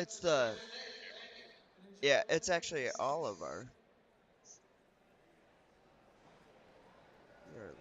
It's the yeah. It's actually all of our. Your-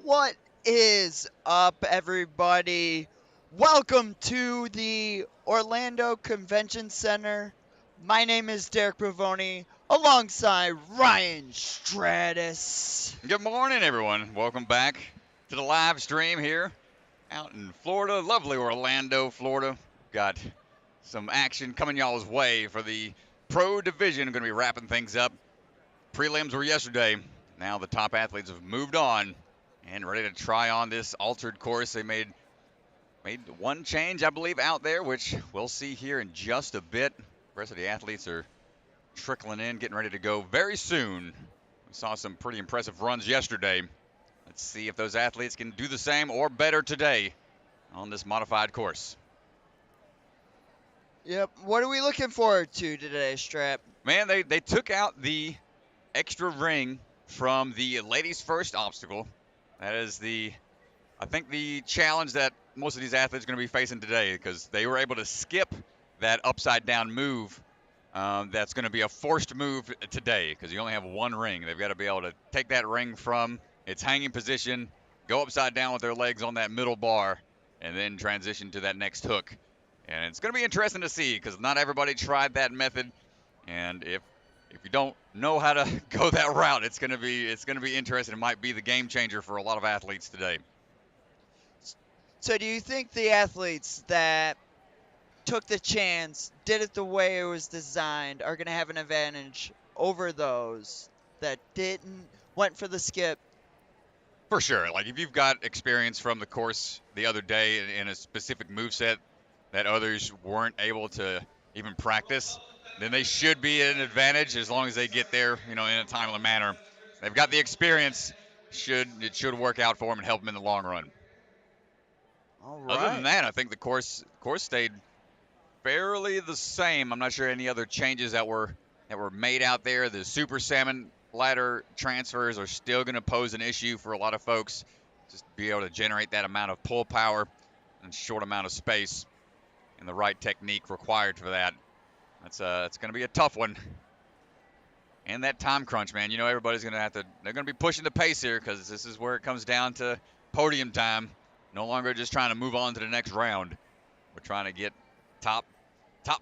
What is up, everybody? Welcome to the Orlando Convention Center. My name is Derek Bravoni, alongside Ryan Stratus. Good morning, everyone. Welcome back to the live stream here out in Florida, lovely Orlando, Florida. Got some action coming y'all's way for the pro division. Going to be wrapping things up. Prelims were yesterday. Now the top athletes have moved on and ready to try on this altered course. They made one change, I believe, out there, which we'll see here in just a bit. The rest of the athletes are trickling in, getting ready to go very soon. We saw some pretty impressive runs yesterday. Let's see if those athletes can do the same or better today on this modified course. Yep, what are we looking forward to today, Strap? Man, they took out the extra ring from the ladies' first obstacle. That is I think the challenge that most of these athletes are going to be facing today, because they were able to skip that upside down move. That's going to be a forced move today because you only have one ring. They've got to be able to take that ring from its hanging position, go upside down with their legs on that middle bar, and then transition to that next hook. And it's going to be interesting to see because not everybody tried that method. And if you don't know how to go that route, it's going to be interesting. It might be the game changer for a lot of athletes today. So, do you think the athletes that took the chance, did it the way it was designed, are going to have an advantage over those that didn't, went for the skip? For sure. Like if you've got experience from the course the other day in a specific move set that others weren't able to even practice, then they should be at an advantage as long as they get there, in a timely manner. They've got the experience. It should work out for them and help them in the long run. All Other than right. that, I think the course stayed fairly the same. I'm not sure any other changes that were made out there. The Super Salmon ladder transfers are still going to pose an issue for a lot of folks. Just be able to generate that amount of pull power in a short amount of space, and the right technique required for that. It's going to be a tough one. And that time crunch, man. Everybody's going to they're going to be pushing the pace here because this is where it comes down to podium time. No longer just trying to move on to the next round. We're trying to get top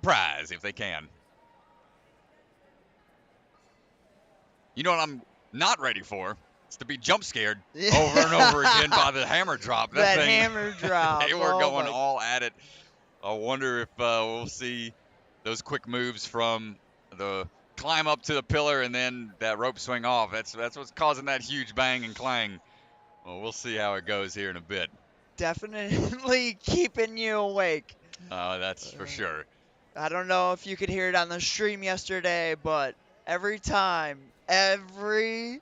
prize if they can. You know what I'm not ready for? It's to be jump scared over and over again by the hammer drop. That thing, hammer drop. They were Oh going my. all at it. I wonder if we'll see those quick moves from the climb up to the pillar and then that rope swing off. That's what's causing that huge bang and clang. Well, we'll see how it goes here in a bit. Definitely keeping you awake. That's for sure. I don't know if you could hear it on the stream yesterday, but every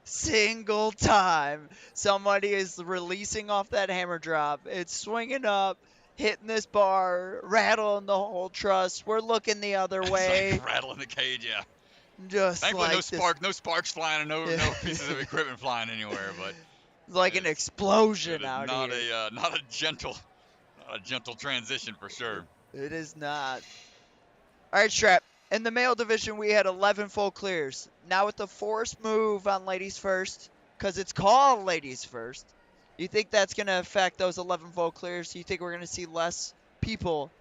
single time somebody is releasing off that hammer drop, it's swinging up, hitting this bar, rattling the whole truss. We're looking the other It's like way, rattling the cage, yeah. just Thankfully, no like this. spark, no sparks flying, and no Yeah. no pieces of equipment flying anywhere. But Like an it's it explosion is out not here. a not a gentle transition for sure. It is not. All right, Strap. In the male division, we had 11 full clears. Now with the forced move on ladies first, because it's called ladies first, you think that's going to affect those 11 full clears? Do you think we're going to see less people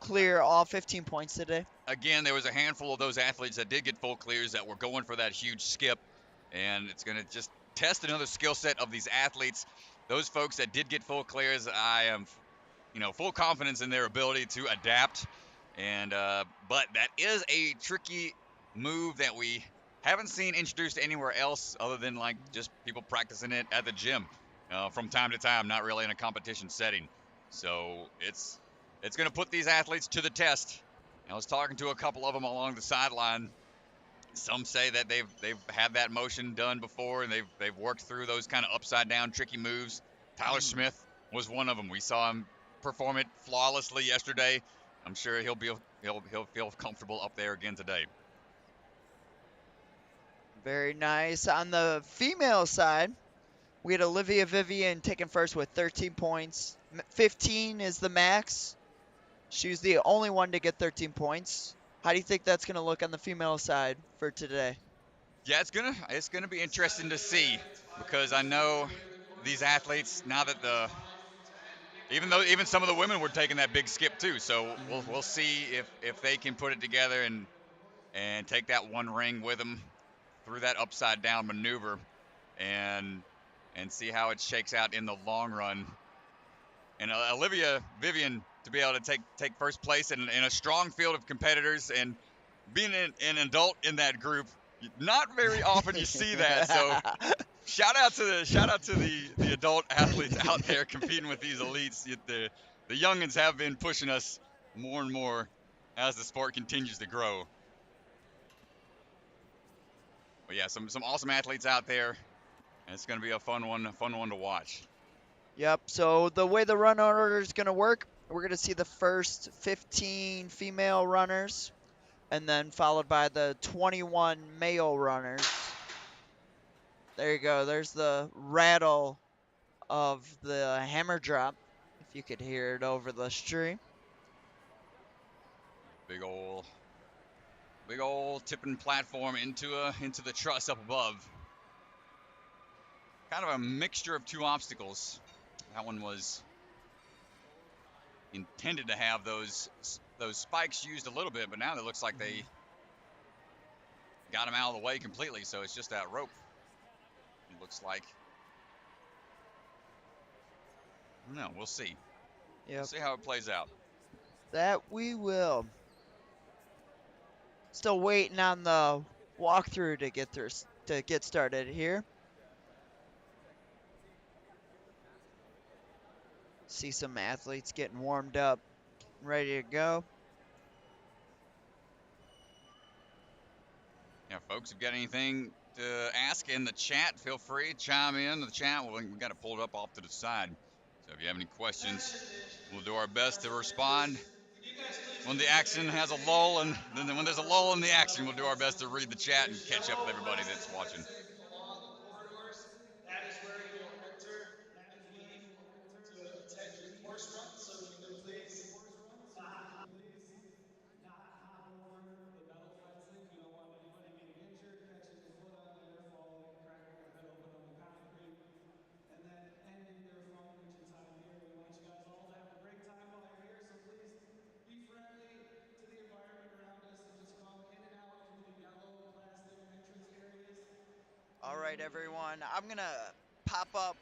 clear all 15 points today? Again, there was a handful of those athletes that did get full clears that were going for that huge skip, and it's going to just test another skill set of these athletes. Those folks that did get full clears, I am, full confidence in their ability to adapt. And but that is a tricky move that we haven't seen introduced anywhere else other than like just people practicing it at the gym from time to time, not really in a competition setting. So it's going to put these athletes to the test. I was talking to a couple of them along the sideline. Some say that they've had that motion done before and they've worked through those kind of upside down tricky moves. Tyler Smith was one of them. We saw him perform it flawlessly yesterday. I'm sure he'll feel comfortable up there again today. Very nice. On the female side, we had Olivia Vivian taking first with 13 points. 15 is the max. She was the only one to get 13 points. How do you think that's going to look on the female side for today? Yeah, it's gonna be interesting to see because I know these athletes now that the even some of the women were taking that big skip too. So we'll see if they can put it together and take that one ring with them through that upside down maneuver and see how it shakes out in the long run. And Olivia Vivian to be able to take first place in a strong field of competitors and being an adult in that group, not very often you see that. So shout out to the adult athletes out there competing with these elites. The youngins have been pushing us more and more as the sport continues to grow. But yeah, some awesome athletes out there. And it's going to be a fun one to watch. Yep. So the way the run order is going to work, we're going to see the first 15 female runners, and then followed by the 21 male runners. There you go. There's the rattle of the hammer drop, if you could hear it over the stream. Big old tipping platform into the truss up above. Kind of a mixture of two obstacles. That one was intended to have those spikes used a little bit, but now it looks like they got them out of the way completely. So it's just that rope. It looks like. No, we'll see. Yep. We'll see how it plays out. That we will. Still waiting on the walkthrough to get started here. See some athletes getting warmed up, ready to go. Yeah, folks, if you got anything to ask in the chat, feel free to chime in the chat. We got it pulled up off to the side. So if you have any questions, we'll do our best to respond. When the action has a lull, and then when there's a lull in the action, we'll do our best to read the chat and catch up with everybody that's watching. Along the corridors, that is where you will enter to attend your course run. So if you could please not hop over the metal fencing. We don't want anybody getting injured, catching their foot on there, falling, cracking their head open on the concrete, and then ending their fun-reaching time here. We want you guys all to have a great time while you're here, so please be friendly to the environment around us and just come in and out through the yellow plastic entrance areas. All right, everyone. I'm going to pop up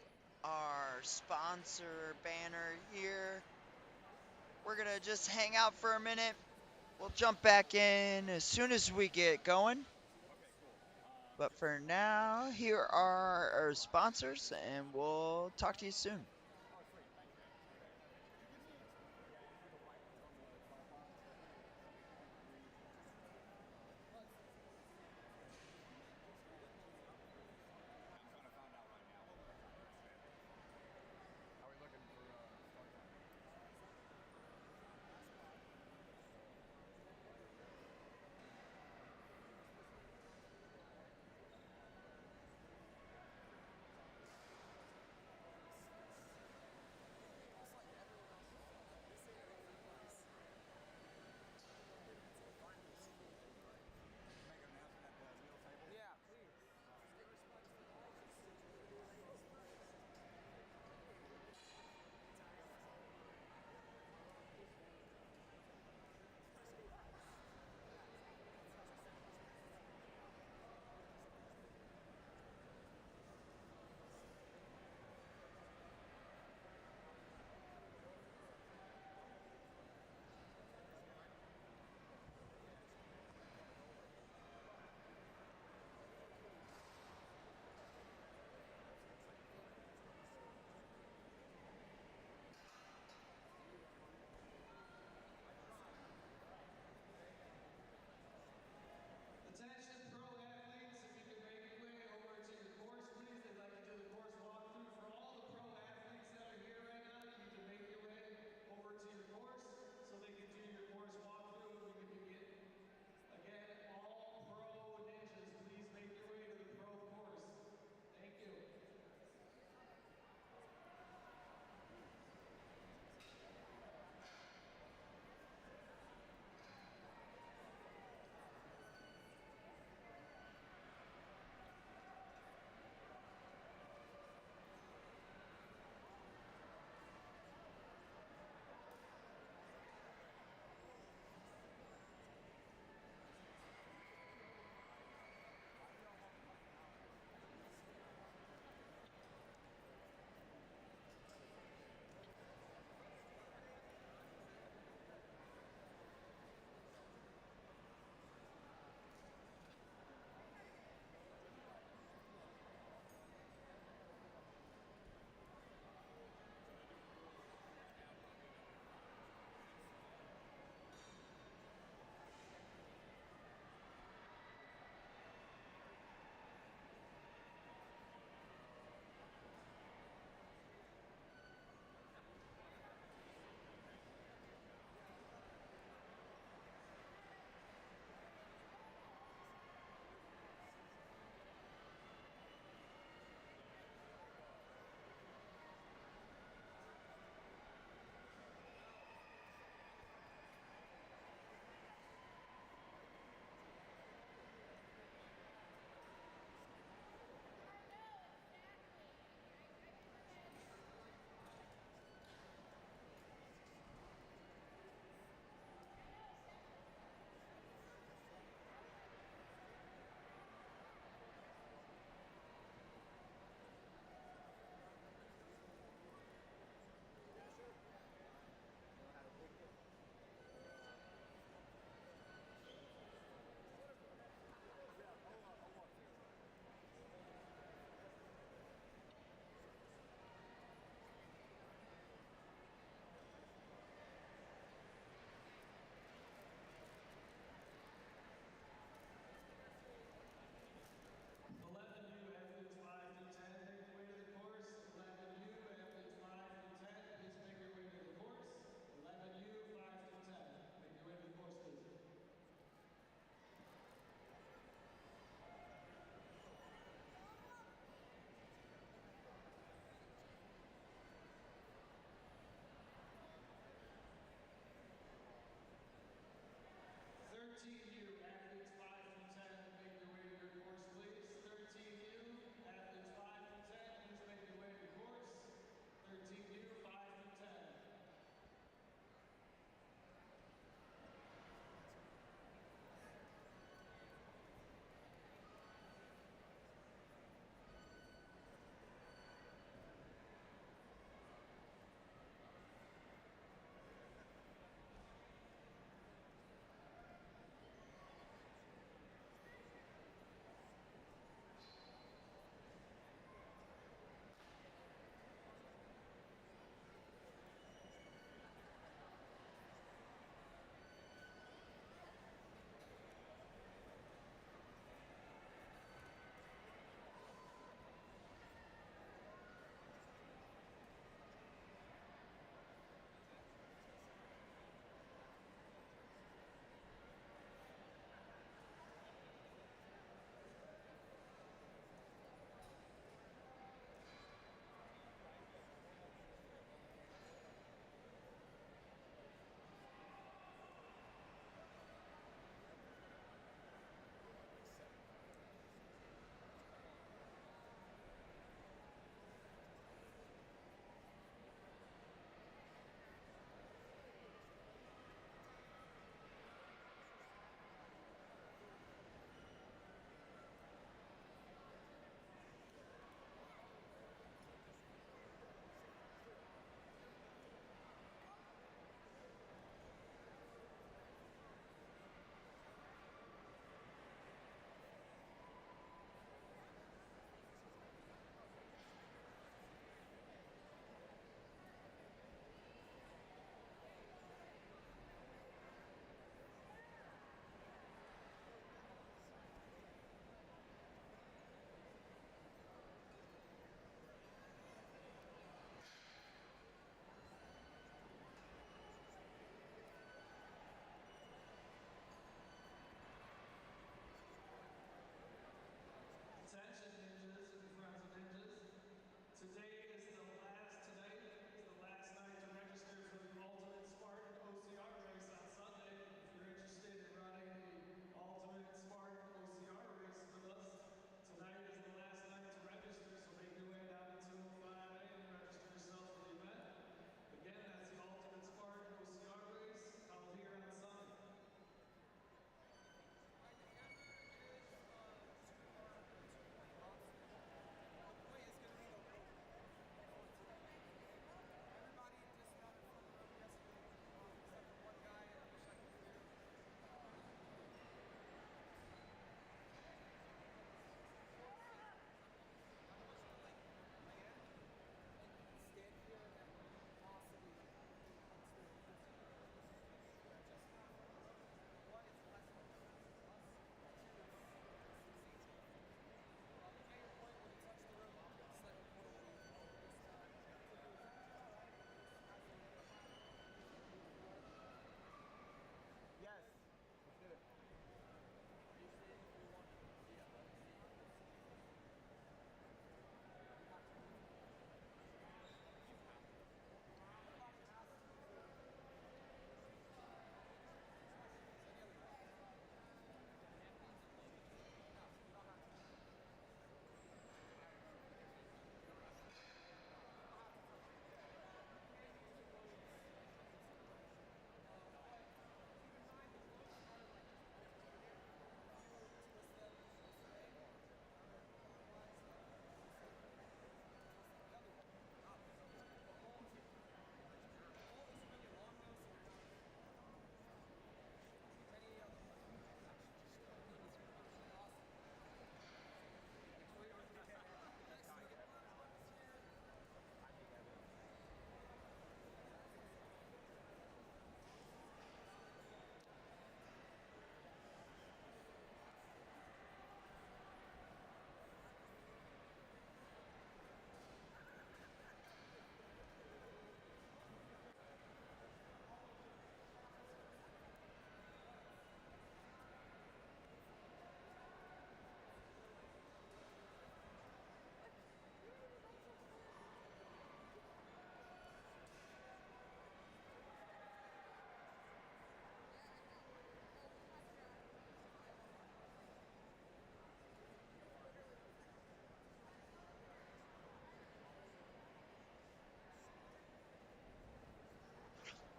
our sponsor banner here. We're going to just hang out for a minute. We'll jump back in as soon as we get going. But for now, here are our sponsors, and we'll talk to you soon.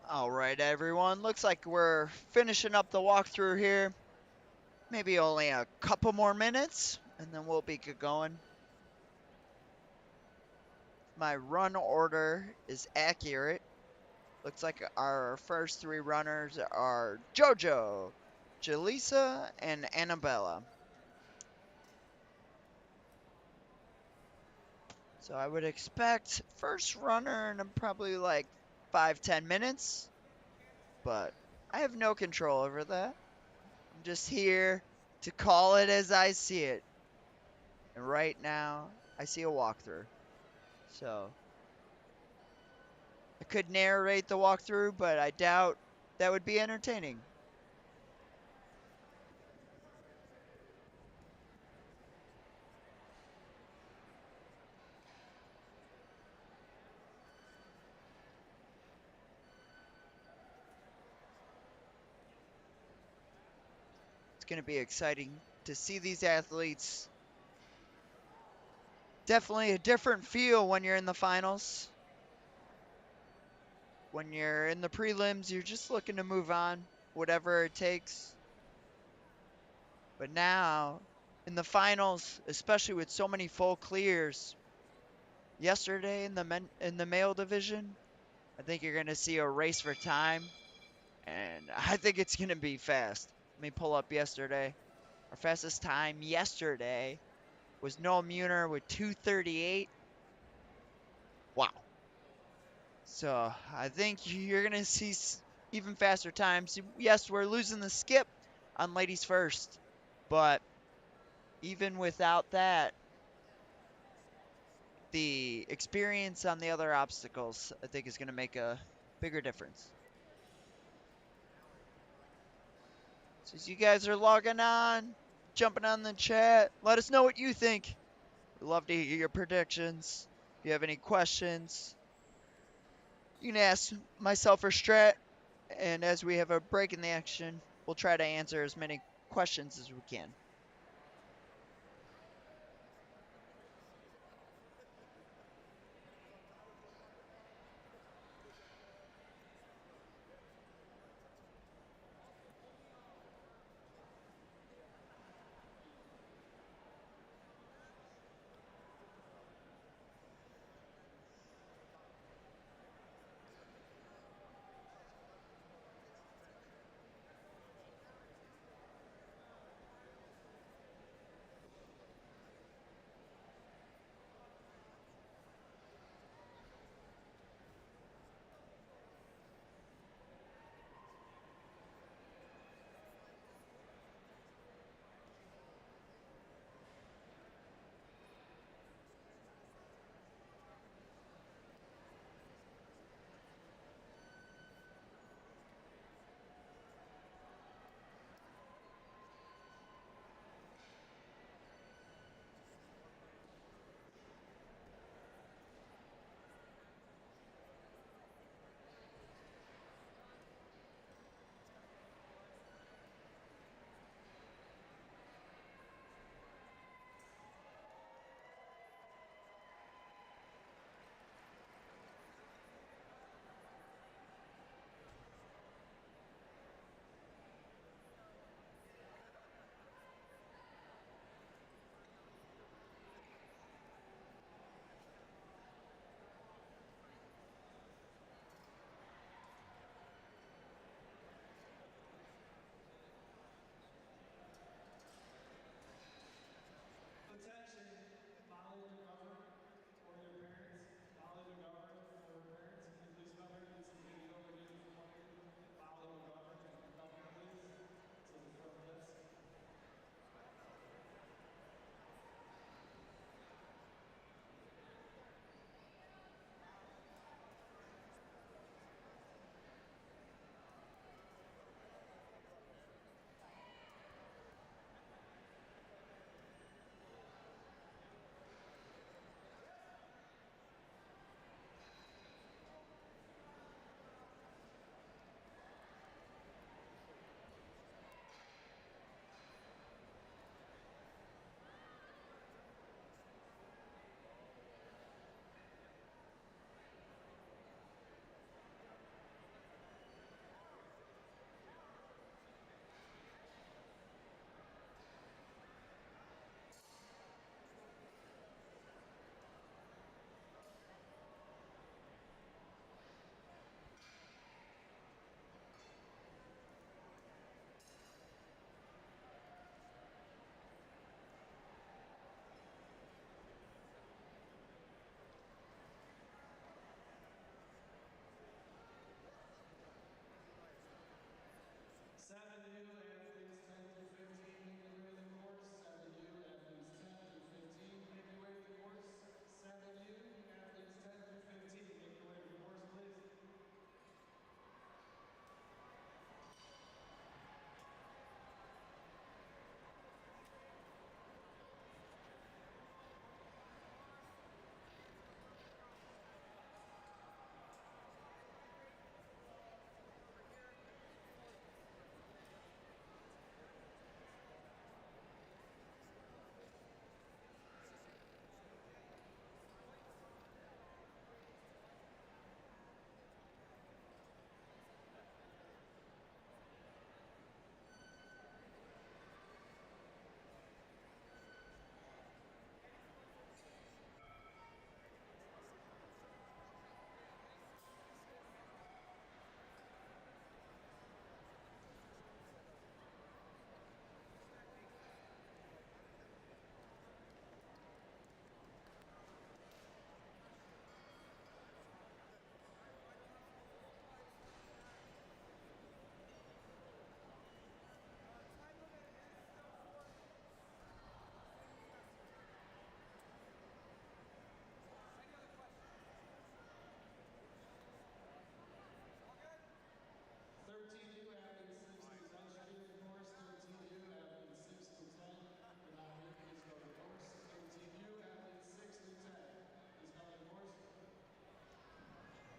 All right, everyone. Looks like we're finishing up the walkthrough here. Maybe only a couple more minutes, and then we'll be good going. My run order is accurate. Looks like our first three runners are JoJo, Jaleesa, and Annabella. So I would expect first runner in probably like 5-10 minutes, but I have no control over that. I'm just here to call it as I see it. And right now, I see a walkthrough. So I could narrate the walkthrough, but I doubt that would be entertaining. It's going to be exciting to see these athletes. Definitely a different feel when you're in the finals. When you're in the prelims, you're just looking to move on, whatever it takes. But now, in the finals, especially with so many full clears, yesterday in the male division, I think you're going to see a race for time, and I think it's going to be fast. Let me pull up yesterday. Our fastest time yesterday was Noah Muner with 2:38. Wow. So I think you're going to see even faster times. Yes, we're losing the skip on ladies first, but even without that, the experience on the other obstacles, I think, is going to make a bigger difference. So as you guys are logging on, jumping on the chat, let us know what you think. We'd love to hear your predictions. If you have any questions, you can ask myself or Strat, and as we have a break in the action, we'll try to answer as many questions as we can.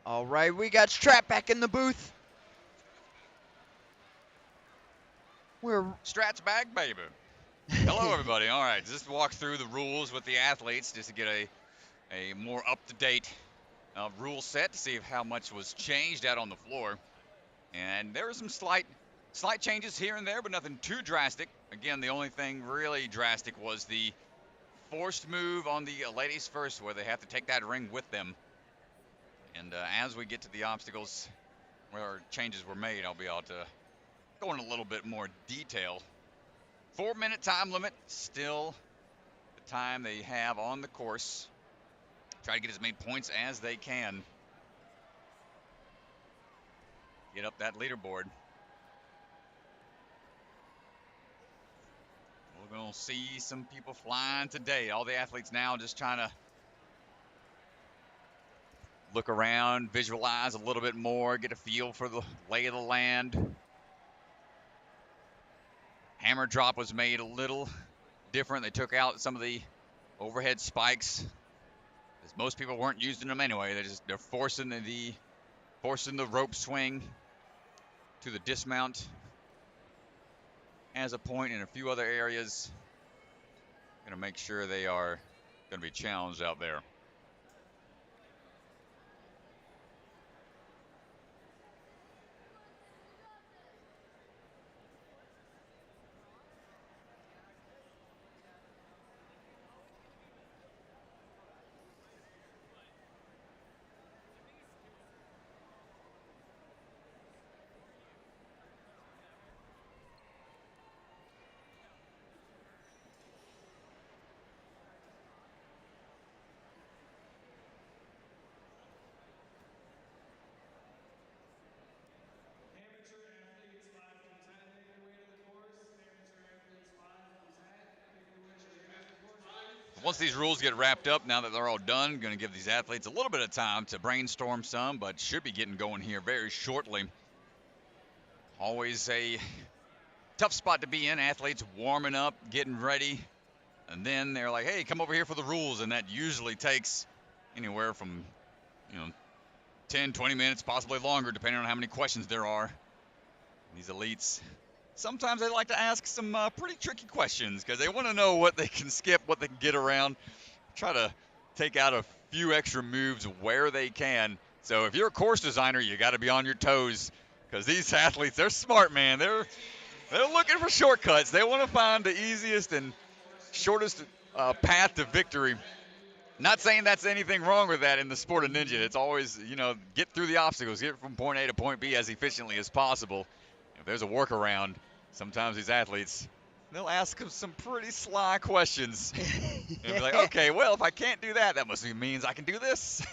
All right, we got Strap back in the booth. We're Strats back, baby. Hello, everybody. All right, just walk through the rules with the athletes just to get a more up-to-date rule set to see how much was changed out on the floor. And there were some slight changes here and there, but nothing too drastic. Again, the only thing really drastic was the forced move on the ladies first, where they have to take that ring with them. And as we get to the obstacles where changes were made, I'll be able to go in a little bit more detail. 4-minute time limit, still the time they have on the course. Try to get as many points as they can. Get up that leaderboard. We're going to see some people flying today. All the athletes now just trying to look around, visualize a little bit more, get a feel for the lay of the land. Hammer drop was made a little different. They took out some of the overhead spikes, as most people weren't using them anyway. They're forcing the rope swing to the dismount as a point in a few other areas. Going to make sure they are going to be challenged out there. Once these rules get wrapped up, now that they're all done, going to give these athletes a little bit of time to brainstorm some, but should be getting going here very shortly. Always a tough spot to be in. Athletes warming up, getting ready, and then they're like, hey, come over here for the rules, and that usually takes anywhere from 10, 20 minutes, possibly longer, depending on how many questions there are. These elites, sometimes they like to ask some pretty tricky questions because they want to know what they can skip, what they can get around, try to take out a few extra moves where they can. So if you're a course designer, you got to be on your toes because these athletes, they're smart, man. They're looking for shortcuts. They want to find the easiest and shortest path to victory. Not saying that's anything wrong with that in the sport of ninja. It's always, get through the obstacles, get from point A to point B as efficiently as possible. If there's a workaround, sometimes these athletes, they'll ask some pretty sly questions. And be like, okay, well, if I can't do that, that must means I can do this.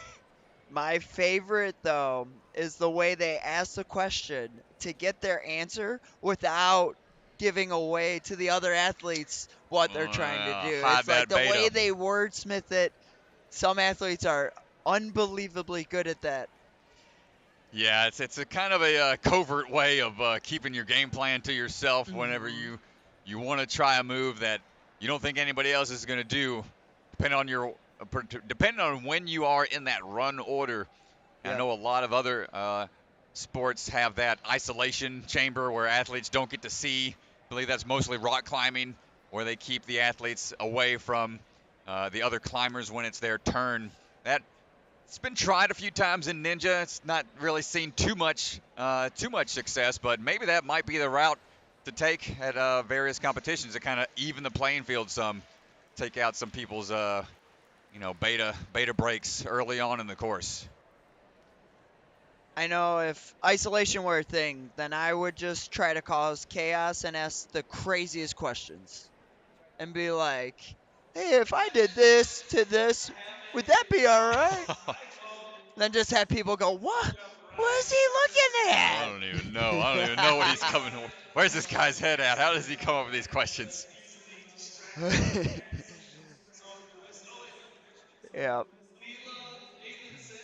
My favorite, though, is the way they ask the question to get their answer without giving away to the other athletes what they're trying to do. Hide It's like that the way beta. they wordsmith it. Some athletes are unbelievably good at that. Yeah, it's a kind of a covert way of keeping your game plan to yourself whenever you want to try a move that you don't think anybody else is going to do, depending on when you are in that run order. Yep. I know a lot of other sports have that isolation chamber where athletes don't get to see. I believe that's mostly rock climbing, where they keep the athletes away from the other climbers when it's their turn. It's been tried a few times in ninja. It's not really seen too much success, but maybe that might be the route to take at various competitions to kind of even the playing field some, take out some people's beta breaks early on in the course. I know if isolation were a thing, then I would just try to cause chaos and ask the craziest questions. And be like, hey, if I did this to this, would that be alright? Then just have people go, what? What is he looking at? I don't even know. I don't even know what he's coming. Where's this guy's head at? How does he come up with these questions? Yeah.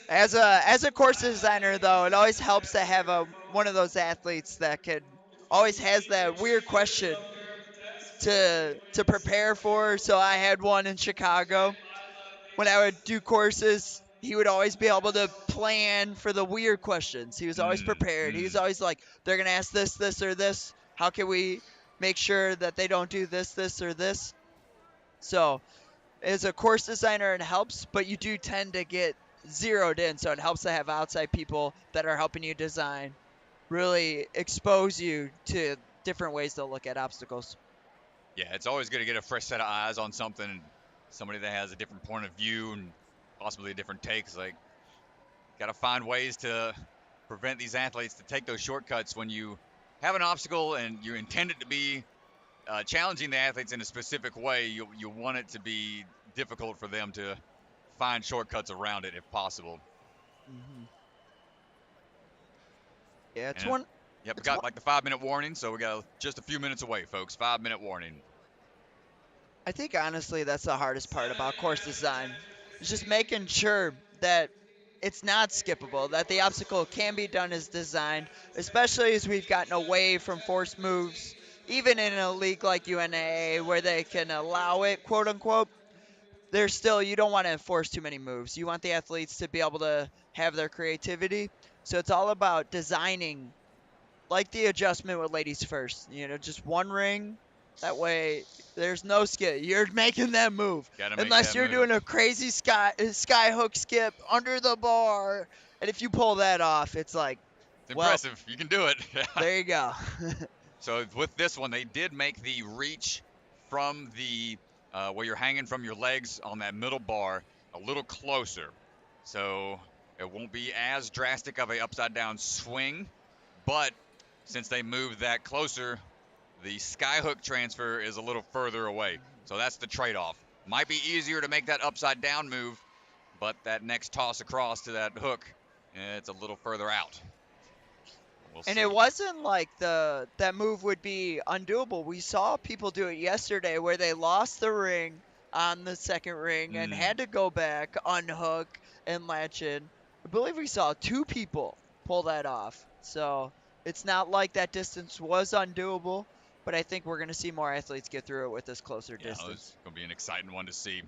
As a course designer, though, it always helps to have one of those athletes that could always has that weird question to prepare for. So I had one in Chicago when I would do courses. he would always be able to plan for the weird questions. He was always prepared. He was always like, they're going to ask this, this, or this. How can we make sure that they don't do this, this, or this? So, as a course designer, it helps, but you do tend to get zeroed in. So, it helps to have outside people that are helping you design, really expose you to different ways to look at obstacles. Yeah, it's always good to get a fresh set of eyes on something, somebody that has a different point of view and possibly a different take. It's like, got to find ways to prevent these athletes to take those shortcuts when you have an obstacle and you intend it to be challenging the athletes in a specific way. You want it to be difficult for them to find shortcuts around it if possible. Mm-hmm. Yeah, And yep, we it's got one. like the 5 minute warning, so we got just a few minutes away, folks. 5 minute warning. I think honestly that's the hardest part 7 about course minutes design. detected for Is just speed. making sure that it's not skippable, that the obstacle can be done as designed, especially as we've gotten away from forced moves, even in a league like UNAA where they can allow it, quote unquote. There's still, you don't want to enforce too many moves. You want the athletes to be able to have their creativity. So it's all about designing, like the adjustment with ladies first. Just one ring. That way, there's no skip. You're making that move, Got to make unless that you're move. doing a crazy sky hook skip under the bar. And if you pull that off, it's like, It's well, impressive. You can do it. there you go. So with this one, they did make the reach from the where you're hanging from your legs on that middle bar a little closer. So it won't be as drastic of a upside down swing, but since they moved that closer, the skyhook transfer is a little further away. So that's the trade-off. Might be easier to make that upside down move, but that next toss across to that hook, it's a little further out. We'll And see. it wasn't like that move would be undoable. We saw people do it yesterday where they lost the ring on the second ring and had to go back, unhook, and latch in. I believe we saw two people pull that off. So it's not like that distance was undoable, but I think we're going to see more athletes get through it with this closer Yeah, it's distance. going to be an exciting one to see.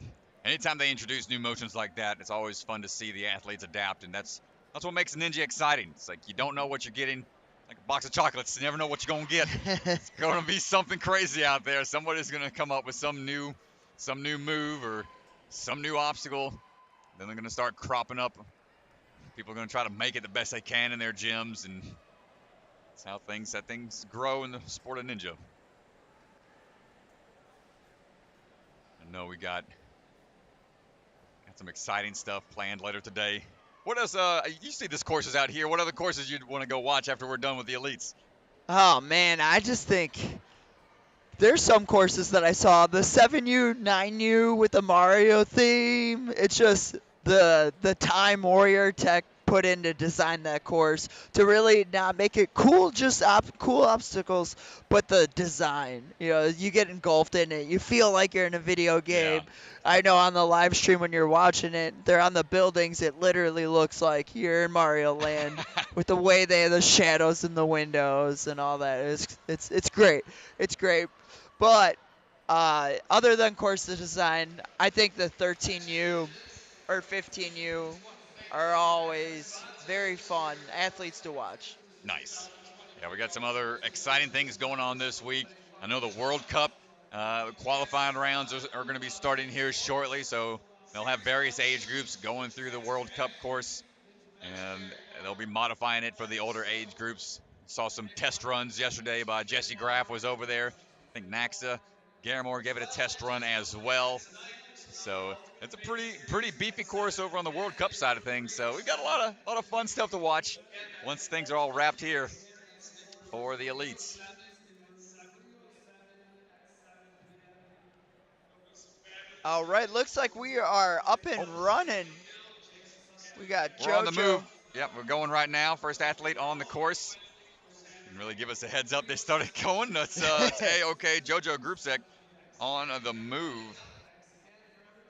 Anytime they introduce new motions like that, it's always fun to see the athletes adapt, and that's what makes Ninja exciting. It's like you don't know what you're getting, like a box of chocolates. You never know what you're going to get. It's going to be something crazy out there. Somebody's going to come up with some new move or some new obstacle. Then they're going to start cropping up. People are going to try to make it the best they can in their gyms, and that's how things grow in the sport of ninja. I know we got some exciting stuff planned later today. What else? You see this courses out here. What other courses you'd want to go watch after we're done with the elites? Oh man, I just think there's some courses that I saw, the 7U, 9U with the Mario theme. It's just the time Warrior Tech put in to design that course to really not make it cool, just cool obstacles, but the design. You get engulfed in it. You feel like you're in a video Yeah. game. I know on the live stream when you're watching it, they're on the buildings. It literally looks like you're in Mario Land with the way they have the shadows in the windows and all that. It's great. It's great. But other than course design, I think the 13U or 15U are always very fun athletes to watch. Nice. Yeah, we got some other exciting things going on this week. I know the World Cup qualifying rounds are going to be starting here shortly, so they'll have various age groups going through the World Cup course, and they'll be modifying it for the older age groups. Saw some test runs yesterday by Jesse Graff was over there. I think Naxa Garamore gave it a test run as well. So it's a pretty beefy course over on the World Cup side of things. So we've got a lot of fun stuff to watch once things are all wrapped here for the elites. All right, looks like we are up Oh, and running. We got we're on the move. JoJo. Yep, we're going right now. First athlete on the course. Didn't really give us a heads up. They started going. It's A-OK. JoJo Groupsek on the move.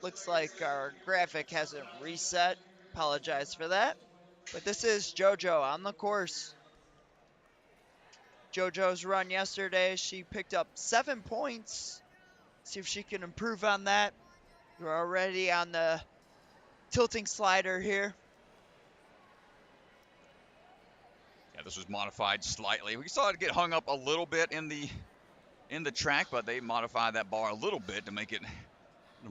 Looks like our graphic hasn't reset. Apologize for that. But this is JoJo on the course. JoJo's run yesterday, she picked up 7 points. See if she can improve on that. We're already on the tilting slider here. Yeah, this was modified slightly. We saw it get hung up a little bit in the track, but they modified that bar a little bit to make it a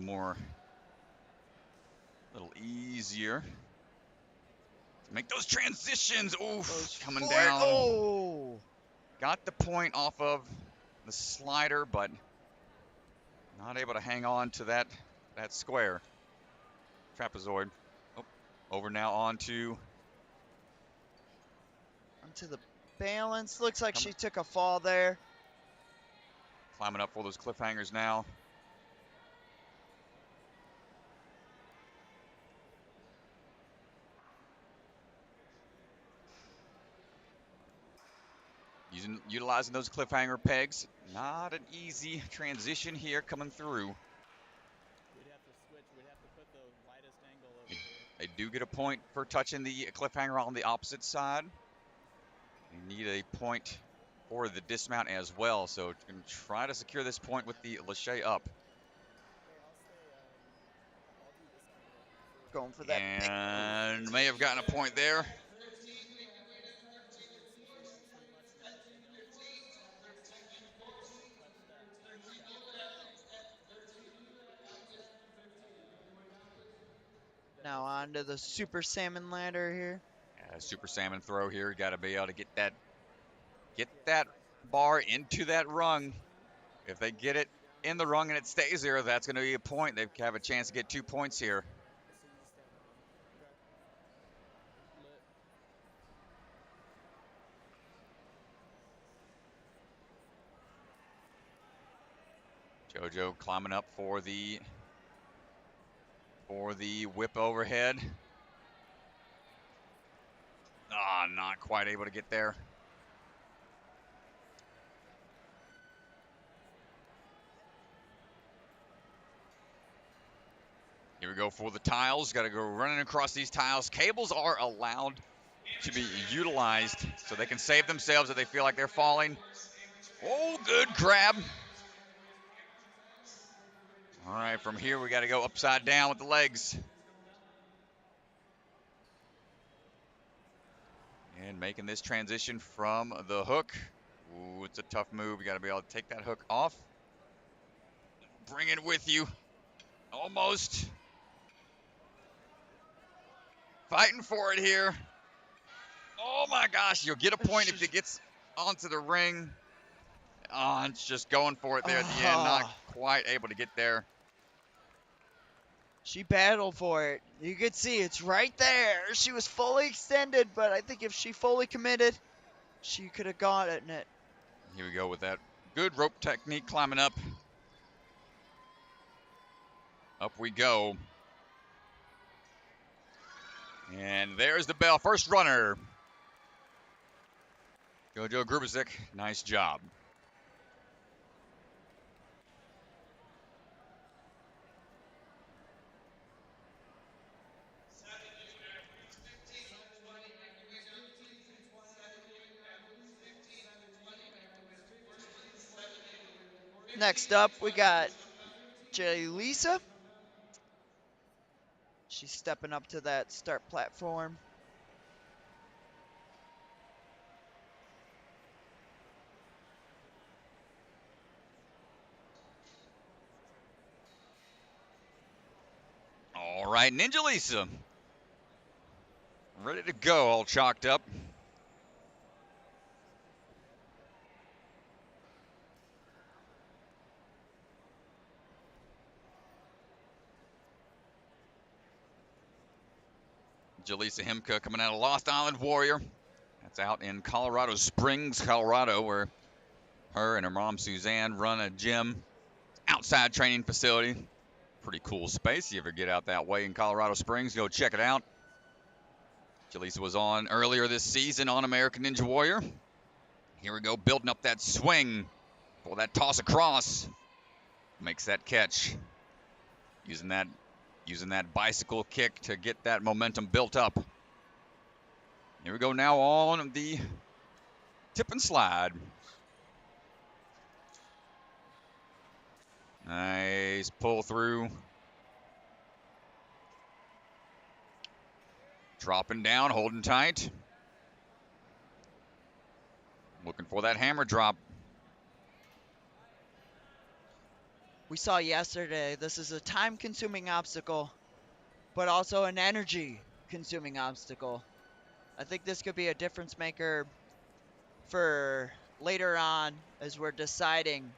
little easier to make those transitions. Oof, Goes coming for it. down. Oh! Got the point off of the slider, but not able to hang on to that square. Trapezoid. Oh, over now onto Onto the balance. Looks like coming, she took a fall there. climbing up for those cliffhangers now. Utilizing those cliffhanger pegs. Not an easy transition here coming through. We'd have to switch. We'd have to put the widest angle over here. They do get a point for touching the cliffhanger on the opposite side. They need a point for the dismount as well, so you can try to secure this point with the Lachey up. Going for that big. And may have gotten a point there. Now on to the Super Salmon ladder here. Super salmon throw here. Got to be able to get that bar into that rung. If they get it in the rung and it stays there, that's going to be a point. They have a chance to get 2 points here. JoJo climbing up for the whip overhead. Ah, not quite able to get there. Here we go for the tiles. Got to go running across these tiles. Cables are allowed to be utilized so they can save themselves if they feel like they're falling. Oh, good grab. All right, from here we got to go upside down with the legs. And making this transition from the hook. Ooh, it's a tough move. You got to be able to take that hook off. Bring it with you. Almost. Fighting for it here. Oh my gosh, you'll get a point if it gets onto the ring. Oh, it's just going for it there at the end. Not quite able to get there. She battled for it. You could see it's right there. She was fully extended, but I think if she fully committed, she could have gotten it. Here we go with that good rope technique climbing up. Up we go. And there's the bell. First runner. JoJo Grubasic, nice job. Next up, we got Lisa. She's stepping up to that start platform. All right, Ninja Lisa. Ready to go, all chalked up. Jaleesa Himka coming out of Lost Island Warrior. That's out in Colorado Springs, Colorado, where her and her mom Suzanne run a gym, outside training facility. Pretty cool space. You ever get out that way in Colorado Springs, go check it out. Jaleesa was on earlier this season on American Ninja Warrior. Here we go, building up that swing for that toss across. Makes that catch. Using that bicycle kick to get that momentum built up. Here we go now on the tip and slide. Nice pull through. Dropping down, holding tight. Looking for that hammer drop. We saw yesterday, this is a time-consuming obstacle, but also an energy-consuming obstacle. I think this could be a difference maker for later on as we're deciding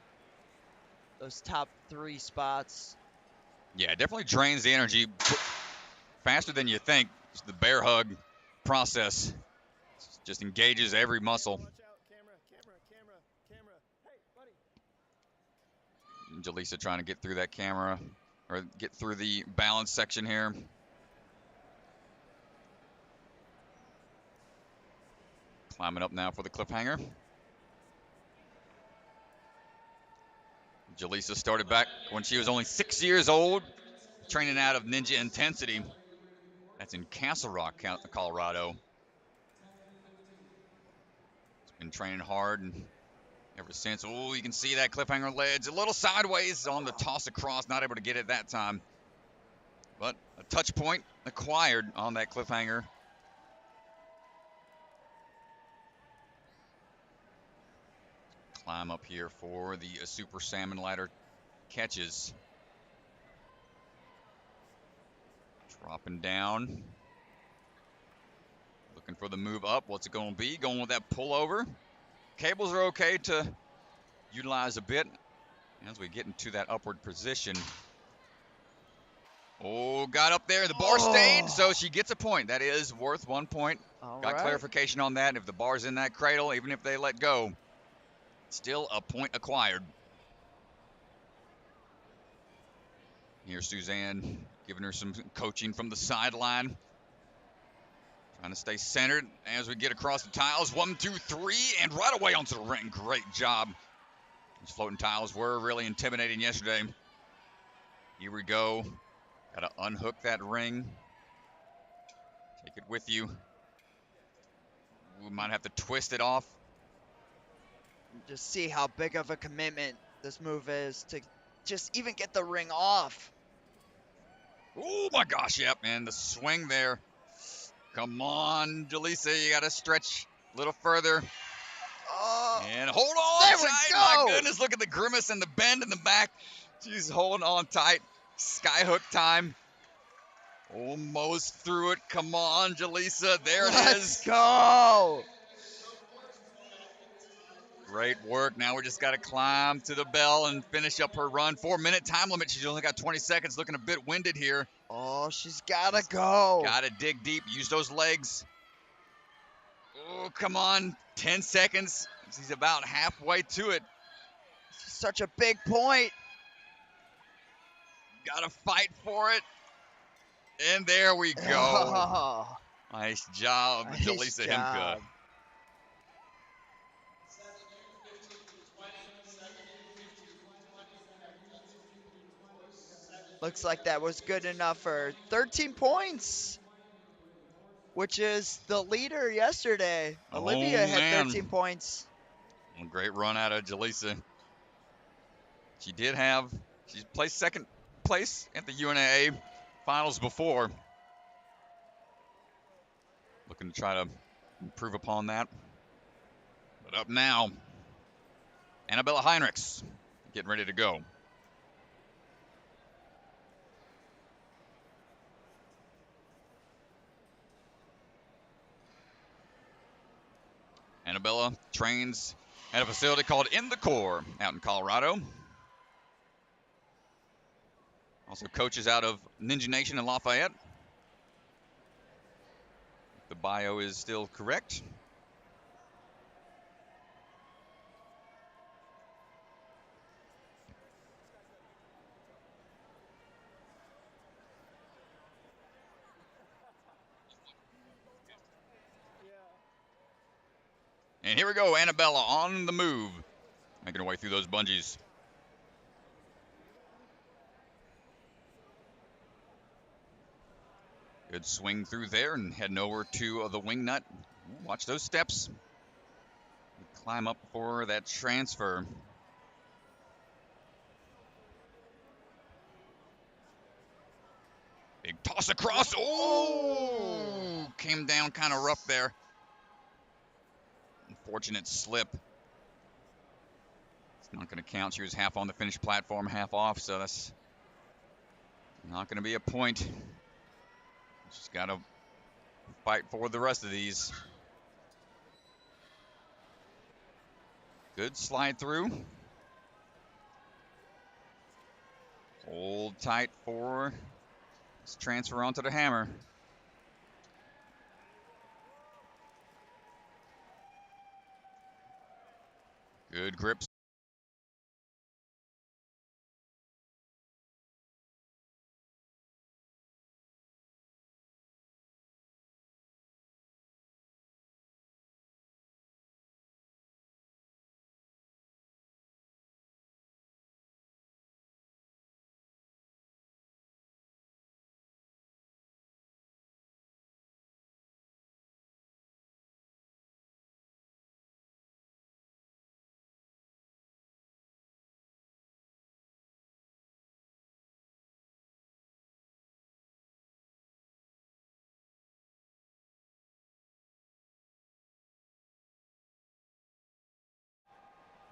those top 3 spots. Yeah, it definitely drains the energy faster than you think. Just the bear hug process just engages every muscle. Watch out, camera. Hey, buddy. Jaleesa trying to get through that camera, or get through the balance section here. Climbing up now for the cliffhanger. Jaleesa started back when she was only 6 years old, training out of Ninja Intensity. That's in Castle Rock, Colorado. She's been training hard and ever since. Oh, you can see that cliffhanger ledge. A little sideways on the toss across, not able to get it that time. But a touch point acquired on that cliffhanger. Climb up here for the Super Salmon Ladder catches. Dropping down. Looking for the move up. What's it going to be? Going with that pullover. Cables are okay to utilize a bit as we get into that upward position. Oh, got up there. The bar stayed, so she gets a point. That is worth 1 point. All Got right. clarification on that. If the bar's in that cradle, even if they let go, still a point acquired. Here's Suzanne giving her some coaching from the sideline. Trying to stay centered as we get across the tiles. 1, 2, 3, and right away onto the ring. Great job. These floating tiles were really intimidating yesterday. Here we go. Got to unhook that ring. Take it with you. We might have to twist it off. Just see how big of a commitment this move is to just even get the ring off. Oh my gosh, yep, man. The swing there. Come on, Jaleesa, you got to stretch a little further. Oh, And hold on there we tight. go. My goodness, look at the grimace and the bend in the back. She's holding on tight. Skyhook time. Almost through it. Come on, Jaleesa. There it is. Let's go. Great work. Now we just got to climb to the bell and finish up her run. 4-minute time limit. She's only got 20 seconds. Looking a bit winded here. Oh, she's got to go. Got to dig deep. Use those legs. Oh, come on. 10 seconds. She's about halfway to it. Such a big point. Got to fight for it. And there we go. Oh, Nice job, nice Jaleesa Himka. job. 17, 15, 20, 17, 15, 20, Looks like that was good enough for 13 points, which is the leader yesterday. Oh, Olivia had man. 13 points. A great run out of Jaleesa. She's placed second place at the UNAA finals before. Looking to try to improve upon that. But up now, Annabella Heinrichs getting ready to go. Annabella trains at a facility called In the Core out in Colorado. Also coaches out of Ninja Nation in Lafayette. If the bio is still correct. And here we go, Annabella on the move. Making her way through those bungees. Good swing through there and heading over to the wing nut. Watch those steps. Climb up for that transfer. Big toss across. Oh! came down kind of rough there. Unfortunate slip. It's not going to count. She was half on the finished platform, half off, so that's not going to be a point. She's got to fight for the rest of these. Good slide through. Hold tight for this transfer onto the hammer. Good grips.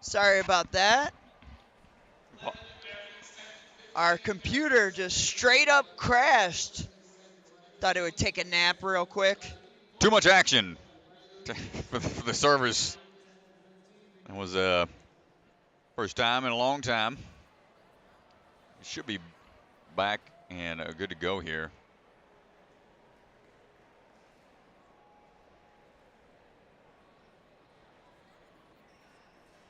Sorry about that. Our computer just straight up crashed. Thought it would take a nap real quick. Too much action for the servers. That was first time in a long time. It should be back and good to go here.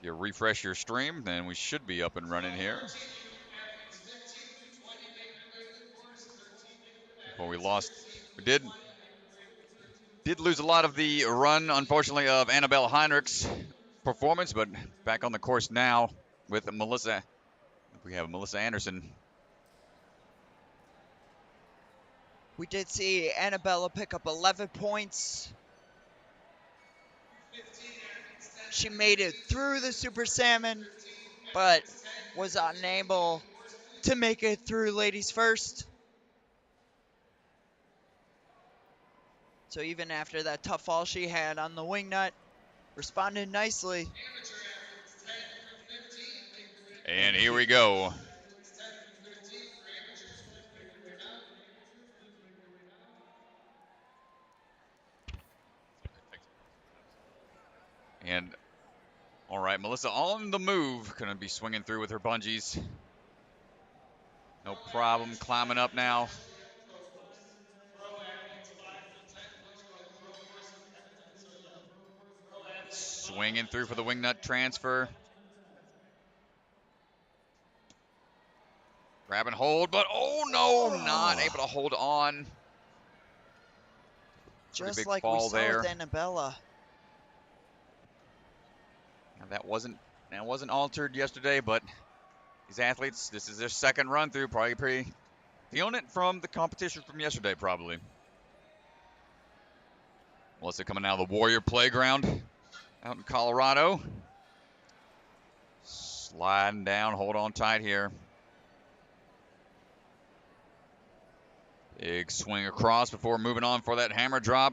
You refresh your stream, then we should be up and running here. Before we lost, we did lose a lot of the run, unfortunately, of Annabelle Heinrich's performance, but back on the course now with Melissa. We have Melissa Anderson. We did see Annabella pick up 11 points. She made it through the Super Salmon, but was unable to make it through ladies first. So even after that tough fall she had on the wingnut, responded nicely. And here we go. And all right, Melissa on the move. Gonna be swinging through with her bungees. No problem, climbing up now. Swinging through for the wingnut transfer. Grab and hold, but oh no, not able to hold on. Just big like we fall saw there. with Annabella. Now that wasn't altered yesterday, but these athletes, this is their second run through, probably pretty feeling it from the competition from yesterday, probably. Melissa coming out of the Warrior Playground out in Colorado. Sliding down, hold on tight here. Big swing across before moving on for that hammer drop.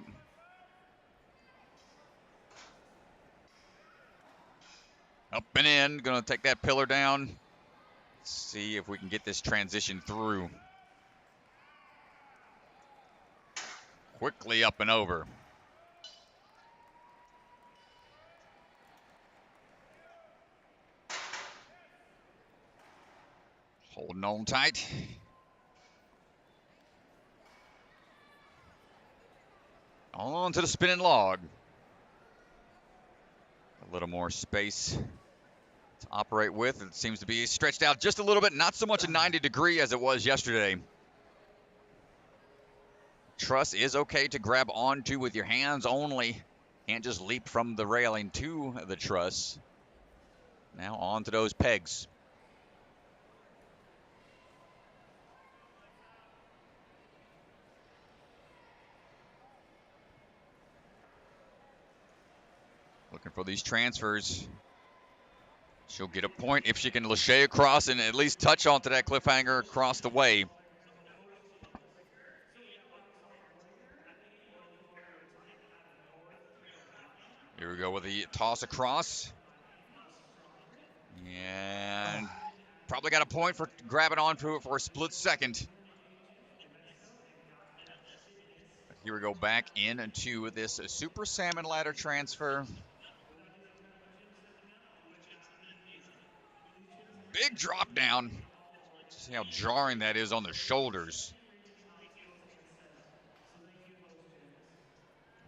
Up and in, gonna take that pillar down. See if we can get this transition through. Quickly up and over. Holding on tight. On to the spinning log. A little more space to operate with. It seems to be stretched out just a little bit. Not so much a 90-degree as it was yesterday. Truss is okay to grab onto with your hands only. Can't just leap from the railing to the truss. Now on to those pegs. Looking for these transfers. She'll get a point if she can lachey across and at least touch onto that cliffhanger across the way. Here we go with the toss across. And probably got a point for grabbing onto it for a split second. But here we go back into this Super Salmon ladder transfer. Big drop down. See how jarring that is on the shoulders.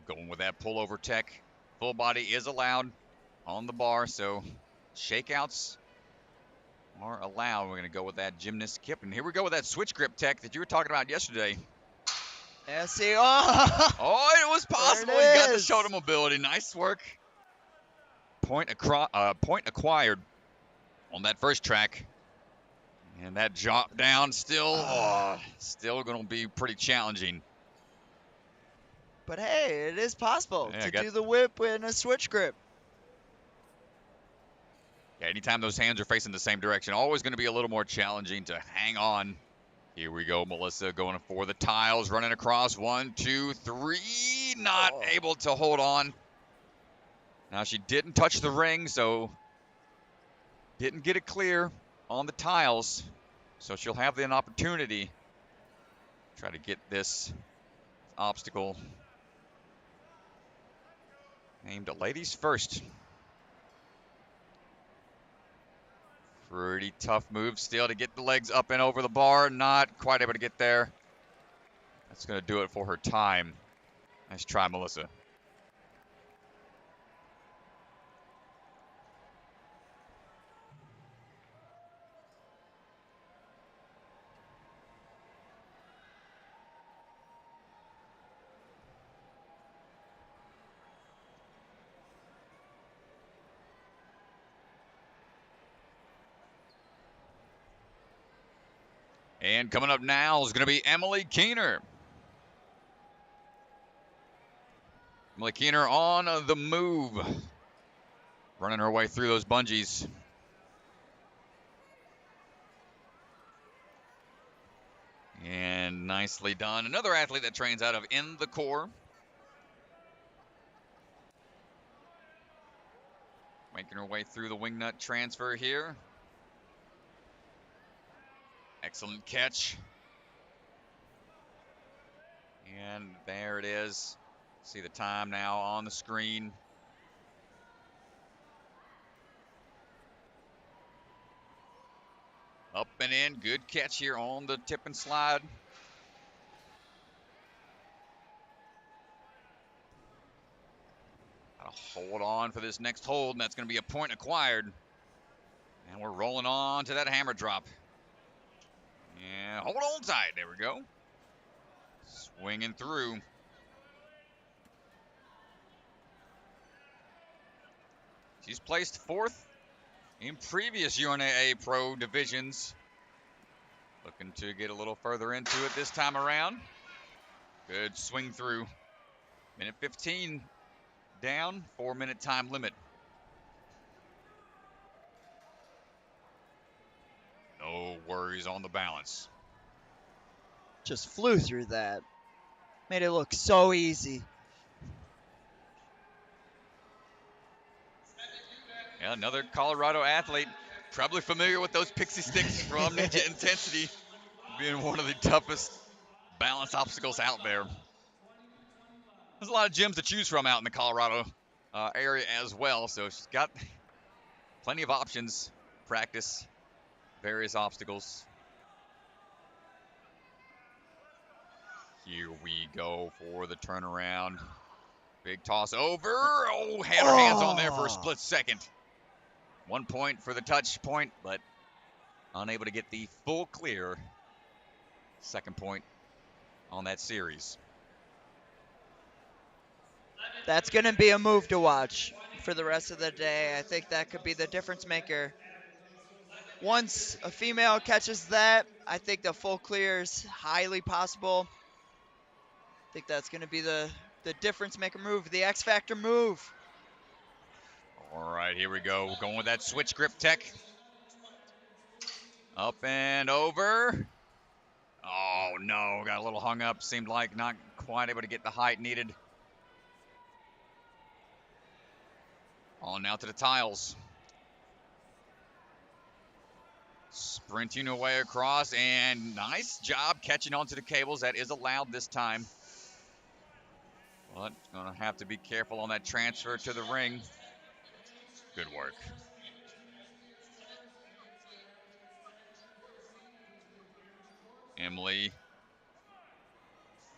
Going with that pullover tech. Full body is allowed on the bar, so shakeouts are allowed. We're going to go with that gymnast kip. And here we go with that switch grip tech that you were talking about yesterday. Yeah, see, oh, Oh, it was possible. There it You got the is. shoulder mobility. Nice work. Point acquired on that first track. And that drop down still going to be pretty challenging. But hey, it is possible Yeah, to do the whip in a switch grip. Yeah, anytime those hands are facing the same direction, always going to be a little more challenging to hang on. Here we go, Melissa going for the tiles, running across. 1, 2, 3. Not able to hold on. Now, she didn't touch the ring, so didn't get it clear on the tiles. So she'll have an opportunity to try to get this obstacle aimed at ladies first. Pretty tough move still to get the legs up and over the bar. Not quite able to get there. That's going to do it for her time. Nice try, Melissa. And coming up now is going to be Emily Keener. Emily Keener on the move. Running her way through those bungees. And nicely done. Another athlete that trains out of In the Core. Making her way through the wingnut transfer here. Excellent catch. And there it is. See the time now on the screen. Up and in. Good catch here on the tip and slide. Gotta hold on for this next hold, and that's going to be a point acquired. And we're rolling on to that hammer drop. Yeah, hold on tight. There we go. Swinging through. She's placed 4th in previous UNAA Pro divisions. Looking to get a little further into it this time around. Good swing through. Minute 15 down, 4-minute time limit. No worries on the balance. Just flew through that. Made it look so easy. Yeah, another Colorado athlete, probably familiar with those pixie sticks from Ninja Intensity, being one of the toughest balance obstacles out there. There's a lot of gyms to choose from out in the Colorado area as well, so she's got plenty of options, practice various obstacles. Here we go for the turnaround. Big toss over. Oh, had her hands on there for a split second. 1 point for the touch point, but unable to get the full clear. 2nd point on that series. That's going to be a move to watch for the rest of the day. I think that could be the difference maker. Once a female catches that, I think the full clear is highly possible. I think that's going to be the difference maker move, the X Factor move. All right, here we go. Going with that switch grip tech. Up and over. Oh, no. Got a little hung up. Seemed like not quite able to get the height needed. On now to the tiles. Sprinting away across, and nice job catching onto the cables. That is allowed this time. But going to have to be careful on that transfer to the ring. Good work. Emily,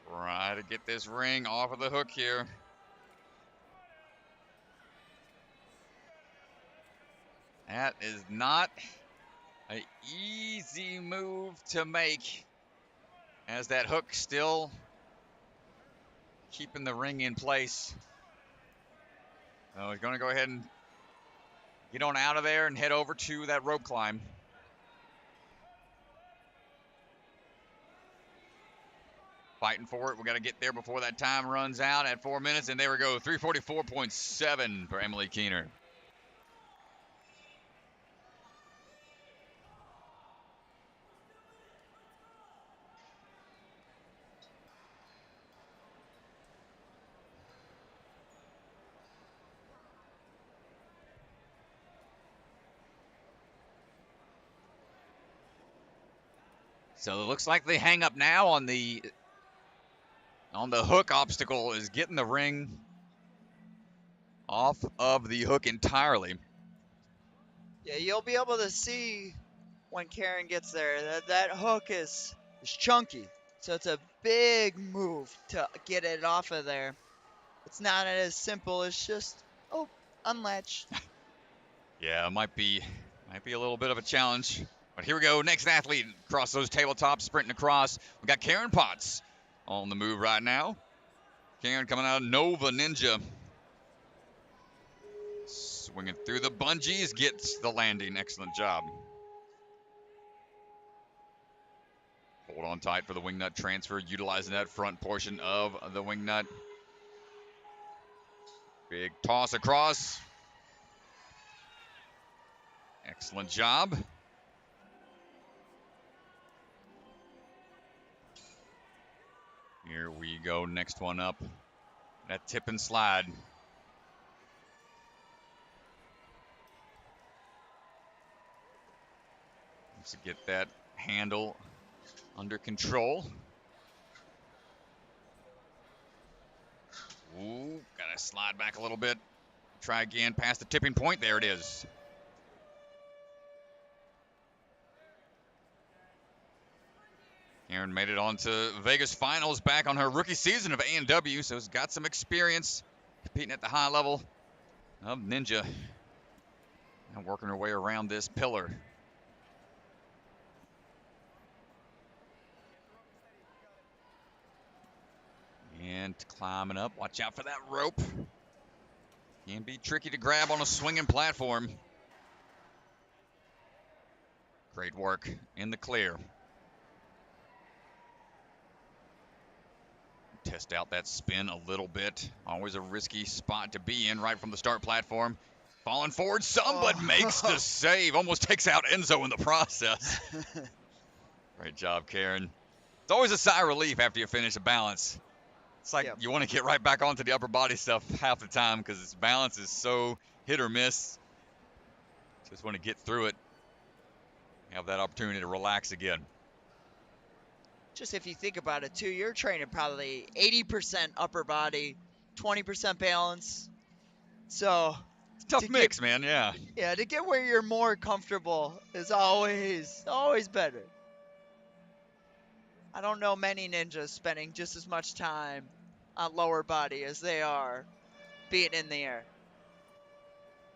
try to get this ring off of the hook here. That is not an easy move to make, as that hook still keeping the ring in place. So he's going to go ahead and get on out of there and head over to that rope climb. Fighting for it. We got to get there before that time runs out at 4 minutes. And there we go. 3:44.7 for Emily Keener. So it looks like the hang up now on the hook obstacle is getting the ring off of the hook entirely. Yeah, you'll be able to see when Karen gets there that hook is chunky. So it's a big move to get it off of there. It's not as simple as just, oh, unlatched. Yeah, it might be a little bit of a challenge. But here we go. Next athlete across those tabletops, sprinting across. We got Karen Potts on the move right now. Karen coming out of Nova Ninja. Swinging through the bungees, gets the landing. Excellent job. Hold on tight for the wing nut transfer, utilizing that front portion of the wing nut. Big toss across. Excellent job. Here we go. Next one up. That tip and slide. To get that handle under control. Ooh, gotta slide back a little bit. Try again past the tipping point. There it is. Aaron made it on to Vegas finals back on her rookie season of A&W, so has got some experience competing at the high level of Ninja. And working her way around this pillar. And climbing up. Watch out for that rope. Can be tricky to grab on a swinging platform. Great work in the clear. Test out that spin a little bit. Always a risky spot to be in right from the start platform. Falling forward some, but makes the save. Almost takes out Enzo in the process. Great job, Karen. It's always a sigh of relief after you finish a balance. It's like you want to get right back onto the upper body stuff half the time because its balance is so hit or miss. Just want to get through it. Have that opportunity to relax again. Just if you think about it too, you're training probably 80% upper body, 20% balance. So it's a tough mix, man. Yeah. Yeah, to get where you're more comfortable is always better. I don't know many ninjas spending just as much time on lower body as they are being in the air.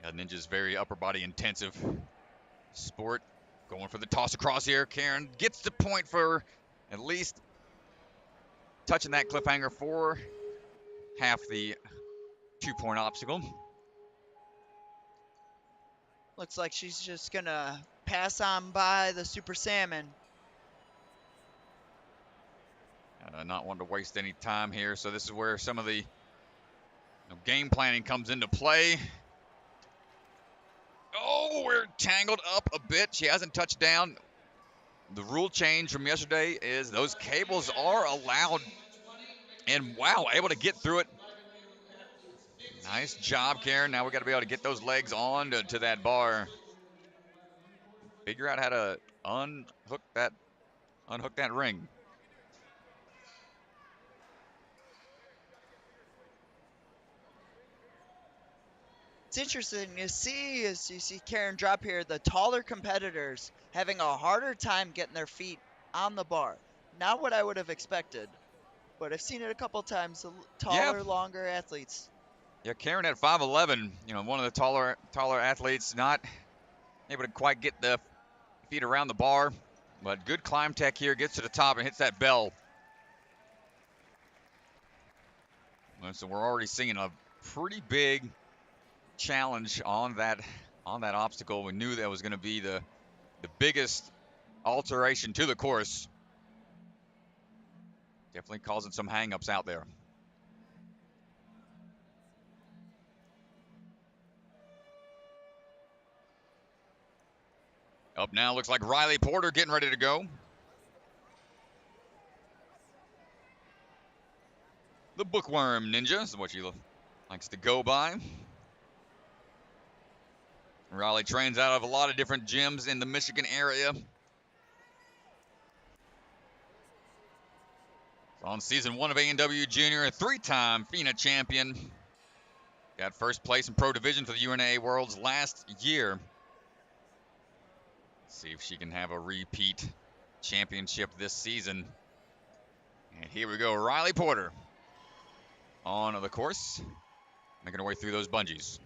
Yeah, Ninja's very upper body intensive sport. Going for the toss across here. Karen gets the point for at least touching that cliffhanger for half the 2-point obstacle. Looks like she's just gonna pass on by the Super Salmon. Not wanting to waste any time here, so this is where some of the game planning comes into play. Oh, we're tangled up a bit. She hasn't touched down. The rule change from yesterday is those cables are allowed. And wow, able to get through it. Nice job, Karen. Now we got to be able to get those legs on to that bar. Figure out how to unhook that ring. It's interesting to see as you see Karen drop here, the taller competitors having a harder time getting their feet on the bar. Not what I would have expected, but I've seen it a couple times. Yeah, Taller, longer athletes. yeah. Karen at 5'11", one of the taller athletes, not able to quite get the feet around the bar, but good climb tech here. Gets to the top and hits that bell. So we're already seeing a pretty big challenge on that obstacle. We knew that was going to be the biggest alteration to the course. Definitely causing some hangups out there. Up now looks like Riley Porter getting ready to go. The Bookworm Ninja is what she likes to go by. Riley trains out of a lot of different gyms in the Michigan area. On season 1 of A&W Junior, a 3-time FINA champion. Got first place in Pro Division for the UNAA Worlds last year. See if she can have a repeat championship this season. And here we go, Riley Porter on the course, making her way through those bungees.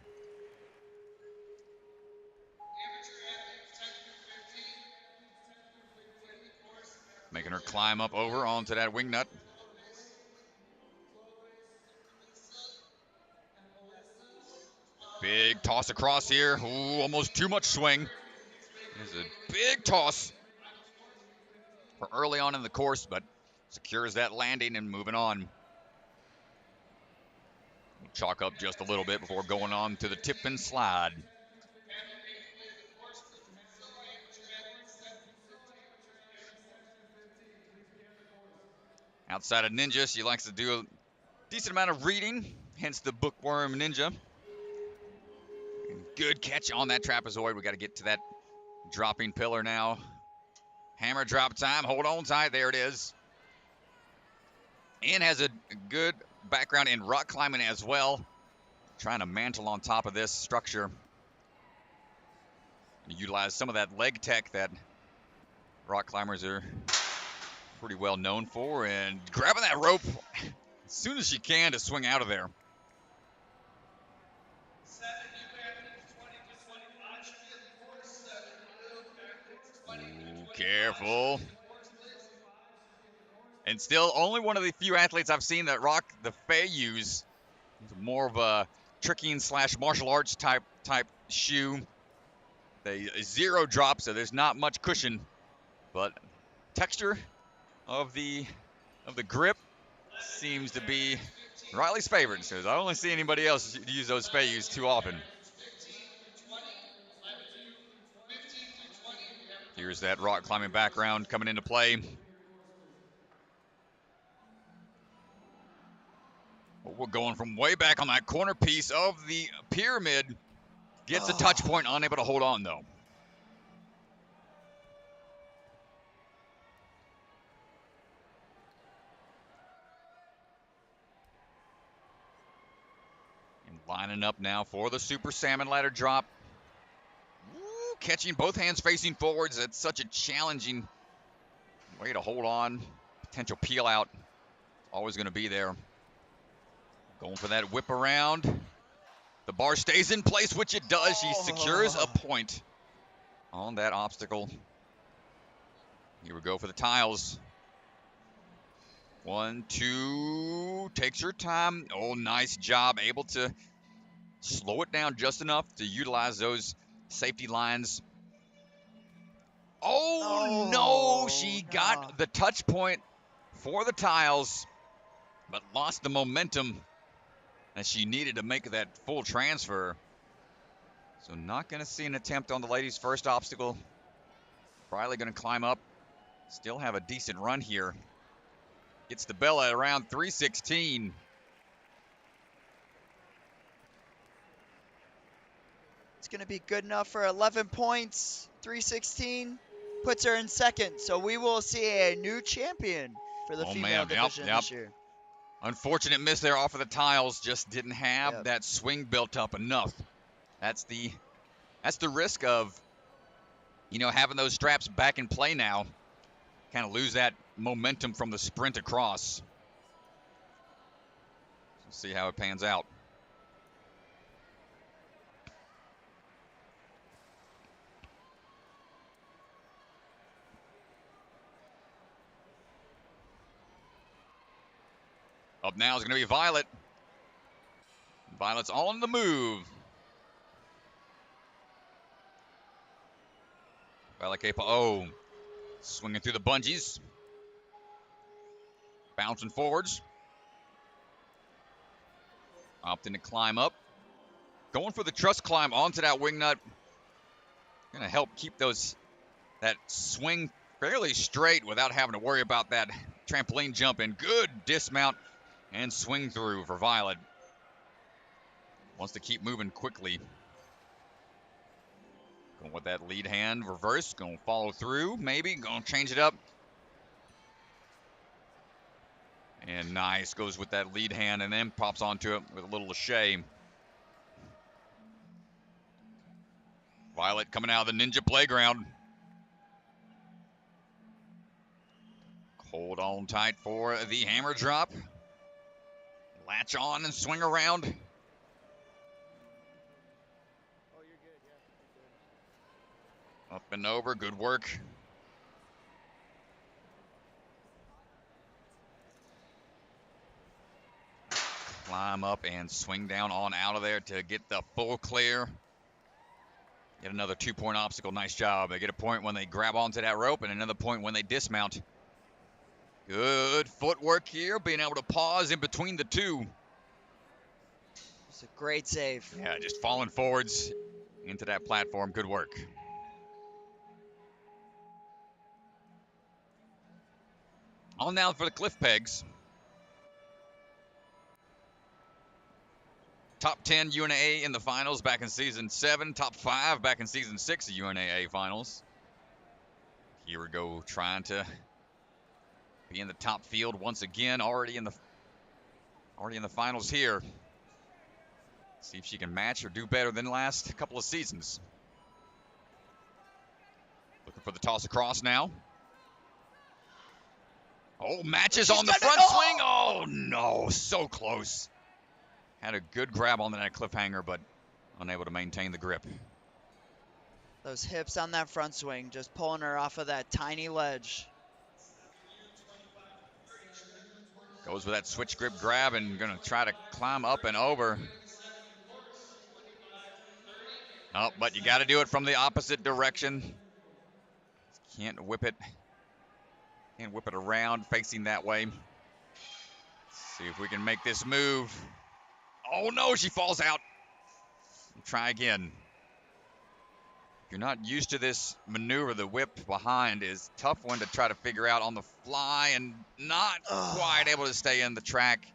Making her climb up over onto that wing nut. Big toss across here. Ooh, almost too much swing. There's a big toss for early on in the course, but secures that landing and moving on. We'll chalk up just a little bit before going on to the tip and slide. Outside of Ninja, she likes to do a decent amount of reading, hence the Bookworm Ninja. Good catch on that trapezoid. We got to get to that dropping pillar now. Hammer drop time. Hold on tight. There it is. And has a good background in rock climbing as well. Trying to mantle on top of this structure. Utilize some of that leg tech that rock climbers are pretty well known for. And grabbing that rope as soon as she can to swing out of there. Ooh, careful. And still only one of the few athletes I've seen that rock the Fey use. More of a tricking / martial arts type shoe. They zero drop, so there's not much cushion, but texture of the grip seems to be Riley's favorite. So I don't see anybody else use those Feyus too often. Here's that rock climbing background coming into play. We're going from way back on that corner piece of the pyramid. Gets a touch point, unable to hold on though. And lining up now for the Super Salmon Ladder drop. Ooh, catching both hands facing forwards. That's such a challenging way to hold on. Potential peel out. Always going to be there. Going for that whip around. The bar stays in place, which it does. She secures a point on that obstacle. Here we go for the tiles. 1, 2, takes her time. Oh, nice job. Able to slow it down just enough to utilize those safety lines. Oh, no. She got the touch point for the tiles, but lost the momentum that she needed to make that full transfer. So not going to see an attempt on the ladies' first obstacle. Riley going to climb up. Still have a decent run here. Gets the bell at around 3:16. It's going to be good enough for 11 points, 316. Puts her in second. So we will see a new champion for the Oh, female man. division Yep. this year. Unfortunate miss there off of the tiles. Just didn't have Yep. that swing built up enough. That's the risk of, having those straps back in play now. Kind of lose that momentum from the sprint across. We'll see how it pans out. Up now is going to be Violet. Violet's on the move. Violet Capo swinging through the bungees. Bouncing forwards. Opting to climb up. Going for the truss climb onto that wing nut. Going to help keep that swing fairly straight without having to worry about that trampoline jump. And good dismount and swing through for Violet. Wants to keep moving quickly. Going with that lead hand reverse. Going to follow through, maybe. Going to change it up. And nice. Goes with that lead hand and then pops onto it with a little lâché. Violet coming out of the ninja playground. Hold on tight for the hammer drop. Latch on and swing around. Oh, you're good. Yeah, you're good. Up and over. Good work. Climb up and swing down on out of there to get the full clear. Get another 2-point obstacle. Nice job. They get a point when they grab onto that rope and another point when they dismount. Good footwork here. Being able to pause in between the two. It's a great save. Yeah, just falling forwards into that platform. Good work. On now for the cliff pegs. Top 10 UNAA in the finals back in season 7. Top 5 back in season 6 of UNAA finals. Here we go, trying to be in the top field once again. Already in the finals here. See if she can match or do better than the last couple of seasons. Looking for the toss across now. Oh, matches on the front swing. Oh, no, so close. Had a good grab on that cliffhanger, but unable to maintain the grip. Those hips on that front swing, just pulling her off of that tiny ledge. Goes with that switch grip grab and going to try to climb up and over. Oh, but you got to do it from the opposite direction. Can't whip it around facing that way. See if we can make this move. Oh no, she falls out. Try again. If you're not used to this maneuver, the whip behind is a tough one to try to figure out on the fly and not quite able to stay in the track.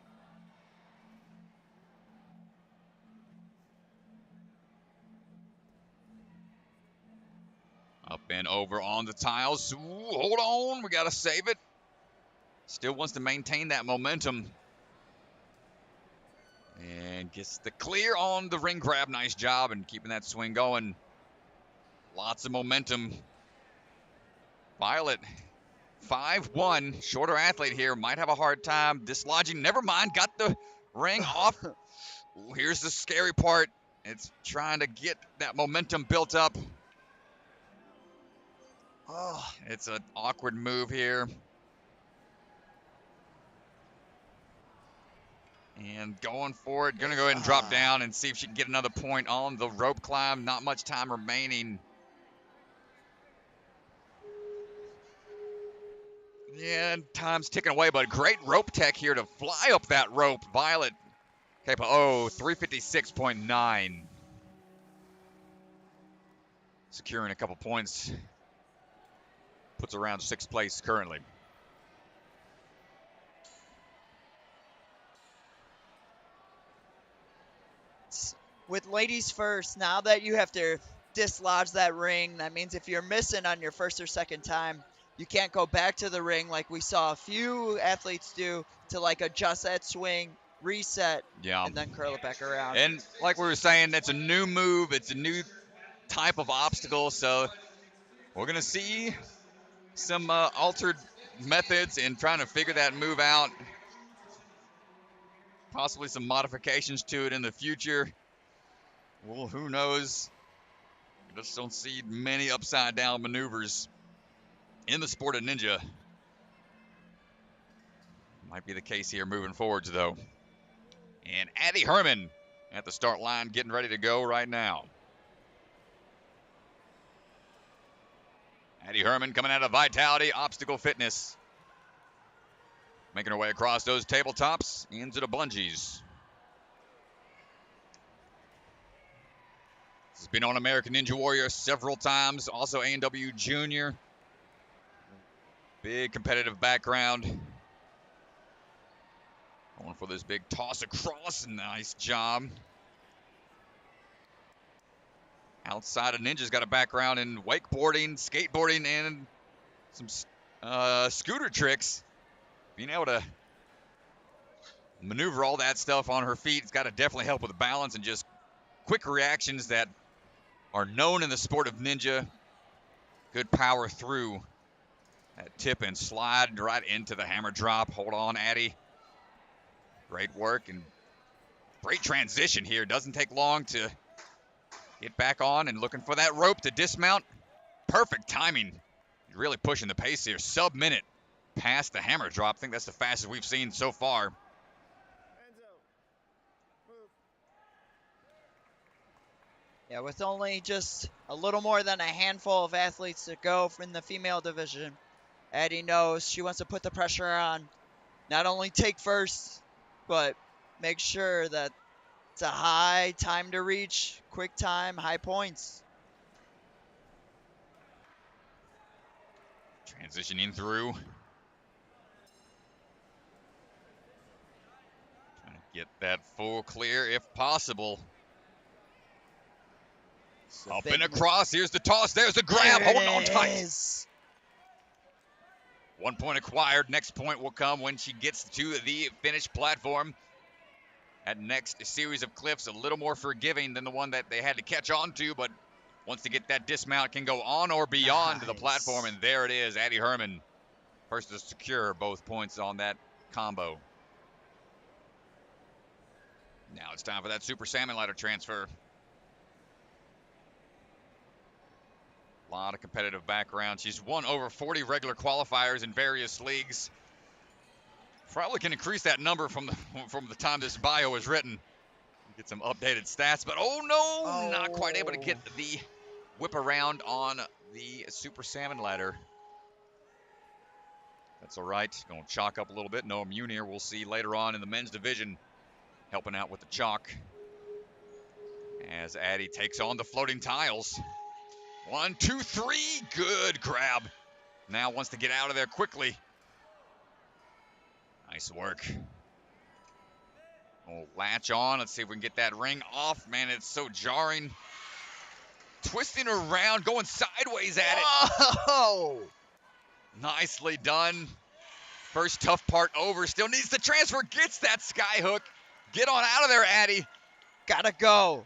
Up and over on the tiles. Ooh, hold on, we got to save it. Still wants to maintain that momentum. And gets the clear on the ring grab. Nice job and keeping that swing going. Lots of momentum. Violet, 5'1", shorter athlete here. Might have a hard time dislodging. Never mind, got the ring off. Ooh, here's the scary part. It's trying to get that momentum built up. Oh, it's an awkward move here. And going for it. Going to go ahead and drop down and see if she can get another point on the rope climb. Not much time remaining. Yeah, and time's ticking away, but great rope tech here to fly up that rope. Violet Capo, 356.9. Securing a couple points. Puts around 6th place currently. with ladies first, now that you have to dislodge that ring, that means if you're missing on your first or second time, you can't go back to the ring like we saw a few athletes do to like adjust that swing, reset, Yeah. and then curl it back around. And like we were saying, it's a new move. It's a new type of obstacle. So we're going to see some altered methods in trying to figure that move out. Possibly some modifications to it in the future. Well, who knows? I just don't see many upside down maneuvers in the sport of ninja. Might be the case here moving forwards, though. And Addie Herman at the start line getting ready to go right now. Addie Herman coming out of Vitality Obstacle Fitness. Making her way across those tabletops into the bungees. She's been on American Ninja Warrior several times. Also A&W Junior. Big competitive background. Going for this big toss across. Nice job. Outside of Ninja's got a background in wakeboarding, skateboarding, and some scooter tricks. Being able to maneuver all that stuff on her feet, it's got to definitely help with the balance and just quick reactions that are known in the sport of ninja. Good power through that tip and slide right into the hammer drop. Hold on, Addie. Great work and great transition here. Doesn't take long to get back on and looking for that rope to dismount. Perfect timing. Really pushing the pace here. Sub-minute past the hammer drop. I think that's the fastest we've seen so far. Yeah, with only just a little more than a handful of athletes to go in the female division, Addie knows she wants to put the pressure on. Not only take first, but make sure that it's a high time to reach, quick time, high points. Transitioning through. Trying to get that full clear if possible. Up and across. Here's the toss. There's the grab. Holding on tight. 1 point acquired. Next point will come when she gets to the finished platform. That next series of cliffs, a little more forgiving than the one that they had to catch on to, but once they get that dismount, can go on or beyond the platform, and there it is, Addie Herman. First to secure both points on that combo. Now it's time for that Super Salmon ladder transfer. A lot of competitive background. She's won over 40 regular qualifiers in various leagues. Probably can increase that number from the time this bio is written. Get some updated stats, but oh no, not quite able to get the whip around on the Super Salmon ladder. That's all right. Going to chalk up a little bit. Noah Munier we'll see later on in the men's division helping out with the chalk as Addie takes on the floating tiles. 1, 2, 3. Good grab. Now wants to get out of there quickly. Nice work. We'll latch on. Let's see if we can get that ring off. Man, it's so jarring. Twisting around, going sideways at it. Whoa! Nicely done. First tough part over. Still needs to transfer. Gets that sky hook. Get on out of there, Addie. Gotta go.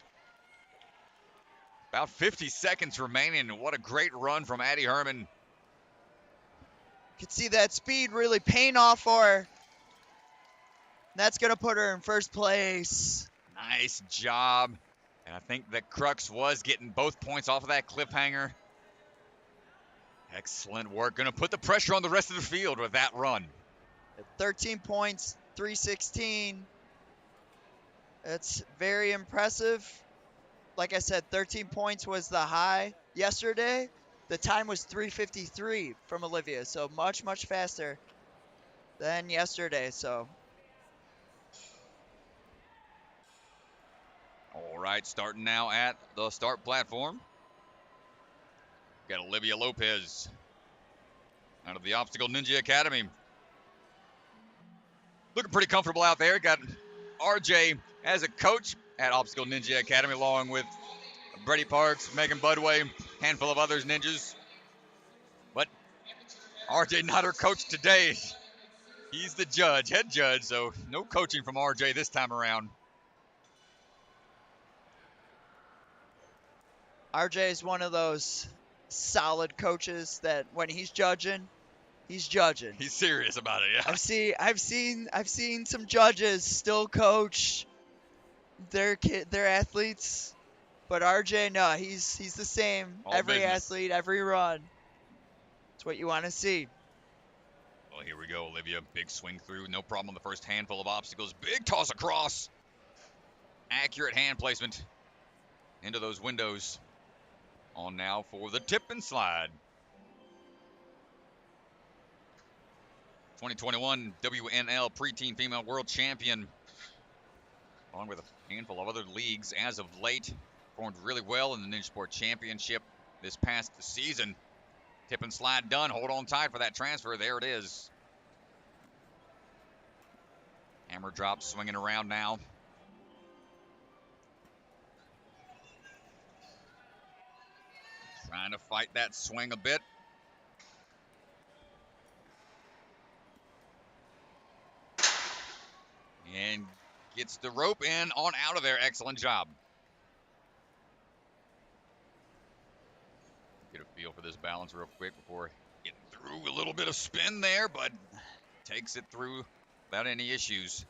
About 50 seconds remaining. What a great run from Addie Herman. You can see that speed really paying off for her. That's going to put her in first place. Nice job. And I think the crux was getting both points off of that cliffhanger. Excellent work. Going to put the pressure on the rest of the field with that run. 13 points, 316. That's very impressive. Like I said, 13 points was the high yesterday. The time was 3:53 from Olivia, so much, much faster than yesterday. So, all right, starting now at the start platform. Got Olivia Lopez out of the Obstacle Ninja Academy. Looking pretty comfortable out there. Got RJ as a coach at Obstacle Ninja Academy, along with Brady Parks, Megan Budway, handful of others ninjas. But RJ not her coach today. He's the judge, head judge, so no coaching from RJ this time around. RJ is one of those solid coaches that when he's judging, he's judging. He's serious about it, yeah. I've seen some judges still coach their athletes, but RJ, no, he's the same. All Every business. athlete, every run. It's what you want to see. Well, here we go, Olivia. Big swing through, no problem on the first handful of obstacles. Big toss across. Accurate hand placement into those windows. On now for the tip and slide. 2021 WNL Preteen Female World Champion, along with a handful of other leagues as of late. Performed really well in the Ninja Sport Championship this past season. Tip and slide done. Hold on tight for that transfer. There it is. Hammer drop swinging around now. Trying to fight that swing a bit. And gets the rope in on out of there. Excellent job. Get a feel for this balance real quick before getting through. A little bit of spin there, but takes it through without any issues.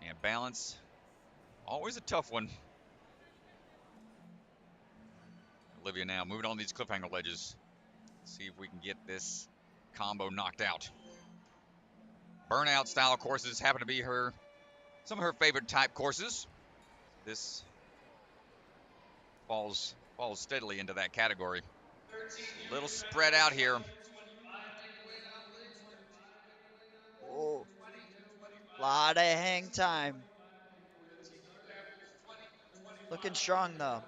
And balance, always a tough one. Olivia now moving on these cliffhanger ledges. See if we can get this combo knocked out. Burnout style courses happen to be some of her favorite type courses. This falls steadily into that category. A little spread out here. Oh, lot of hang time. Looking strong though.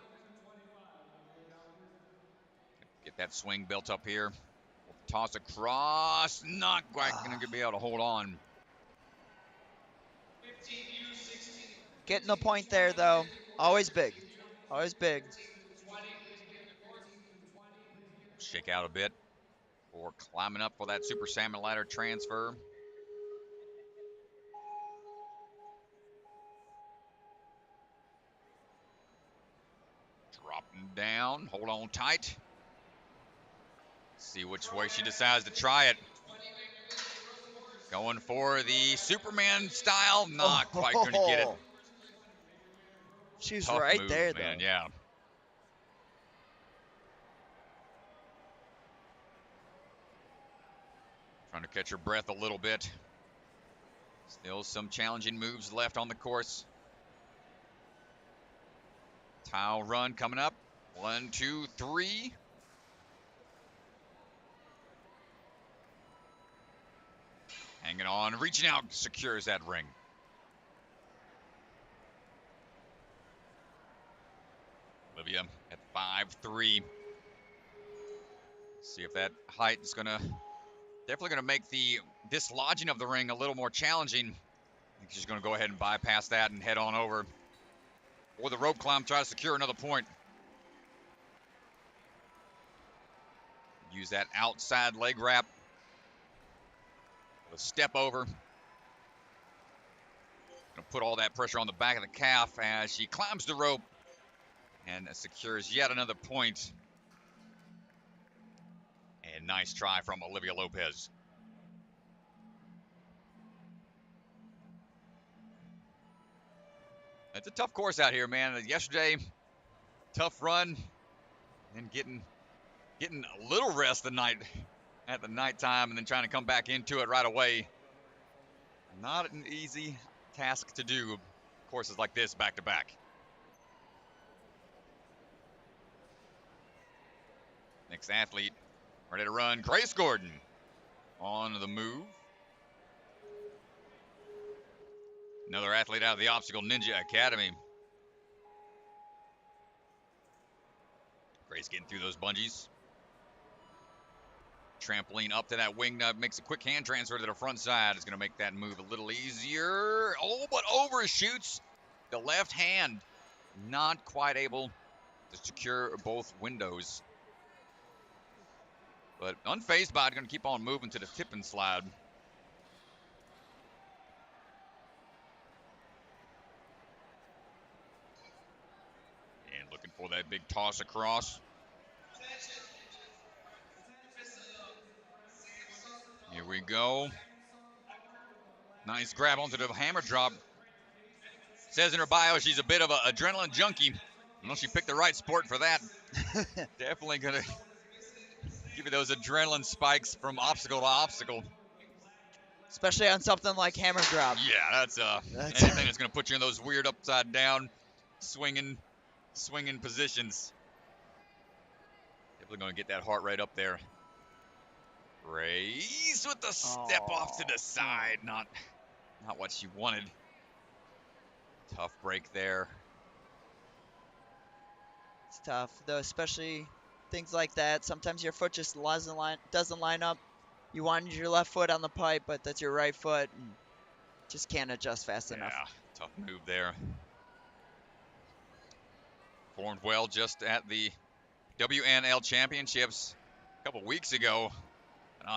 Get that swing built up here. Toss across. Not quite going to be able to hold on. Getting the point there though. Always big. Always big. Shake out a bit for climbing up for that Super Salmon Ladder transfer. Dropping down. Hold on tight. See which way she decides to try it. Going for the Superman style. Not quite going to get it. She's Tough right move, there, man. though. Yeah. Trying to catch her breath a little bit. Still some challenging moves left on the course. Tile run coming up. 1, 2, 3. Hanging on, reaching out, secures that ring. Olivia at 5'3". See if that height is definitely gonna make the dislodging of the ring a little more challenging. I think she's gonna go ahead and bypass that and head on over. Or the rope climb, try to secure another point. Use that outside leg wrap. A step over. Gonna put all that pressure on the back of the calf as she climbs the rope and secures yet another point. And nice try from Olivia Lopez. It's a tough course out here, man. Yesterday, tough run, and getting a little rest at the nighttime, and then trying to come back into it right away. Not an easy task to do. Courses like this back to back. Next athlete ready to run, Grace Gordon on the move. Another athlete out of the Obstacle Ninja Academy. Grace getting through those bungees. Trampoline up to that wing nut, makes a quick hand transfer to the front side. It's going to make that move a little easier. Oh, but overshoots the left hand. Not quite able to secure both windows. But unfazed by it, going to keep on moving to the tip and slide. And looking for that big toss across. Here we go. Nice grab onto the hammer drop. Says in her bio she's a bit of an adrenaline junkie. Well, she picked the right sport for that. Definitely going to give you those adrenaline spikes from obstacle to obstacle. Especially on something like hammer drop. Yeah, that's anything that's going to put you in those weird upside down swinging positions. Definitely going to get that heart rate up there. Raised with the step off to the side. Not what she wanted. Tough break there. It's tough, though, especially things like that. Sometimes your foot just doesn't line up. You wanted your left foot on the pipe, but that's your right foot, and just can't adjust fast enough. Yeah, tough move there. Formed well just at the WNL Championships a couple weeks ago.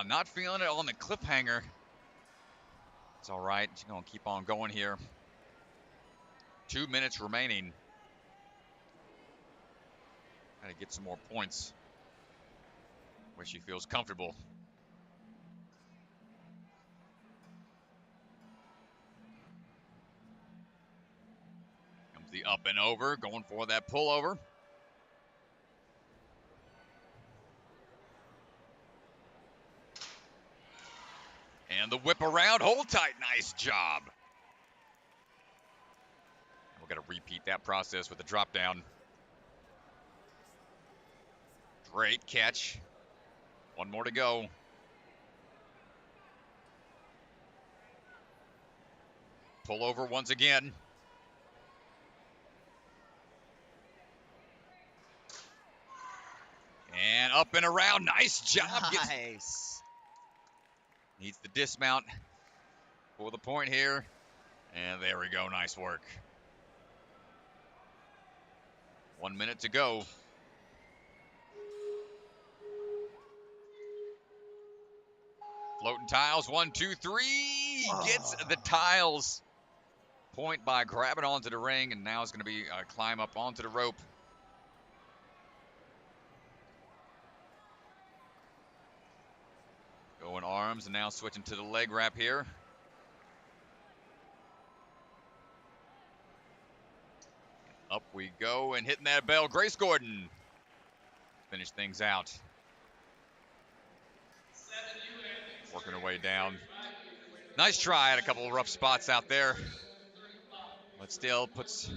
Not feeling it on the cliffhanger. It's all right. She's going to keep on going here. 2 minutes remaining. Got to get some more points where she feels comfortable. Comes the up and over, going for that pullover. And the whip around, hold tight, nice job. We're going to repeat that process with the drop down. Great catch. One more to go. Pull over once again. And up and around, nice job. Nice. Needs the dismount for the point here. And there we go, nice work. 1 minute to go. Floating tiles, 1, 2, 3. Gets the tiles. Point by grabbing onto the ring, and now it's going to be a climb up onto the rope. Going arms, and now switching to the leg wrap here. Up we go, and hitting that bell, Grace Gordon. Finish things out. Working her way down. Nice try, had a couple of rough spots out there, but still puts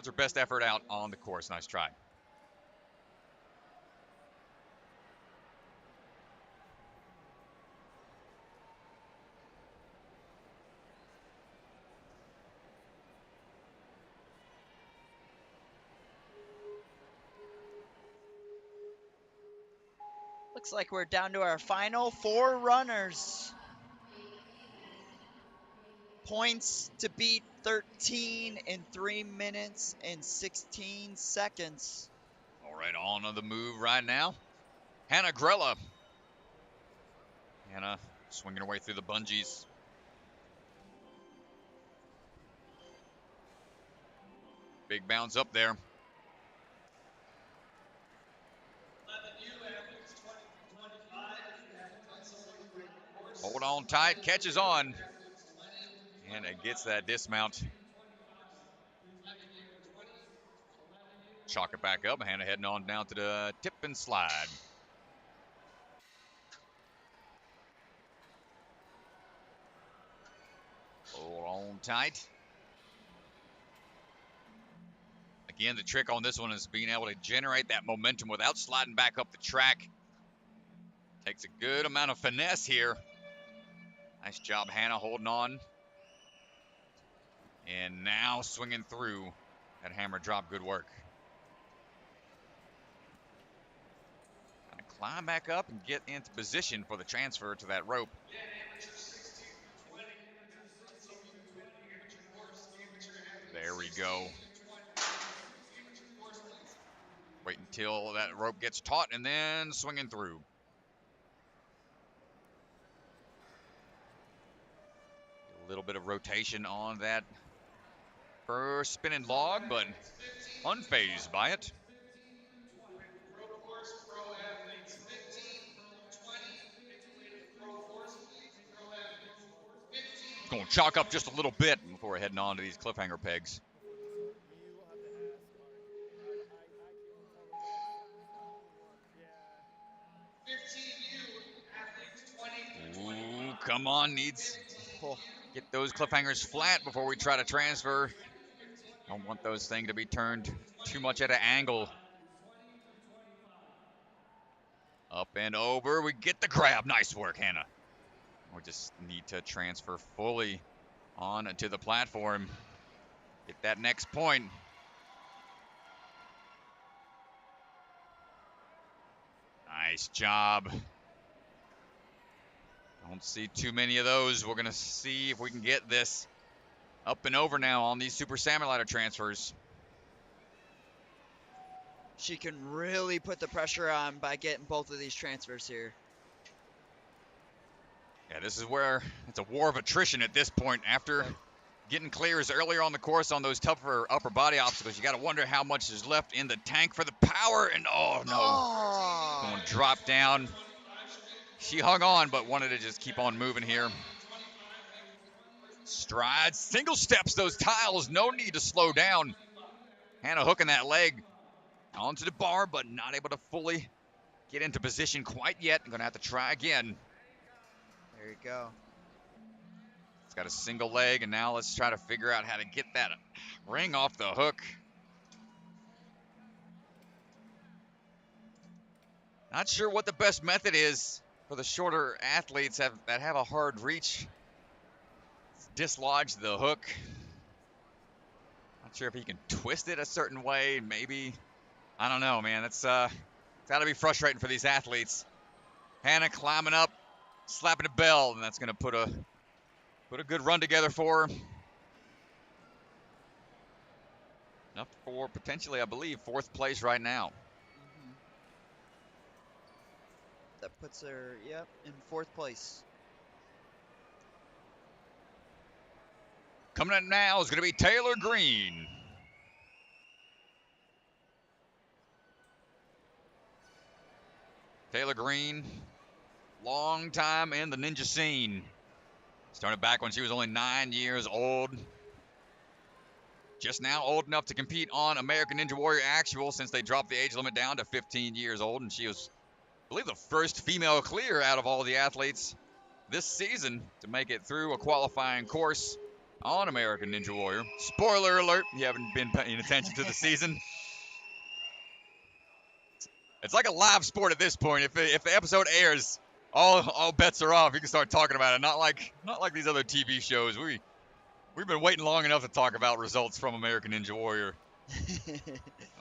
her best effort out on the course. Nice try. Looks like we're down to our final 4 runners. Points to beat 13 in 3 minutes and 16 seconds. All right, on the move right now. Hannah Grella. Hannah swinging her way through the bungees. Big bounce up there. Hold on tight, catches on. And it gets that dismount. Chalk it back up. Hannah heading on down to the tip and slide. Hold on tight. Again, the trick on this one is being able to generate that momentum without sliding back up the track. Takes a good amount of finesse here. Nice job, Hannah, holding on. And now swinging through that hammer drop. Good work. Kind of climb back up and get into position for the transfer to that rope. Yeah, amateur 16 through 20. So amateur course, amateur athlete There we 16 go. through 20. Amateur course, please. Wait until that rope gets taut and then swinging through. A little bit of rotation on that first spinning Pro log, but athletes 15 through 20. unfazed by it. Road course pro athletes 15 through 20. Make your way to the pro course, please. Pro athletes 15 Going to through chalk up 20. just a little bit before we're heading on to these cliffhanger pegs. You will have to ask Mark. I can tell the guys yeah. 15U athletes 20 through 25. Ooh, come on, needs 15U Oh, get those cliffhangers flat before we try to transfer. Don't want those things to be turned too much at an angle. Up and over, we get the grab. Nice work, Hannah. We just need to transfer fully on to the platform. Get that next point. Nice job. Don't see too many of those. We're going to see if we can get this up and over now on these Super Salmon Ladder transfers. she can really put the pressure on by getting both of these transfers here. Yeah, this is where it's a war of attrition at this point. After Yep. getting clears earlier on the course on those tougher upper body obstacles, you got to wonder how much is left in the tank for the power. And oh no, Oh, going to drop down. She hung on, but wanted to just keep on moving here. Strides, single steps those tiles. No need to slow down. Hannah hooking that leg onto the bar, but not able to fully get into position quite yet. I'm going to have to try again. there you go. It's got a single leg, and now let's try to figure out how to get that ring off the hook. Not sure what the best method is for the shorter athletes that have a hard reach. Dislodge the hook. Not sure if he can twist it a certain way. Maybe. I don't know, man. It's got to be frustrating for these athletes. Hannah climbing up, slapping a bell, and that's going to put a good run together for her. Enough for potentially, I believe, 4th place right now. Mm-hmm. That puts her, yep, in 4th place. Coming up now is going to be Taylor Green. Taylor Green, long time in the ninja scene. Started back when she was only 9 years old. Just now old enough to compete on American Ninja Warrior Actual since they dropped the age limit down to 15 years old. And she was, I believe, the first female clear out of all the athletes this season to make it through a qualifying course on American Ninja Warrior. Spoiler alert, you haven't been paying attention to the season. It's like a live sport at this point. If the episode airs, all bets are off. You can start talking about it. Not like these other TV shows. We've been waiting long enough to talk about results from American Ninja Warrior. I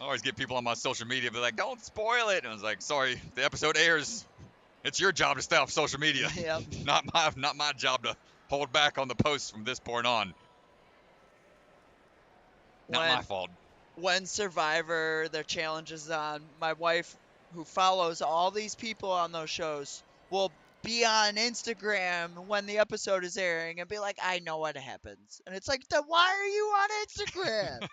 always get people on my social media be like, "Don't spoil it." And I was like, "Sorry, the episode airs. It's your job to stay off social media. Yep. not my job to hold back on the posts from this point on. Not my fault." When Survivor, their challenge is on, my wife, who follows all these people on those shows, will be on Instagram when the episode is airing and be like, I know what happens. And it's like, then why are you on Instagram?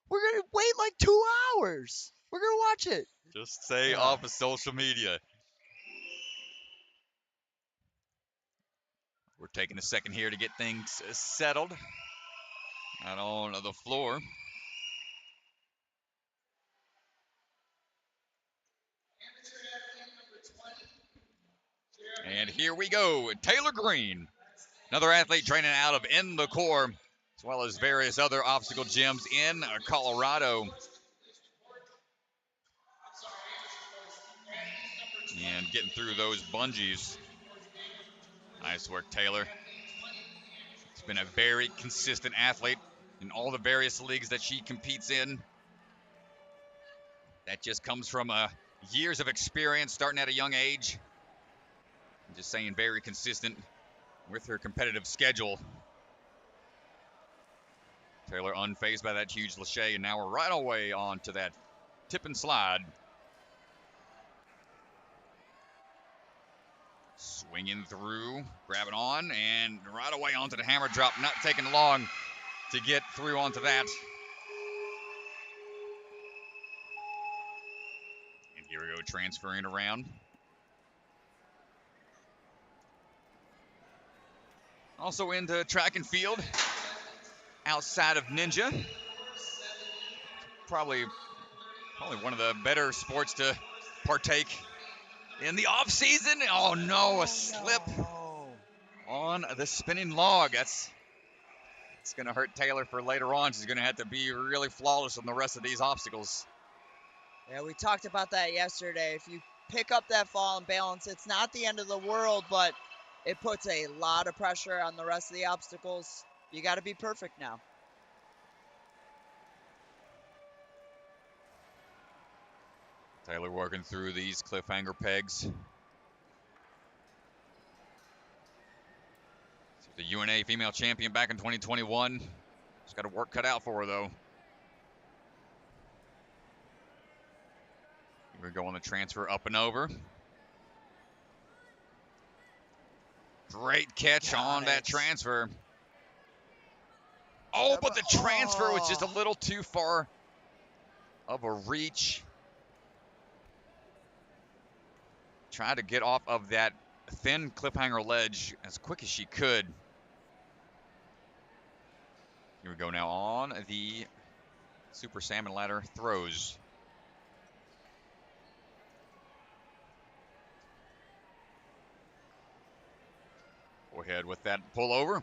We're going to wait like 2 hours. We're going to watch it. Just stay Yeah. off of social media. We're taking a second here to get things settled out on the floor. And here we go, Taylor Green, another athlete training out of In the Core, as well as various other obstacle gyms in Colorado. And getting through those bungees. Nice work, Taylor. She's been a very consistent athlete in all the various leagues that she competes in. That just comes from a years of experience, starting at a young age. I'm just saying, very consistent with her competitive schedule. Taylor unfazed by that huge lâché, and now we're right away on to that tip and slide. Swinging through, grabbing on, and right away onto the hammer drop. Not taking long to get through onto that. And here we go, transferring around. Also into track and field, outside of Ninja. Probably one of the better sports to partake in the off season. Oh no, a slip on the spinning log. It's going to hurt Taylor for later on. She's going to have to be really flawless on the rest of these obstacles. Yeah, we talked about that yesterday. If you pick up that fall and balance, it's not the end of the world, but it puts a lot of pressure on the rest of the obstacles. You got to be perfect now. Taylor working through these cliffhanger pegs. The UNAA female champion back in 2021. She's got a work cut out for her, though. Here we go on the transfer up and over. Great catch on that transfer. Oh, but the transfer was just a little too far of a reach. Tried to get off of that thin cliffhanger ledge as quick as she could. Here we go now on the Super Salmon Ladder throws. Go ahead with that pullover.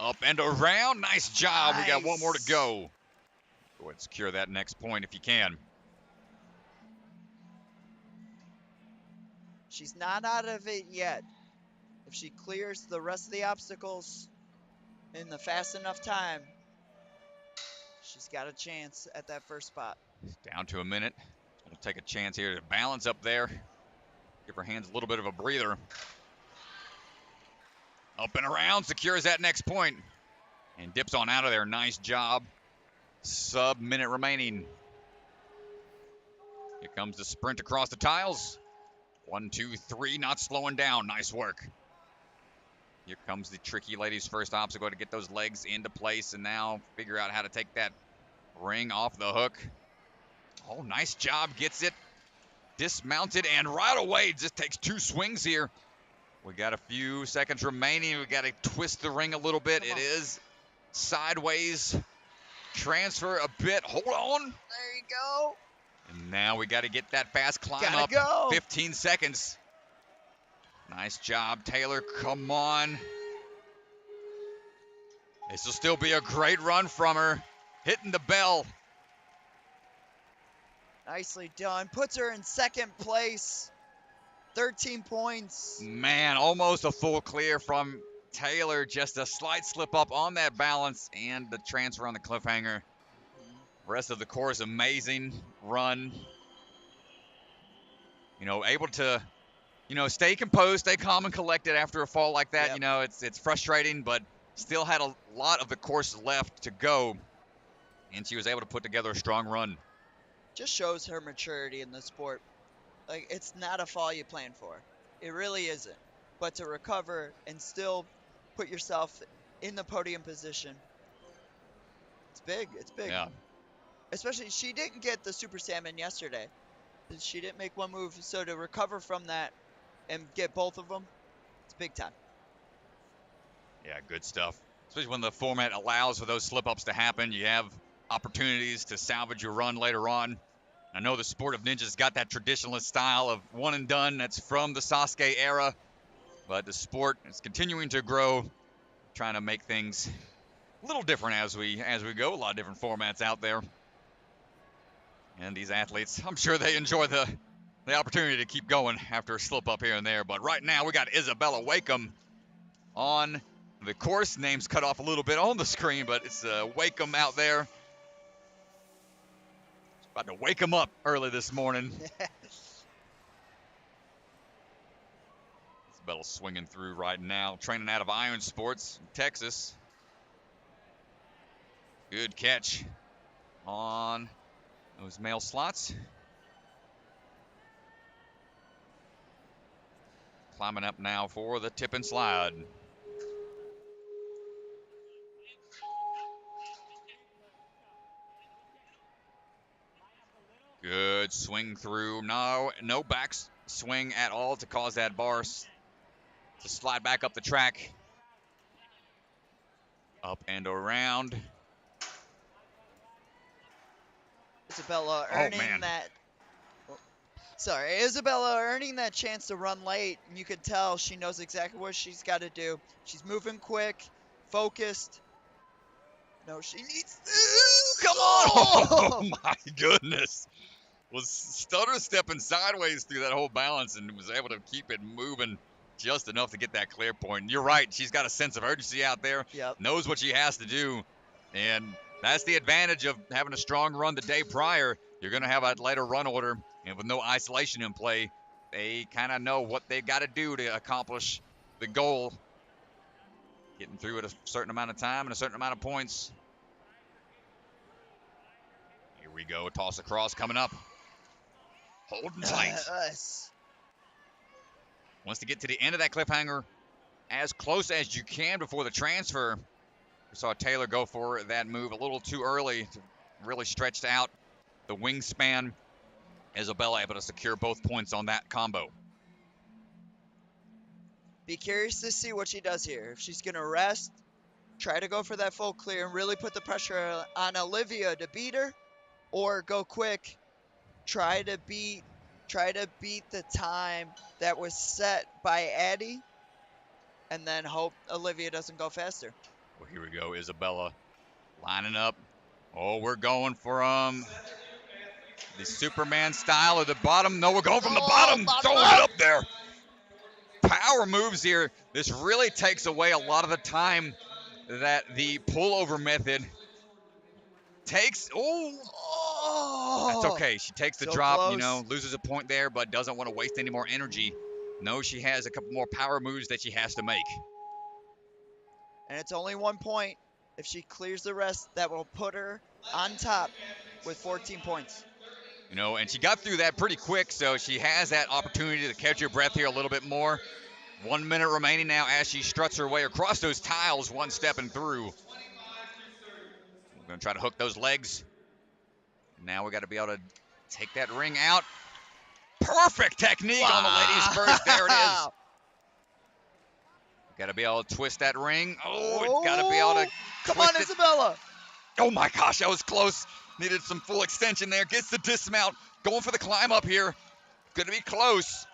Up and around. Nice job. Nice. We got one more to go. Go ahead and secure that next point if you can. She's not out of it yet. If she clears the rest of the obstacles in the fast enough time, she's got a chance at that first spot. Down to a minute. We'll take a chance here to balance up there. Give her hands a little bit of a breather. Up and around, secures that next point. And dips on out of there. Nice job. Sub-minute remaining. Here comes the sprint across the tiles. 1, 2, 3, not slowing down. Nice work. Here comes the tricky ladies' first obstacle to get those legs into place and now figure out how to take that ring off the hook. Oh, nice job. Gets it dismounted and right away just takes 2 swings here. We got a few seconds remaining. We got to twist the ring a little bit. It is sideways. Transfer a bit. Hold on. There you go. And now we got to get that fast climb up. 15 seconds. Nice job, Taylor. Come on. This will still be a great run from her. Hitting the bell. Nicely done. Puts her in second place. 13 points. Man, almost a full clear from Taylor. Just a slight slip up on that balance and the transfer on the cliffhanger. Rest of the course, amazing run. You know, able to, stay composed, stay calm and collected after a fall like that. Yep. It's frustrating, but still had a lot of the course left to go. And she was able to put together a strong run. Just shows her maturity in the sport. Like, it's not a fall you plan for. It really isn't. But to recover and still put yourself in the podium position, it's big. It's big. Yeah. Especially, she didn't get the Super Salmon yesterday. She didn't make one move. So to recover from that and get both of them, it's big time. Yeah, good stuff. Especially when the format allows for those slip-ups to happen. You have opportunities to salvage your run later on. I know the sport of ninja's got that traditionalist style of one and done. That's from the Sasuke era. But the sport is continuing to grow, trying to make things a little different as we go. A lot of different formats out there. And these athletes, I'm sure they enjoy the opportunity to keep going after a slip up here and there. But right now we got Isabella Wakeham on The course name's cut off a little bit on the screen, but it's Wakem out there. About to wake him up early this morning. Isabella swinging through right now, training out of Iron Sports, Texas. Good catch on those male slots. Climbing up now for the tip and slide. Good swing through. No back swing at all to cause that bar to slide back up the track. Up and around. Isabella Oh, earning man. that. Sorry, Isabella earning that chance to run late. And you could tell she knows exactly what she's got to do. She's moving quick, focused. No, she needs this. Come on! Oh, my goodness. Was stutter stepping sideways through that whole balance and was able to keep it moving just enough to get that clear point. You're right. She's got a sense of urgency out there. Yep. Knows what she has to do. And that's the advantage of having a strong run the day prior. You're going to have a lighter run order. And with no isolation in play, they kind of know what they've got to do to accomplish the goal. Getting through at a certain amount of time and a certain amount of points. Here we go. Toss across coming up. Holding tight. Wants to get to the end of that cliffhanger as close as you can before the transfer. We saw Taylor go for that move a little too early to really stretched out the wingspan. Isabella able to secure both points on that combo. Be curious to see what she does here. If she's going to rest, try to go for that full clear and really put the pressure on Olivia to beat her, or go quick, try to beat the time that was set by Addie, and then hope Olivia doesn't go faster. Well, here we go. Isabella lining up. Oh, we're going for the Superman style at the bottom. No, we're going from the bottom. Throwing it up there. Power moves here. This really takes away a lot of the time that the pullover method takes. That's okay. She takes the So drop, close. loses a point there, but doesn't want to waste any more energy. Knows she has a couple more power moves that she has to make. And it's only 1 point. If she clears the rest, that will put her on top with 14 points. And she got through that pretty quick, so she has that opportunity to catch her breath here a little bit more. 1 minute remaining now as she struts her way across those tiles, one stepping through. We're going to try to hook those legs. Now we got to be able to take that ring out. Perfect technique on the ladies first. There it is. Got to be able to twist that ring. It's got to be able to Come on, Isabella. Oh, my gosh, that was close. Needed some full extension there. Gets the dismount. Going for the climb up here. Going to be close.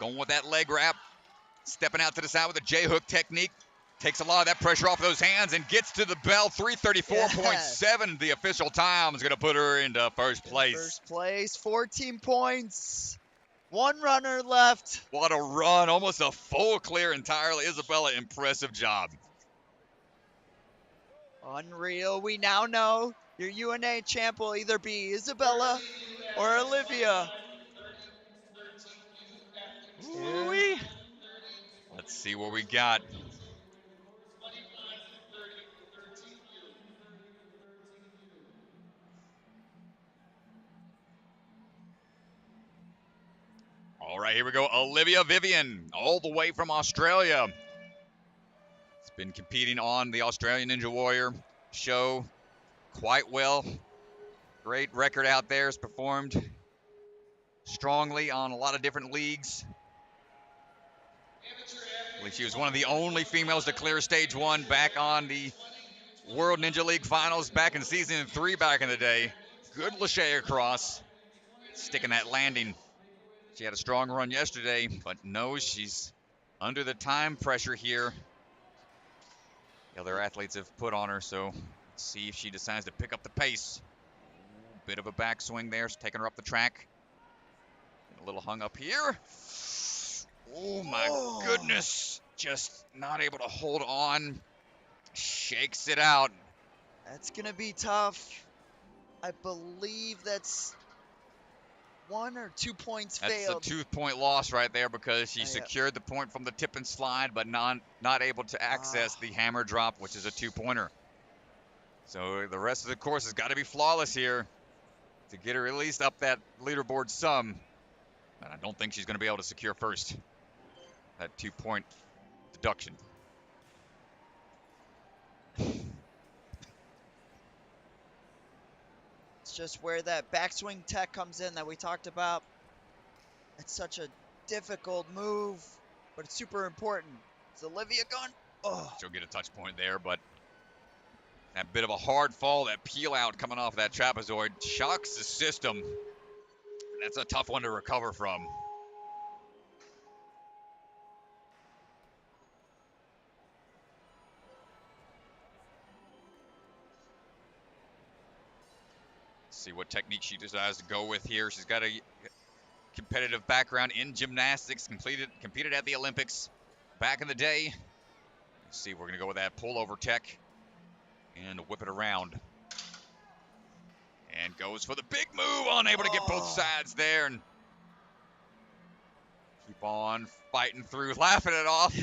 Going with that leg wrap. Stepping out to the side with a J-hook technique. Takes a lot of that pressure off those hands and gets to the bell. 3:34.7. The official time is going to put her into first place. First place, 14 points. One runner left. What a run. Almost a full clear entirely. Isabella, impressive job. Unreal. We now know your UNA champ will either be Isabella or Olivia. Ooh-wee. Let's see what we got. All right, here we go. Olivia Vivian, all the way from Australia. It's been competing on the Australian Ninja Warrior show quite well. Great record out there. Has performed strongly on a lot of different leagues. I believe she was one of the only females to clear stage 1 back on the World Ninja League Finals back in season 3 back in the day. Good Lachey across, sticking that landing. She had a strong run yesterday, but knows she's under the time pressure here the other athletes have put on her, so let's see if she decides to pick up the pace. Bit of a backswing there, taking her up the track. A little hung up here. Oh, my goodness. just not able to hold on. Shakes it out. That's going to be tough. I believe that's 1 or 2 points That's a failed. 2-point loss right there because she Yeah. secured the point from the tip and slide, but not able to access the hammer drop, which is a 2-pointer. So the rest of the course has got to be flawless here to get her at least up that leaderboard sum. And I don't think she's going to be able to secure first. That 2-point deduction. It's just where that backswing tech comes in that we talked about. It's such a difficult move, but it's super important. Is Olivia going? Oh. She'll get a touch point there, but that bit of a hard fall, that peel out coming off that trapezoid, shocks the system. That's a tough one to recover from. See what technique she decides to go with here. She's got a competitive background in gymnastics, competed at the Olympics back in the day. Let's see, we're going to go with that pullover tech and whip it around. And goes for the big move, unable to get both sides there. And keep on fighting through, laughing it off.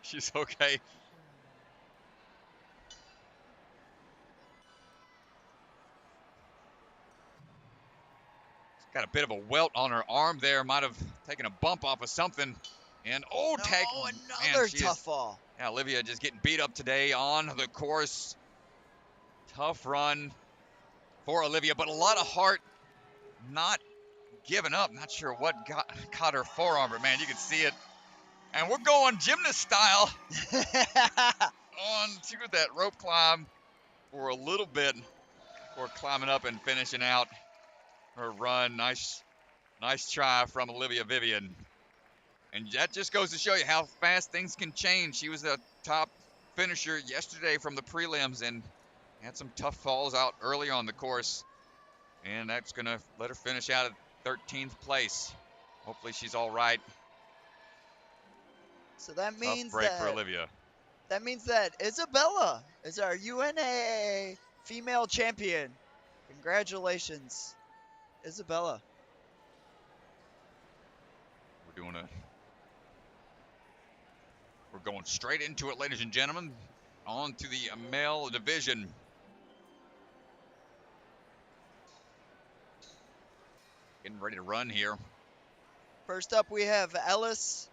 She's okay. Got a bit of a welt on her arm there. Might have taken a bump off of something. And tech. Another tough fall. Yeah, Olivia just getting beat up today on the course. Tough run for Olivia, but a lot of heart, not giving up. Not sure what caught her forearm, but man, you can see it. And we're going gymnast style onto that rope climb for a little bit before climbing up and finishing out her run. Nice try from Olivia Vivian. And that just goes to show you how fast things can change. She was a top finisher yesterday from the prelims and had some tough falls out early on the course. And that's going to let her finish out at 13th place. Hopefully she's all right. So that means Tough break for Olivia. That means that Isabella is our UNAA female champion. Congratulations, Isabella. We're going straight into it, ladies and gentlemen. On to the male division. Getting ready to run here. First up, we have Ellis.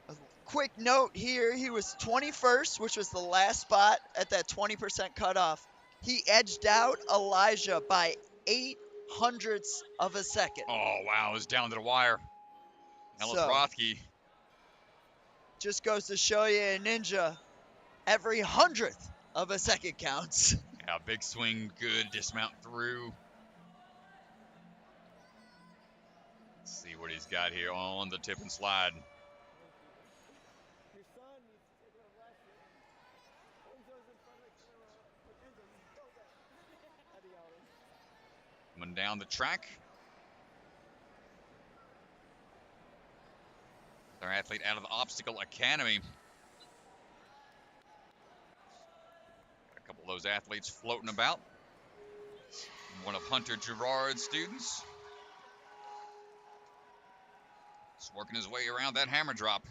A quick note here, he was 21st, which was the last spot at that 20% cutoff. He edged out Elijah by 0.08 of a second. Oh, wow, it was down to the wire. Ellis Rothke. Just goes to show you in Ninja, every 100th of a second counts. Yeah, big swing, good dismount through. Let's see what he's got here on the tip and slide. Your son needs to take a lesson. Enzo's in front of the camera. Enzo, you go there. Eddie Allen. Coming down the track. Their athlete out of the Obstacle Academy. Got a couple of those athletes floating about. One of Hunter Gerard's students. Just working his way around that hammer drop.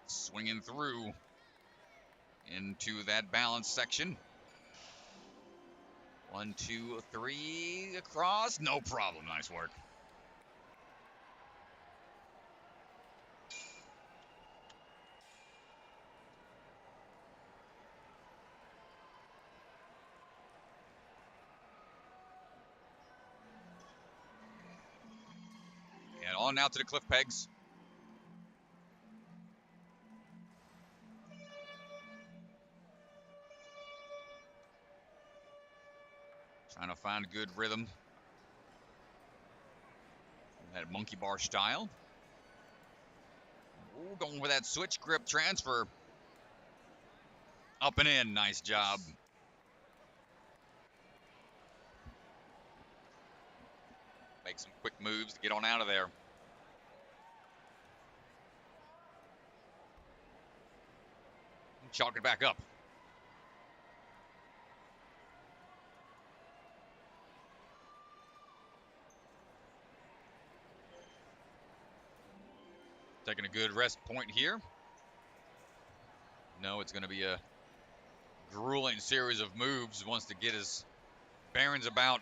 Swinging through into that balance section. 1, 2, 3 across. No problem. Nice work. And on now to the cliff pegs. Trying to find a good rhythm. That monkey bar style. Ooh, going with that switch grip transfer. Up and in. Nice job. Make some quick moves to get on out of there. Chalk it back up. Taking a good rest point here. No, it's going to be a grueling series of moves. Wants to get his bearings about.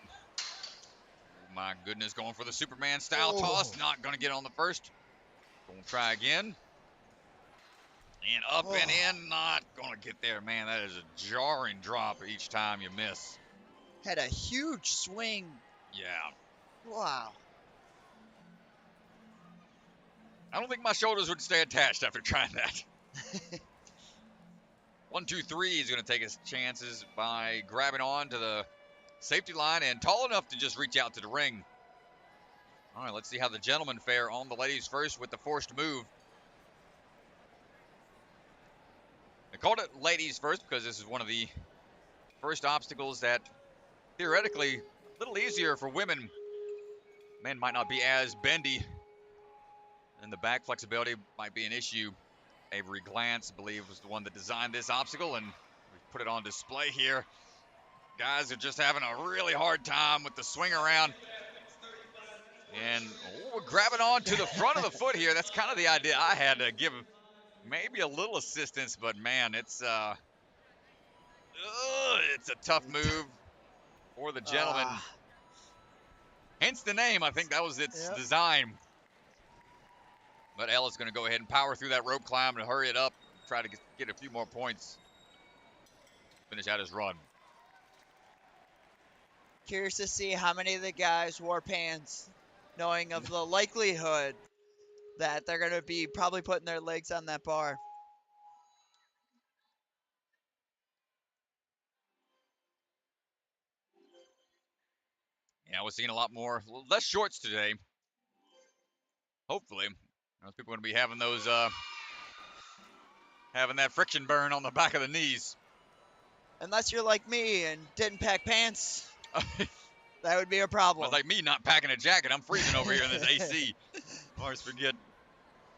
Oh my goodness, going for the Superman style toss. Not going to get on the first. Going to try again. And up and in, not going to get there. Man, that is a jarring drop each time you miss. Had a huge swing. Yeah. Wow. I don't think my shoulders would stay attached after trying that. 1, 2, 3 is going to take his chances by grabbing on to the safety line and tall enough to just reach out to the ring. All right, let's see how the gentlemen fare on the ladies first with the forced move. I called it ladies first because this is one of the first obstacles that theoretically a little easier for women. Men might not be as bendy, and the back flexibility might be an issue. Avery Glantz, I believe, was the one that designed this obstacle, and we put it on display here. Guys are just having a really hard time with the swing around. And we're grabbing on to the front of the foot here. That's kind of the idea I had, to give maybe a little assistance, but man, it's a tough move for the gentleman. Hence the name. I think that was its design. But Ella's going to go ahead and power through that rope climb and hurry it up. Try to get a few more points. Finish out his run. Curious to see how many of the guys wore pants, knowing of the likelihood that they're going to be probably putting their legs on that bar. Yeah, we're seeing a lot more, less shorts today. Hopefully. Those people are going to be having those, having that friction burn on the back of the knees. Unless you're like me and didn't pack pants, that would be a problem. Well, like me not packing a jacket. I'm freezing over here in this AC. I always forget,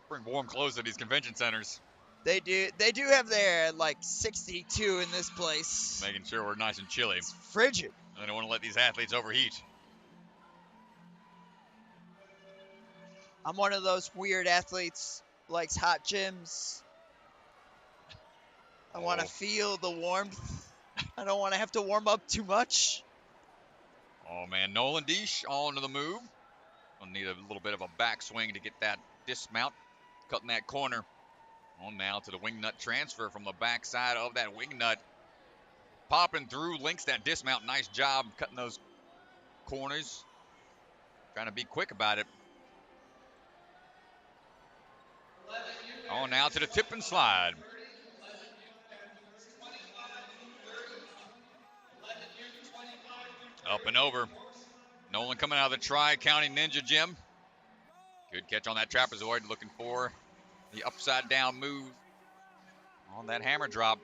bring warm clothes to these convention centers. They do have their like 62 in this place. Making sure we're nice and chilly. It's frigid. I don't want to let these athletes overheat. I'm one of those weird athletes likes hot gyms. I want to feel the warmth. I don't want to have to warm up too much. Oh man, Nolan Deesh on to the move. Gonna need a little bit of a backswing to get that dismount, cutting that corner. On now to the wing nut transfer from the backside of that wing nut. Popping through, links that dismount. Nice job cutting those corners. Trying to be quick about it. On now to the tip and slide. Up and over. Nolan coming out of the Tri-County Ninja Gym. Good catch on that trapezoid, looking for the upside down move on that hammer drop.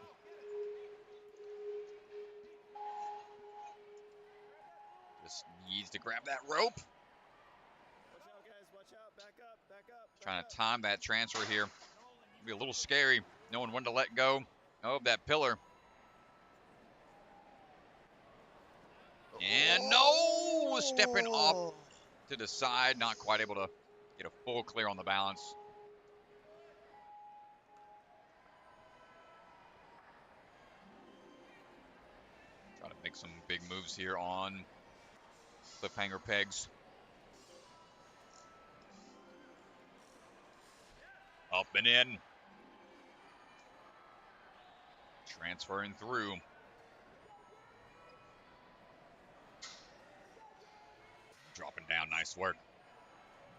Just needs to grab that rope. Watch out, guys. Watch out. Back up. Back up. Trying to time that transfer here. Be a little scary, knowing when to let go of that pillar. And no, stepping off to the side, not quite able to get a full clear on the balance. Trying to make some big moves here on cliffhanger pegs. Up and in. Transferring through. Dropping down, nice work.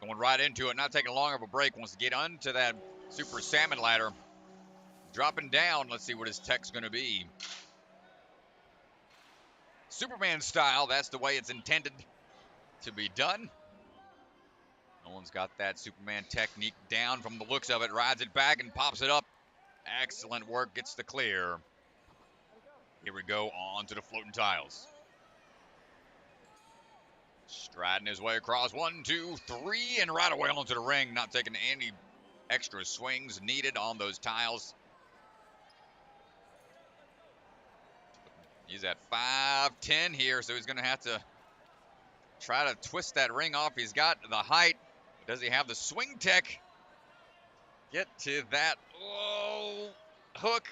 Going right into it, not taking long of a break. Wants to get onto that super salmon ladder. Dropping down, let's see what his tech's gonna be. Superman style, that's the way it's intended to be done. Nolan's got that Superman technique down from the looks of it. Rides it back and pops it up. Excellent work, gets the clear. Here we go, on to the floating tiles. Striding his way across. 1, 2, 3, and right away onto the ring. Not taking any extra swings needed on those tiles. He's at 5'10" here, so he's going to have to try to twist that ring off. He's got the height. Does he have the swing tech? Get to that hook.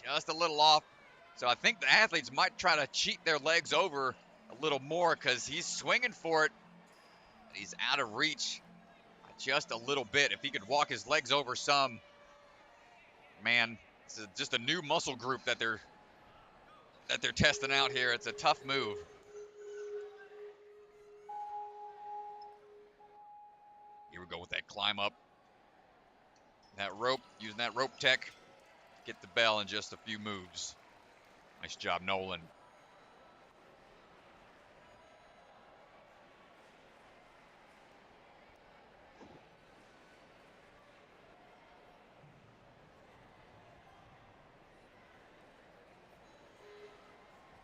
Just a little off. So I think the athletes might try to cheat their legs over a little more because he's swinging for it. He's out of reach just a little bit. If he could walk his legs over some, man, it's just a new muscle group that they're testing out here. It's a tough move. Here we go with that climb up. That rope, using that rope tech. Get the bell in just a few moves. Nice job, Nolan.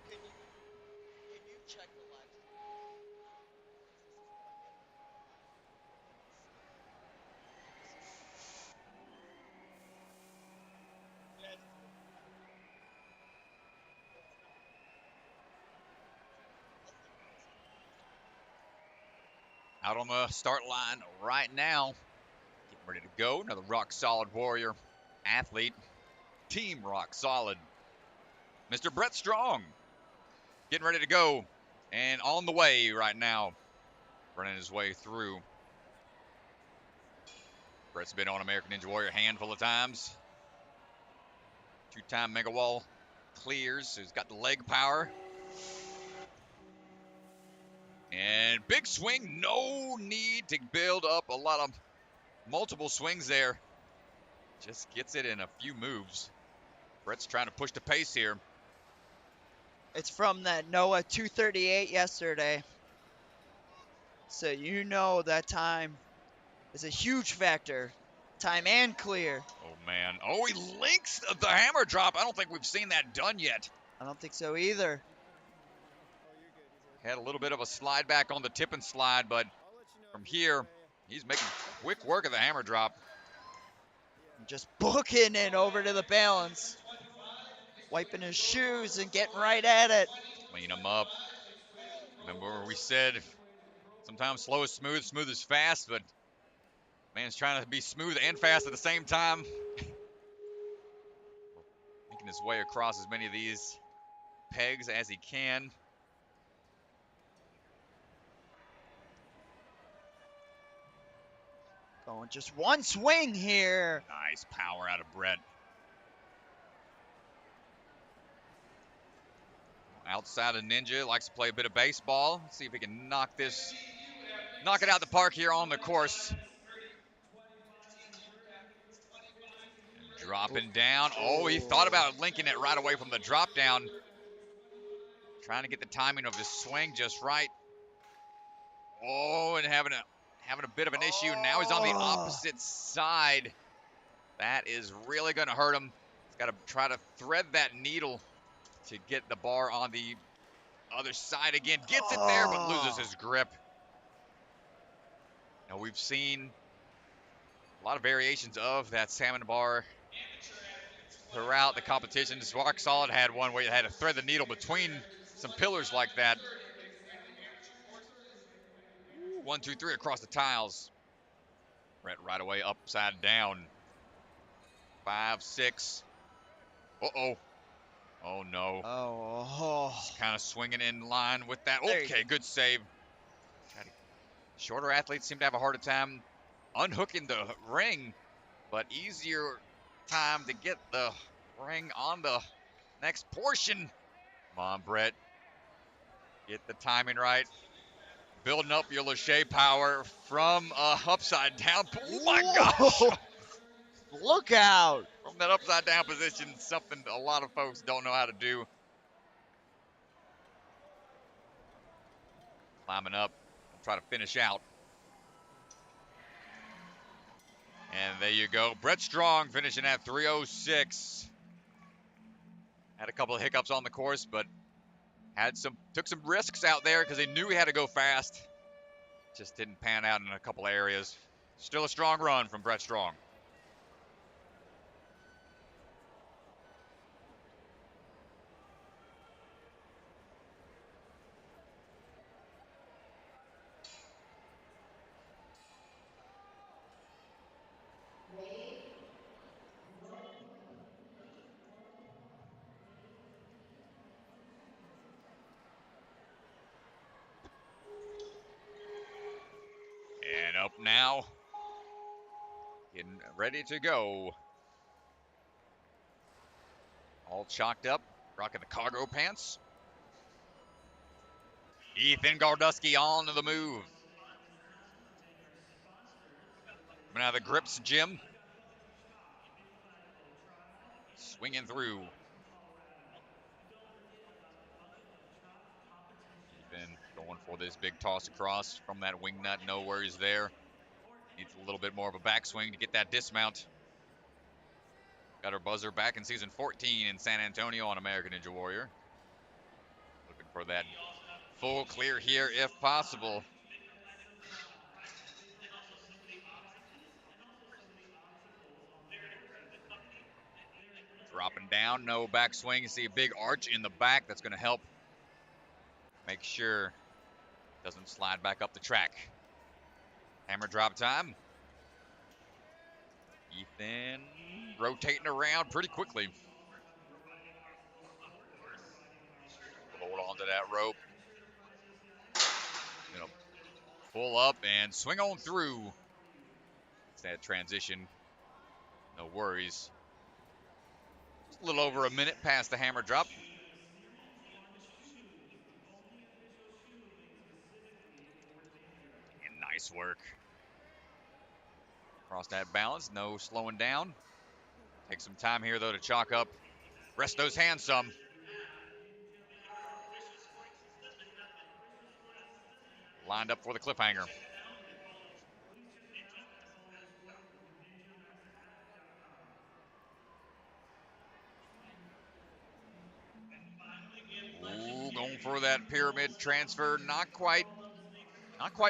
Can you check the live? Out on the start line right now. Getting ready to go. Another rock solid warrior athlete. Team rock solid. Mr. Brett Strong. Getting ready to go. And on the way right now. Running his way through. Brett's been on American Ninja Warrior a handful of times. Two-time Mega Wall clears. So he's got the leg power. And big swing. No need to build up a lot of multiple swings there. Just gets it in a few moves. Brett's trying to push the pace here. It's from that NOAA 238 yesterday. So you know that time is a huge factor. Time and clear. Oh, man. Oh, he links the hammer drop. I don't think we've seen that done yet. I don't think so either. Had a little bit of a slide back on the tip and slide, but from here, he's making quick work of the hammer drop. Just booking it over to the balance. Wiping his shoes and getting right at it. Clean him up. Remember we said sometimes slow is smooth, smooth is fast, but man's trying to be smooth and fast at the same time. Making his way across as many of these pegs as he can. Going just one swing here. Nice power out of Brett. Outside of Ninja, likes to play a bit of baseball. Let's see if he can knock it out the park here on the course. Dropping down. Oh, he thought about linking it right away from the drop down. Trying to get the timing of his swing just right. Oh, and having a bit of an issue. Now he's on the opposite side. That is really going to hurt him. He's got to try to thread that needle to get the bar on the other side again. Gets it there, but loses his grip. Now we've seen a lot of variations of that salmon bar throughout the competition. Rock Solid had one where you had to thread the needle between some pillars like that. 1, 2, 3 across the tiles. Brett right away upside down. 5, 6. Uh-oh. Oh, no. Oh. Kind of swinging in line with that. Okay, good save. Shorter athletes seem to have a harder time unhooking the ring, but easier time to get the ring on the next portion. Come on, Brett. Get the timing right. Building up your Lachey power from upside down. Oh, my gosh. Look out. From that upside down position, something a lot of folks don't know how to do. Climbing up, try to finish out. And there you go. Brett Strong finishing at 3:06. Had a couple of hiccups on the course, but took some risks out there because he knew he had to go fast. Just didn't pan out in a couple areas. Still a strong run from Brett Strong. And up now. Getting ready to go. All chalked up, rocking the cargo pants. Ethan Gardusky on to the move. Coming out of the grips gym. Swinging through. Ethan going for this big toss across from that wing nut. No worries there. Needs a little bit more of a backswing to get that dismount. Got her buzzer back in season 14 in San Antonio on American Ninja Warrior. Looking for that full clear here if possible. Dropping down, no backswing. You see a big arch in the back that's going to help make sure it doesn't slide back up the track. Hammer drop time. Ethan rotating around pretty quickly. Hold on to that rope. Gonna pull up and swing on through. It's that transition. No worries. Just a little over a minute past the hammer drop. And nice work. Across that balance, no slowing down. Take some time here though to chalk up. Rest those hands some. Lined up for the cliffhanger. Ooh, going for that pyramid transfer. Not quite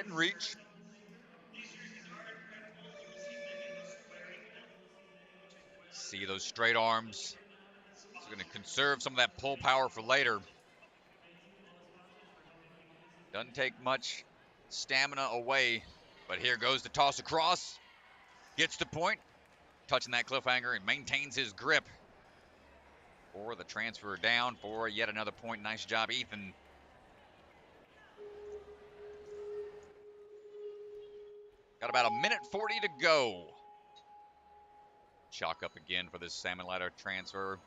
in reach. See those straight arms. It's going to conserve some of that pull power for later. Doesn't take much stamina away. But here goes the toss across. Gets the point. Touching that cliffhanger and maintains his grip. For the transfer down for yet another point. Nice job, Ethan. Got about a minute 40 to go. Chalk up again for this salmon ladder transfer.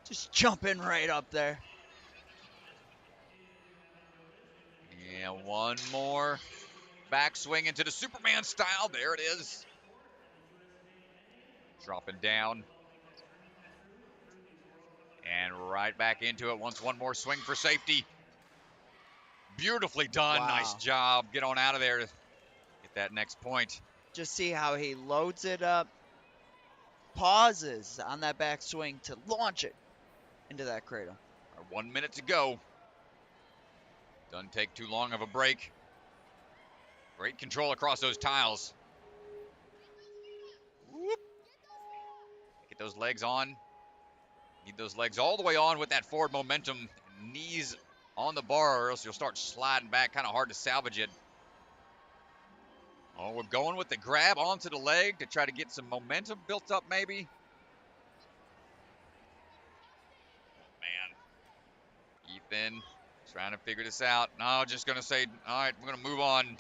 Just jumping right up there. Yeah, one more backswing into the Superman style. There it is. Dropping down. And right back into it. Once one more swing for safety. Beautifully done. Wow. Nice job. Get on out of there to get that next point. Just see how he loads it up, pauses on that backswing to launch it into that cradle. 1 minute to go. Doesn't take too long of a break. Great control across those tiles. Whoop. Get those legs on. Need those legs all the way on with that forward momentum. Knees on the bar or else you'll start sliding back. Kind of hard to salvage it. Oh, we're going with the grab onto the leg to try to get some momentum built up maybe. Man. Ethan trying to figure this out. No, just going to say, all right, we're going to move on.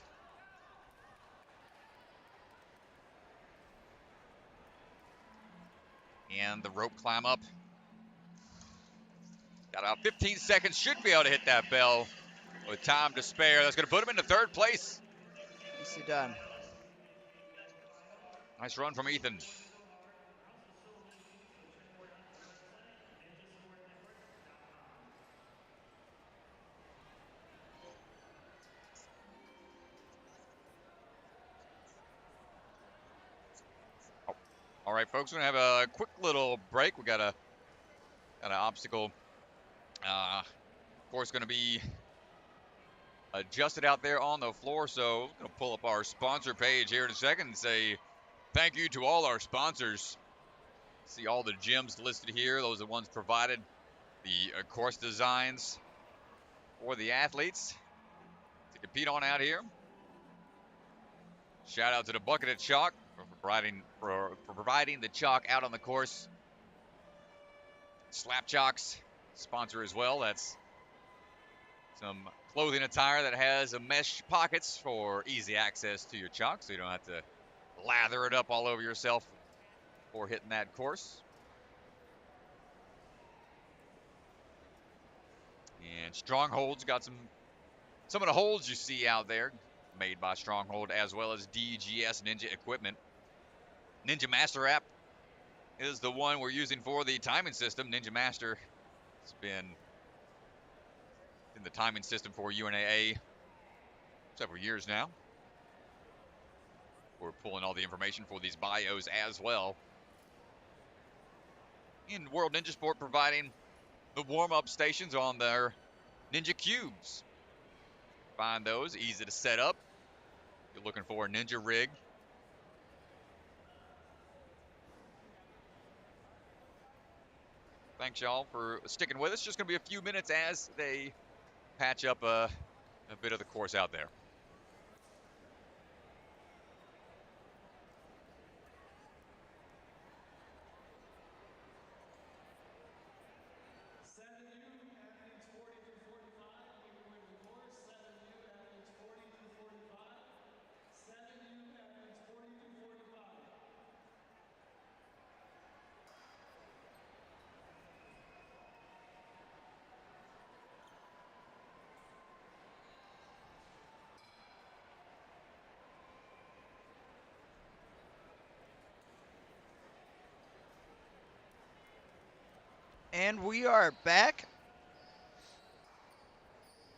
And the rope climb up. Got about 15 seconds. Should be able to hit that bell with time to spare. That's going to put him into third place. Nicely done. Nice run from Ethan. Oh. All right, folks, we're going to have a quick little break. We got an obstacle Of course, going to be adjusted out there on the floor. So I'm going to pull up our sponsor page here in a second and say thank you to all our sponsors. See all the gyms listed here. Those are the ones provided the course designs for the athletes to compete on out here. Shout out to the Bucket of Chalk for providing the chalk out on the course. Slap Chalks sponsor as well. That's some clothing attire that has a mesh pockets for easy access to your chalk, so you don't have to lather it up all over yourself before hitting that course. And Stronghold's got some of the holds you see out there made by Stronghold, as well as DGS Ninja equipment. Ninja Master app is the one we're using for the timing system. Ninja Master has been in the timing system for UNAA several years now. We're pulling all the information for these bios as well. In World Ninja Sport, providing the warm-up stations on their Ninja Cubes. Find those, easy to set up. If you're looking for a Ninja rig. Thanks, y'all, for sticking with us. Just going to be a few minutes as they patch up a bit of the course out there. And we are back.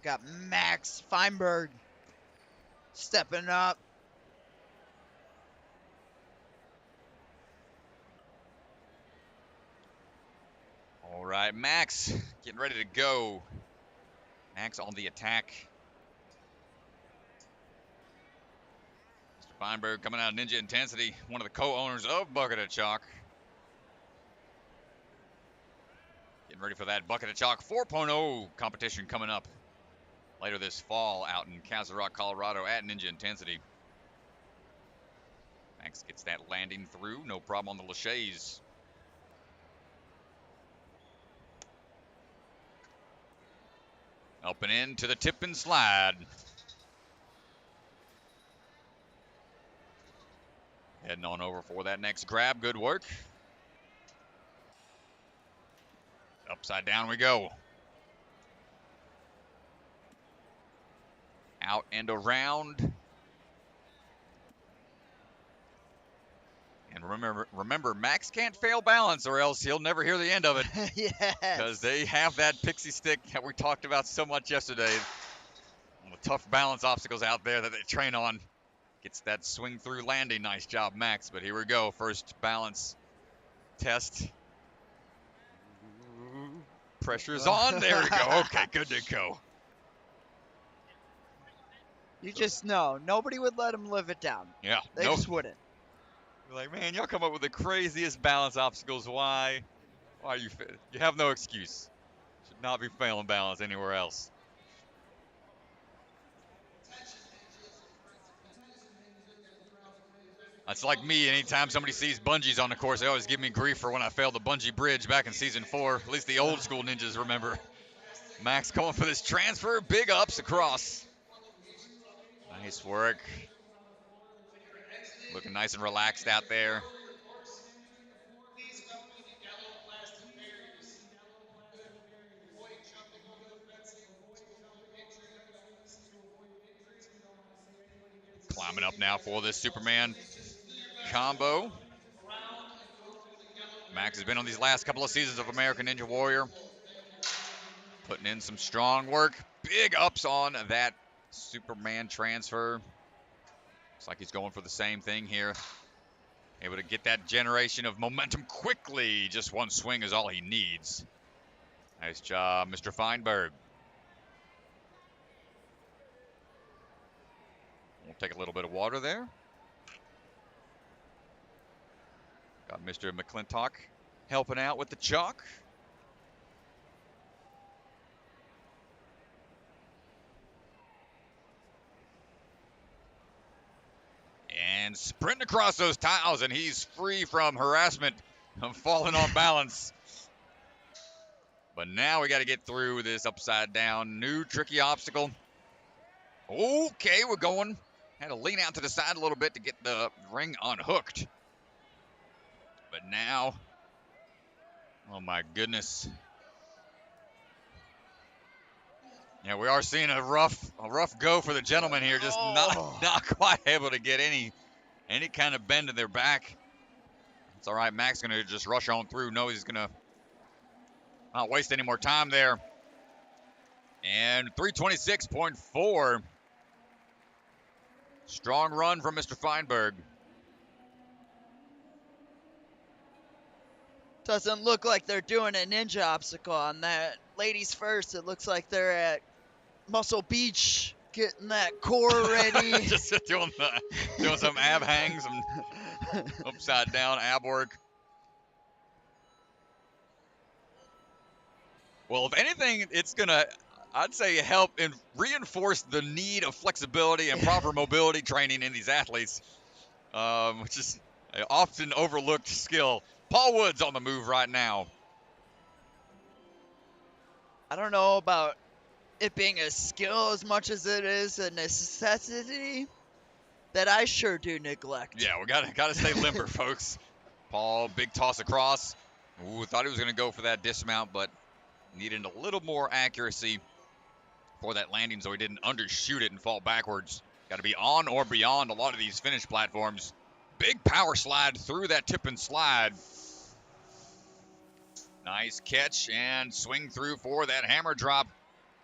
Got Max Feinberg stepping up. All right, Max getting ready to go. Max on the attack. Mr. Feinberg coming out of Ninja Intensity, one of the co-owners of Bucket of Chalk. Getting ready for that Bucket of Chalk 4.0 competition coming up later this fall out in Castle Rock, Colorado at Ninja Intensity. Max gets that landing through, no problem on the Lachey's. Up and in to the tip and slide. Heading on over for that next grab. Good work. Upside down we go. Out and around. And remember, Max can't fail balance or else he'll never hear the end of it. Yes. Because they have that pixie stick that we talked about so much yesterday. The tough balance obstacles out there that they train on. Gets that swing through landing. Nice job, Max. But here we go. First balance test. Pressure's on. There we go. Okay, good to go. You just know nobody would let him live it down. Yeah. They just wouldn't. You're like, man, y'all come up with the craziest balance obstacles. Why? Why you have no excuse. Should not be failing balance anywhere else. That's like me. Anytime somebody sees bungees on the course, they always give me grief for when I failed the bungee bridge back in season 4. At least the old school ninjas remember. Max going for this transfer. Big ups across. Nice work. Looking nice and relaxed out there. Please welcome the yellow plastic barriers. Avoid jumping over the fencing to avoid injury. Climbing up now for this Superman combo. Max has been on these last couple of seasons of American Ninja Warrior. Putting in some strong work. Big ups on that Superman transfer. Looks like he's going for the same thing here. Able to get that generation of momentum quickly. Just one swing is all he needs. Nice job, Mr. Feinberg. We'll take a little bit of water there. Got Mr. McClintock helping out with the chalk. And sprinting across those tiles, and he's free from harassment of falling off balance. But now we got to get through this upside down, new tricky obstacle. Okay, we're going. Had to lean out to the side a little bit to get the ring unhooked. But now, oh my goodness. Yeah, we are seeing a rough go for the gentleman here. Just not quite able to get any kind of bend in their back. It's all right. Mac's going to just rush on through. No, he's going to not waste any more time there. And 326.4. Strong run from Mr. Feinberg. Doesn't look like they're doing a ninja obstacle on that. Ladies first, it looks like they're at Muscle Beach getting that core ready. Just doing some ab hangs and upside down ab work. Well, if anything, it's going to, I'd say, help and reinforce the need of flexibility and proper mobility training in these athletes, which is an often overlooked skill. Paul Woods on the move right now. I don't know about it being a skill as much as it is a necessity that I sure do neglect. Yeah, we gotta stay limber, folks. Paul, big toss across. Ooh, thought he was going to go for that dismount, but needed a little more accuracy for that landing so he didn't undershoot it and fall backwards. Got to be on or beyond a lot of these finish platforms. Big power slide through that tip and slide. Nice catch and swing through for that hammer drop.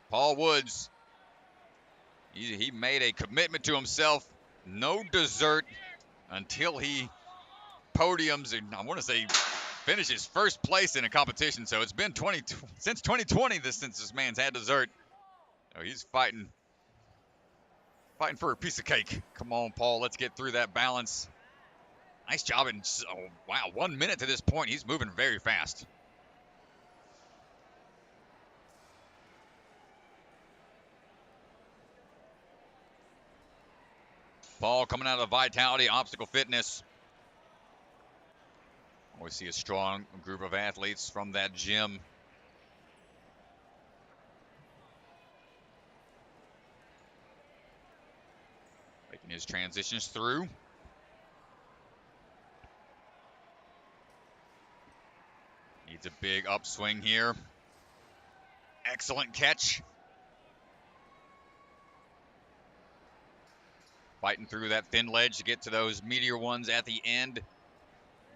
Paul Woods, he made a commitment to himself. No dessert until he podiums and I want to say finishes first place in a competition. So it's been since 2020 since this man's had dessert. Oh, he's fighting for a piece of cake. Come on, Paul, let's get through that balance. Nice job. And wow, 1 minute to this point, he's moving very fast. Paul coming out of the Vitality Obstacle Fitness. We see a strong group of athletes from that gym. Making his transitions through. Needs a big upswing here. Excellent catch. Fighting through that thin ledge to get to those meteor ones at the end.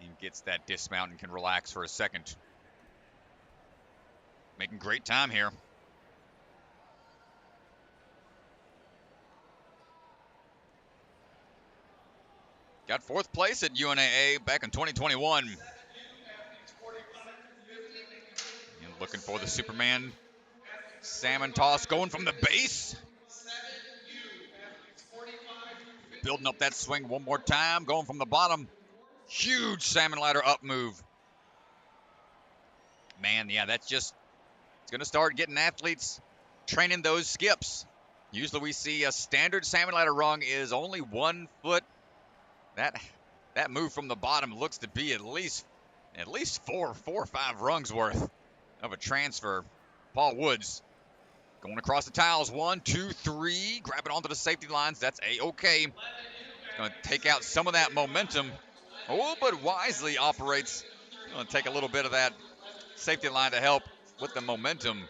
And gets that dismount and can relax for a second. Making great time here. Got fourth place at UNAA back in 2021. And looking for the Superman salmon toss going from the base. Building up that swing one more time, going from the bottom. Huge salmon ladder up move. Man, yeah, it's going to start getting athletes training those skips. Usually we see a standard salmon ladder rung is only 1 foot. That move from the bottom looks to be at least four or five rungs worth of a transfer. Paul Woods going across the tiles. 1, 2, 3. Grabbing onto the safety lines. That's A-okay. Going to take out some of that momentum. Oh, but wisely operates. Going to take a little bit of that safety line to help with the momentum.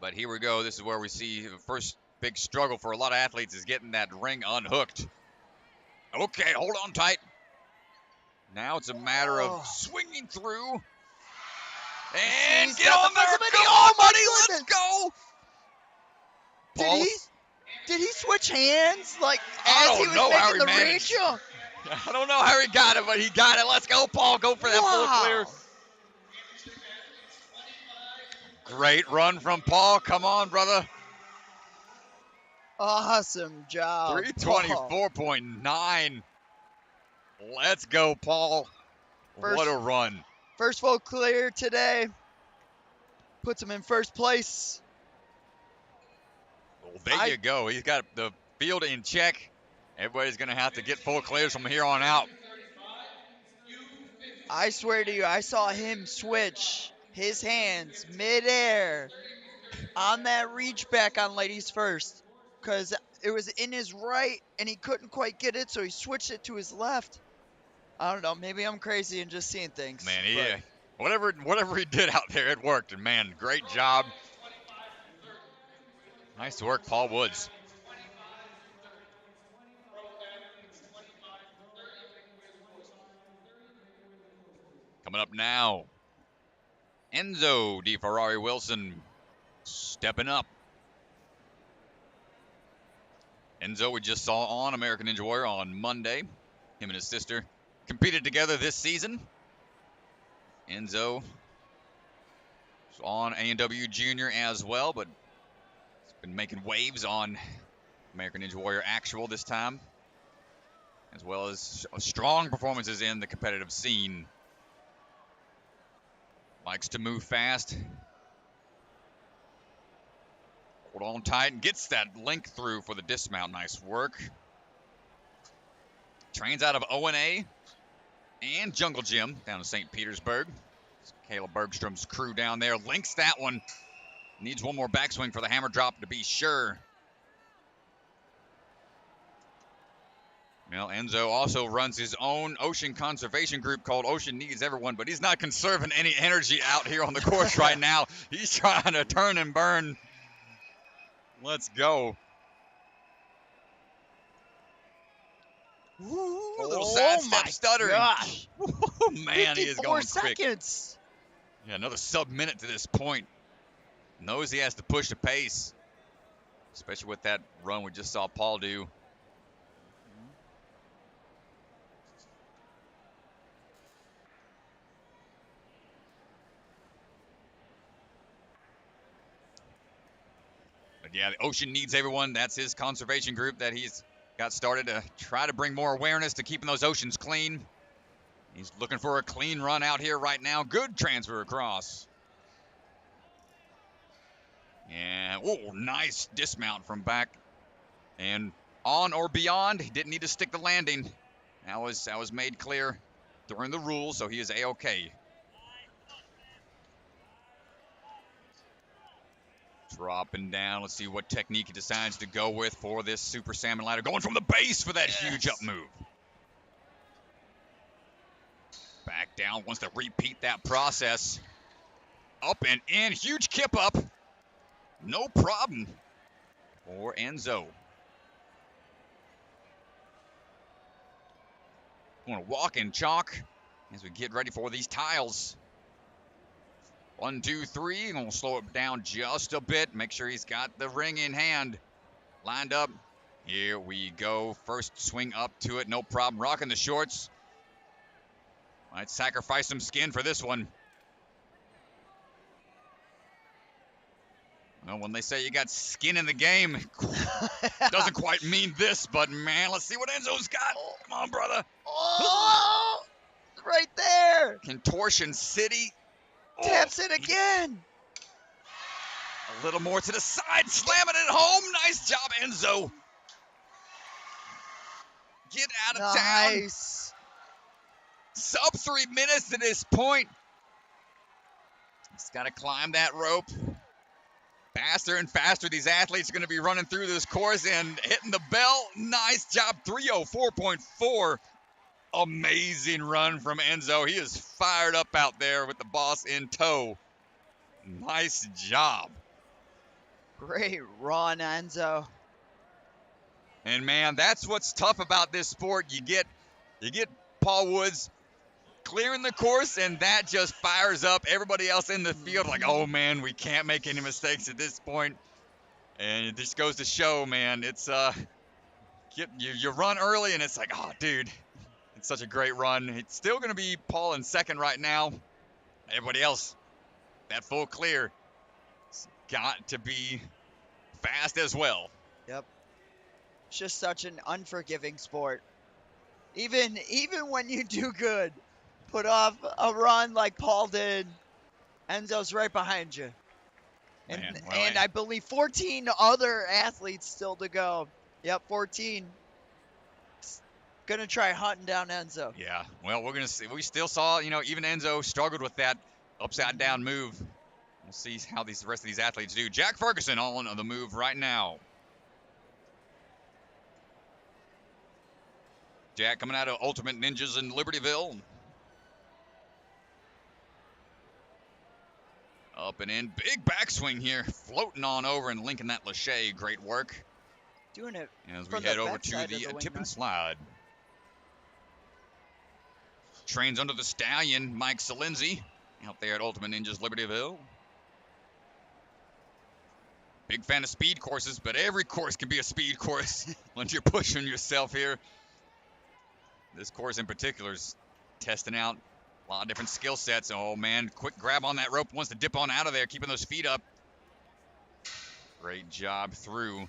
But here we go. This is where we see the first big struggle for a lot of athletes is getting that ring unhooked. Okay, hold on tight. Now it's a matter of swinging through. And get on there. Come on, buddy. Let's go. Paul, Did he switch hands like I as don't he was know how making he the managed. ratio? I don't know how he got it, but he got it. Let's go, Paul. Go for that full clear. Great run from Paul. Come on, brother. Awesome job, Paul. 324.9. Let's go, Paul. What a run. First full clear today. Puts him in first place. Well, there you go. He's got the field in check. Everybody's going to have to get full clears from here on out. I swear to you, I saw him switch his hands midair on that reach back on ladies first, because it was in his right and he couldn't quite get it, so he switched it to his left. I don't know, maybe I'm crazy and just seeing things. Man, whatever he did out there, it worked. And man, great job. Nice work, Paul Woods. Coming up now, Enzo Di Ferrari Wilson stepping up. Enzo we just saw on American Ninja Warrior on Monday. Him and his sister competed together this season. Enzo is on A&W Junior as well, but he's been making waves on American Ninja Warrior Actual this time, as well as strong performances in the competitive scene. Likes to move fast. Hold on tight and gets that link through for the dismount. Nice work. Trains out of UNAA and Jungle Gym down in St. Petersburg. Caleb Bergstrom's crew down there links that one. Needs one more backswing for the hammer drop to be sure. Well, Enzo also runs his own ocean conservation group called Ocean Needs Everyone, but he's not conserving any energy out here on the course right now. He's trying to turn and burn. Let's go. Ooh, a little sidestep stuttering. Gosh. Oh, man, he is going 54 quick. seconds. Yeah, another sub-minute to this point. Knows he has to push the pace, especially with that run we just saw Paul do. But yeah, the Ocean Needs Everyone. That's his conservation group that he's got started to try to bring more awareness to keeping those oceans clean. He's looking for a clean run out here right now. Good transfer across. Yeah, oh, nice dismount from back and on or beyond. He didn't need to stick the landing. That was made clear during the rules, so he is A-OK. Dropping down. Let's see what technique he decides to go with for this Super Salmon ladder. Going from the base for that huge up move. Back down, wants to repeat that process. Up and in, huge kip up. No problem for Enzo. Want to walk and chalk as we get ready for these tiles. 1, 2, 3. Gonna slow it down just a bit. Make sure he's got the ring in hand. Lined up. Here we go. First swing up to it. No problem. Rocking the shorts. Might sacrifice some skin for this one. Well, when they say you got skin in the game, doesn't quite mean this, but man, let's see what Enzo's got. Come on, brother. Oh, right there. Contortion City. Taps it again. A little more to the side, slamming it home. Nice job, Enzo. Get out of town. Nice. Sub 3 minutes to this point. He's got to climb that rope. Faster and faster, these athletes are going to be running through this course and hitting the bell. Nice job, 304.4. Amazing run from Enzo. He is fired up out there with the boss in tow. Nice job. Great run, Enzo. And man, that's what's tough about this sport. You get Paul Woods clearing the course, and that just fires up everybody else in the field. Like, oh man, we can't make any mistakes at this point. And it just goes to show, man, it's you run early, and it's like, oh dude, it's such a great run. It's still going to be Paul in second right now. Everybody else, that full clear. got to be fast as well. Yep. It's just such an unforgiving sport. Even when you do good, put off a run like Paul did, Enzo's right behind you. Man, well, And I believe 14 other athletes still to go. Yep, 14. Gonna try hunting down Enzo. yeah. Well, we're gonna see. We still saw, even Enzo struggled with that upside down move. We'll see how the rest of these athletes do. Jack Ferguson on the move right now. Jack coming out of Ultimate Ninjas in Libertyville. Up and in. Big backswing here. Floating on over and linking that Lachey. Great work. Doing it As we from head the over to backside the of the tip and wingnut. slide. Trains under the stallion, Mike Salenzi, out there at Ultimate Ninjas Libertyville. Big fan of speed courses, but every course can be a speed course once you're pushing yourself here. This course in particular is testing out a lot of different skill sets. Oh, man, quick grab on that rope. Wants to dip on out of there, keeping those feet up. Great job through.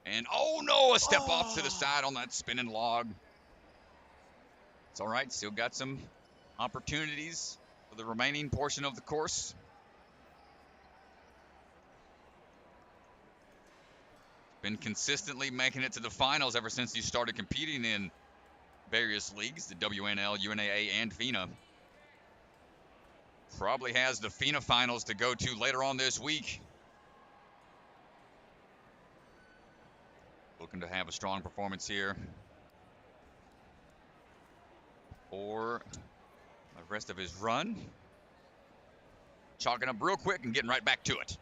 And, oh, no, a step off to the side on that spinning log. It's all right. Still got some opportunities for the remaining portion of the course. Been consistently making it to the finals ever since he started competing in various leagues, the WNL, UNAA, and FINA. Probably has the FINA finals to go to later on this week. Looking to have a strong performance here for the rest of his run. Chalking up real quick and getting right back to it.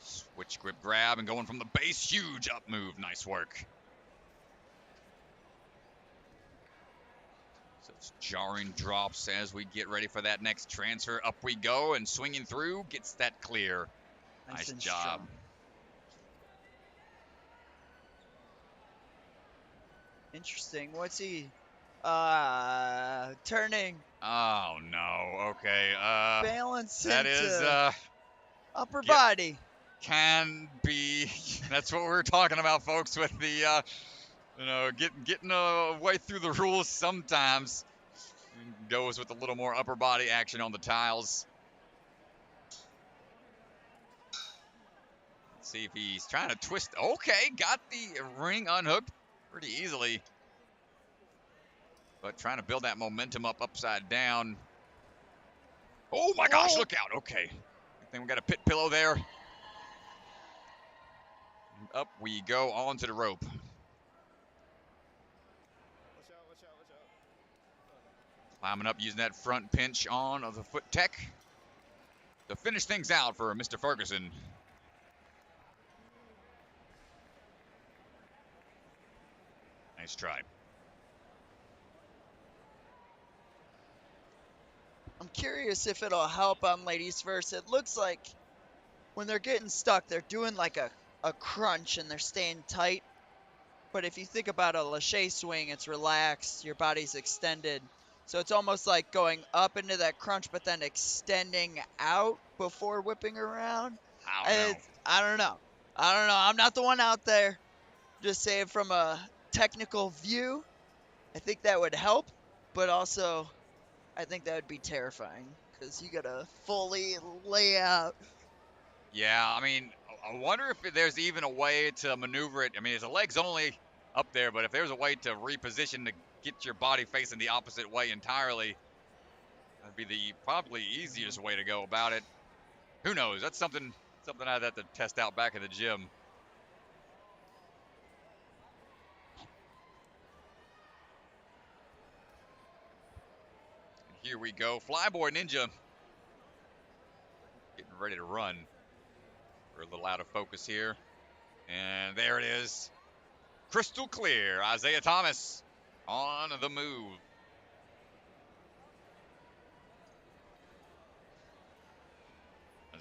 Switch grip grab and going from the base. Huge up move. Nice work. So it's jarring drops as we get ready for that next transfer. Up we go and swinging through. Gets that clear. Nice and job. strong. Interesting. What's he? Turning. Oh no. Okay. Balance That into is upper body. can be. That's what we're talking about, folks. With the getting way through the rules sometimes goes with a little more upper body action on the tiles. Let's see if he's trying to twist. Okay, got the ring unhooked pretty easily. But trying to build that momentum up upside down. Oh my gosh, look out. Okay. I think we got a pit pillow there. And up we go onto the rope. Watch out, watch out, watch out. Climbing up using that front pinch on of the foot tech to finish things out for Mr. Ferguson. Nice try. I'm curious if it'll help on ladies first. It looks like when they're getting stuck, they're doing like a crunch and they're staying tight. But if you think about a Lachey swing, it's relaxed, your body's extended. So it's almost like going up into that crunch, but then extending out before whipping around. I don't know. I'm not the one out there. Just saying from a technical view, I think that would help. But also, I think that would be terrifying because you got to fully lay out. Yeah, I mean, I wonder if there's even a way to maneuver it. I mean, the leg's only up there, but if there's a way to reposition to get your body facing the opposite way entirely, that'd be the probably easiest way to go about it. Who knows? That's something I'd have to test out back in the gym. Here we go. Flyboy Ninja getting ready to run. We're a little out of focus here. And there it is. Crystal clear. Isaiah Thomas on the move.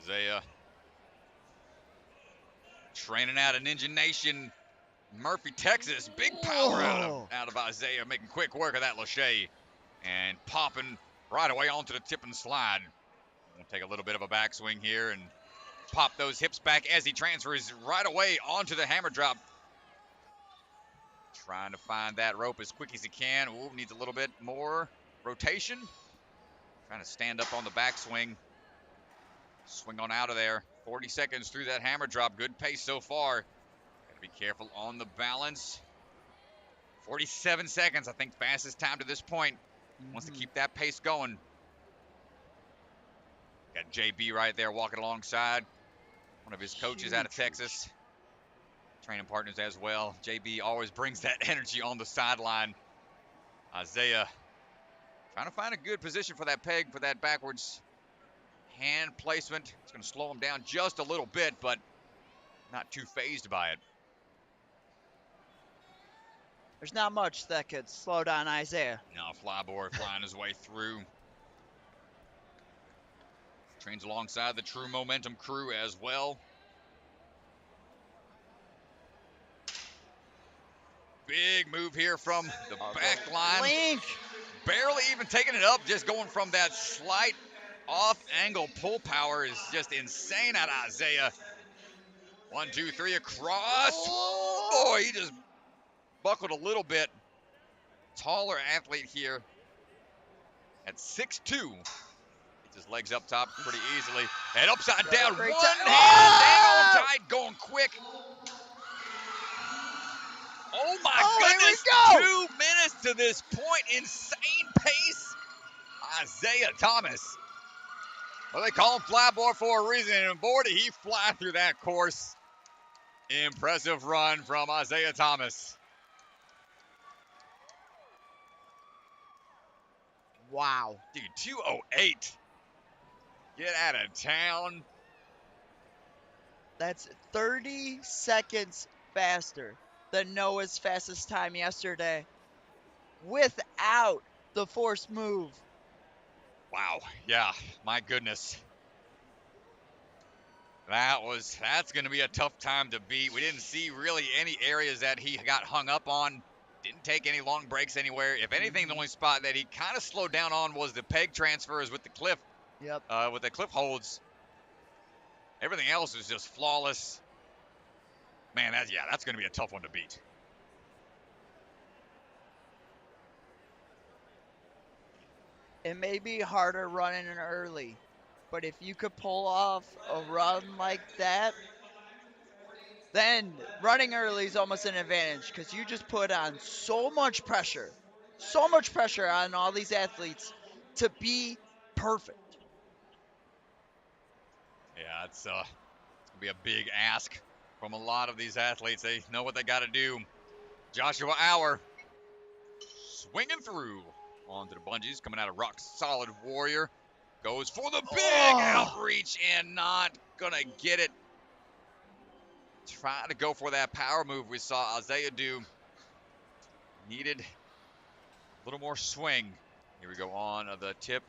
Isaiah training out of Ninja Nation, Murphy, Texas. Big power out of Isaiah, making quick work of that Lachey. And popping right away onto the tip and slide. We'll take a little bit of a backswing here and pop those hips back as he transfers right away onto the hammer drop. Trying to find that rope as quick as he can. Ooh, needs a little bit more rotation. Trying to stand up on the backswing. Swing on out of there. 40 seconds through that hammer drop. Good pace so far. Got to be careful on the balance. 47 seconds, I think, fastest time to this point. Wants to keep that pace going. Got JB right there walking alongside. One of his coaches out of Texas. Training partners as well. JB always brings that energy on the sideline. Isaiah trying to find a good position for that peg, for that backwards hand placement. It's going to slow him down just a little bit, but not too phased by it. There's not much that could slow down Isaiah. Now Flyboy flying his way through. Trains alongside the True Momentum crew as well. Big move here from the back line. Link! Barely even taking it up, just going from that slight off-angle pull power is just insane out of Isaiah. 1, 2, 3 across. Oh! Boy, he just buckled a little bit. Taller athlete here at 6'2". Gets his legs up top pretty easily. And upside down, one Great hand, oh! hang on tight, going quick. Oh my Here we goodness, go! 2 minutes to this point. Insane pace. Isaiah Thomas. Well, they call him Flyboy for a reason, and boy, did he fly through that course. Impressive run from Isaiah Thomas. Wow. Dude, 2:08. Get out of town. That's 30 seconds faster than Noah's fastest time yesterday without the forced move. Wow, yeah, my goodness. That's going to be a tough time to beat. We didn't see really any areas that he got hung up on. Didn't take any long breaks anywhere. If anything, the only spot that he kind of slowed down on was the peg transfers with the cliff. Yep. With the cliff holds. Everything else is just flawless. Man, that's going to be a tough one to beat. It may be harder running in early, but if you could pull off a run like that, then running early is almost an advantage because you just put on so much pressure on all these athletes to be perfect. Yeah, it's going to be a big ask from a lot of these athletes. They know what they got to do. Joshua Auer swinging through onto the bungees, coming out of Rock Solid Warrior. Goes for the big outreach and not going to get it. Trying to go for that power move we saw Isaiah do. Needed a little more swing. Here we go on the tip.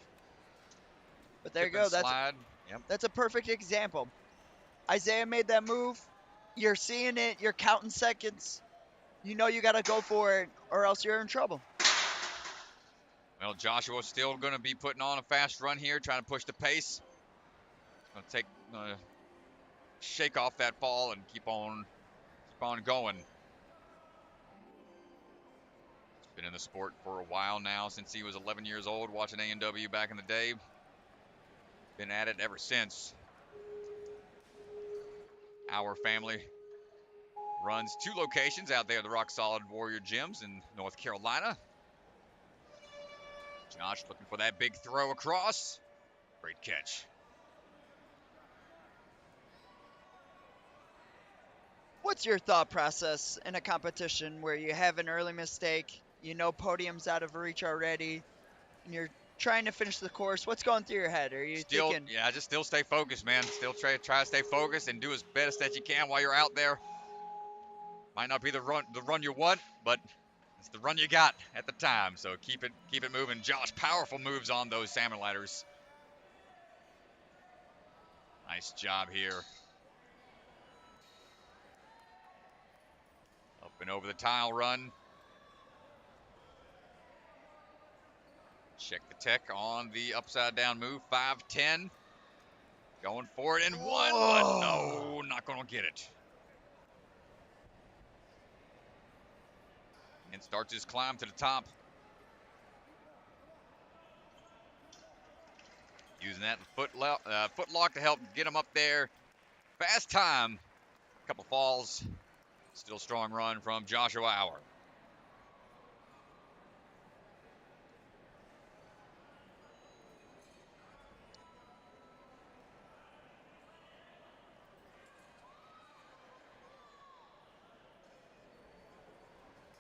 But there you go. That's a perfect example. Isaiah made that move. You're seeing it. You're counting seconds. You know you got to go for it or else you're in trouble. Well, Joshua's still going to be putting on a fast run here, trying to push the pace. Going to shake off that fall and keep on going. He's been in the sport for a while now, since he was 11 years old, watching A&W back in the day. Been at it ever since. Our family runs 2 locations out there at the Rock Solid Warrior gyms in North Carolina. Josh looking for that big throw across. Great catch. What's your thought process in a competition where you have an early mistake, you know podium's out of reach already, and you're trying to finish the course? What's going through your head? Are you thinking? Yeah, just still stay focused, man. Still try to stay focused and do as best that you can while you're out there. Might not be the run you want, but it's the run you got at the time. So keep it moving. Josh, powerful moves on those salmon ladders. Nice job here. Up and over the tile run. Check the tech on the upside down move. 5-10. Going for it in one, but no, not going to get it. And starts his climb to the top. Using that foot lock to help get him up there. Fast time. Couple falls. Still strong run from Joshua Auer.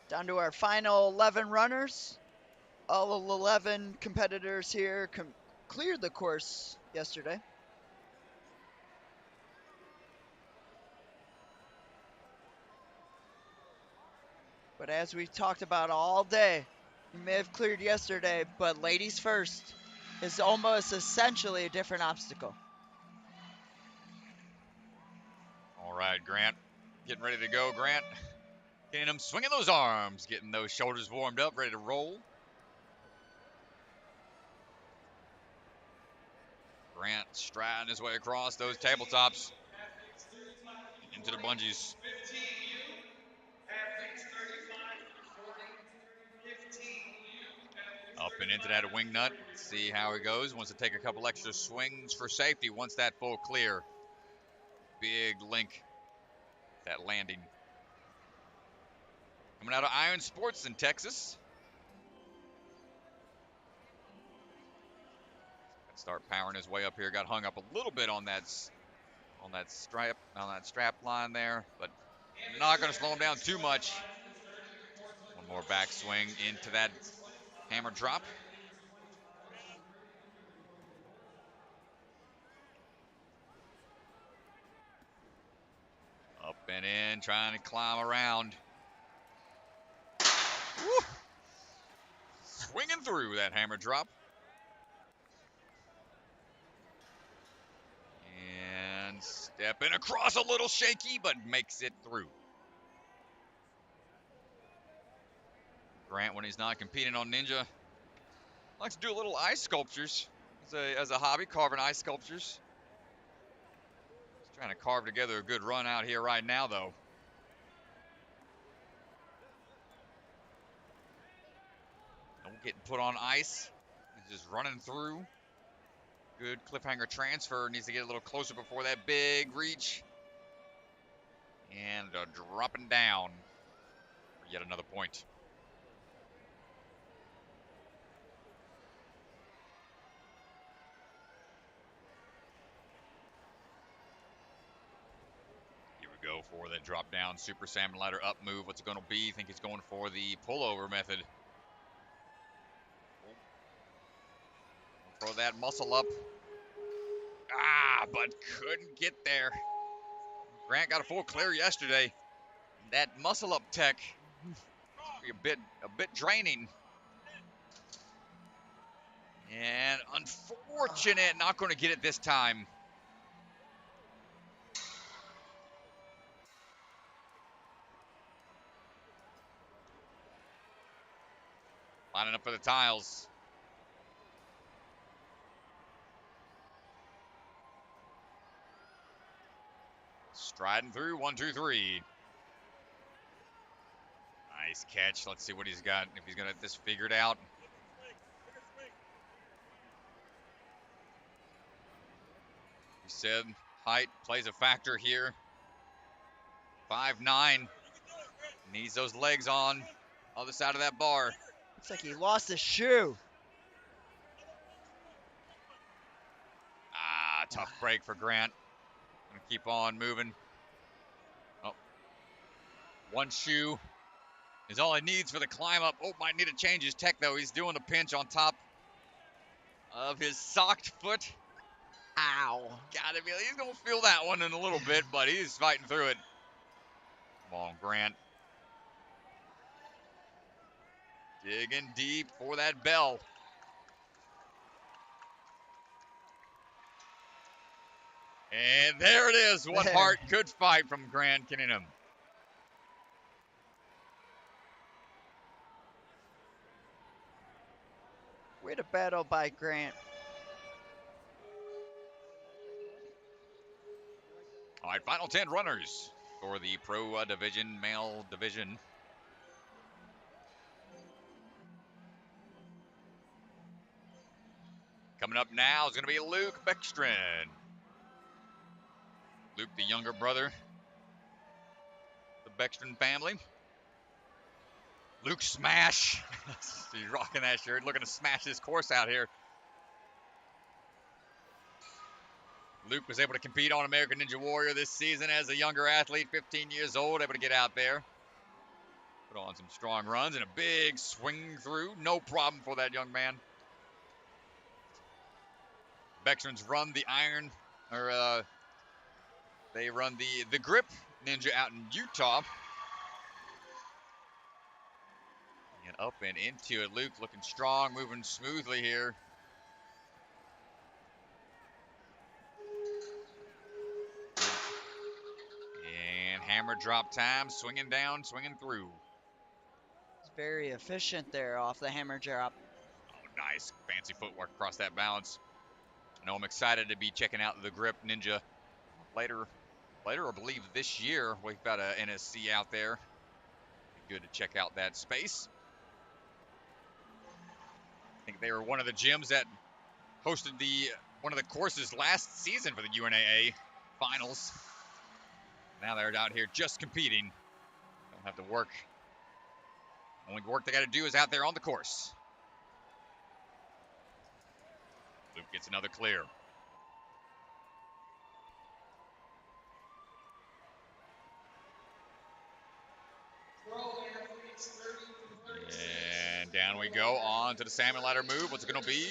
Down to our final 11 runners. All 11 competitors here cleared the course yesterday. But as we talked about all day, you may have cleared yesterday, but ladies first is almost essentially a different obstacle. All right, Grant. Getting ready to go, Grant. Getting him swinging those arms, getting those shoulders warmed up, ready to roll. Grant striding his way across those tabletops into the bungees. 15U, athletes 35 through 40. 15U, athletes Up and 35 into that wing through nut. 40. See how he goes. Wants to take a couple extra swings for safety once that full clear. Big link, that landing. Coming out of Iron Sports in Texas. Start powering his way up here. Got hung up a little bit on that strap line there, but not going to slow him down too much. One more backswing into that hammer drop. Up and in, trying to climb around. Woo! Swinging through that hammer drop. And stepping across, a little shaky, but makes it through. Grant, when he's not competing on Ninja, likes to do a little ice sculptures as a hobby, carving ice sculptures. He's trying to carve together a good run out here right now, though. No getting put on ice. He's just running through. Good cliffhanger transfer. Needs to get a little closer before that big reach. And dropping down for yet another point. Here we go for that drop down super salmon ladder up move. What's it going to be? I think he's going for the pullover method. Throw that muscle up. But couldn't get there. Grant got a full clear yesterday. That muscle up tech be a bit draining. And unfortunate, not going to get it this time. Lining up for the tiles. Striding through, 1, 2, 3. Nice catch. Let's see what he's got, if he's going to get this figured out. He said height plays a factor here. 5'9". Needs those legs on other side of that bar. Looks like he lost his shoe. Tough break for Grant. Gonna keep on moving. Oh, one shoe is all he needs for the climb up. Oh, might need to change his tech though. He's doing the pinch on top of his socked foot. Ow. Gotta be, he's gonna feel that one in a little bit, but he's fighting through it. Come on, Grant. Digging deep for that bell. And there it is. What heart could fight from Grant Kinningham. Way Quite a battle by Grant. All right, final 10 runners for the pro division, male division. Coming up now is going to be Luke Beckstrom. Luke, the younger brother, the Beckstrom family. Luke Smash. He's rocking that shirt, looking to smash this course out here. Luke was able to compete on American Ninja Warrior this season as a younger athlete, 15 years old, able to get out there. Put on some strong runs and a big swing through. No problem for that young man. Beckstrom's run the iron, or they run the grip ninja out in Utah. And up and into it. Luke looking strong, moving smoothly here. And hammer drop time, swinging down, swinging through. It's very efficient there off the hammer drop. Oh, nice. Fancy footwork across that balance. I know I'm excited to be checking out the grip ninja later, I believe this year. We've got a NSC out there. Be good to check out that space. I think they were one of the gyms that hosted one of the courses last season for the UNAA finals. Now they're out here just competing. Don't have to work. Only work they got to do is out there on the course. Luke gets another clear. And down we go on to the salmon ladder move. What's it going to be?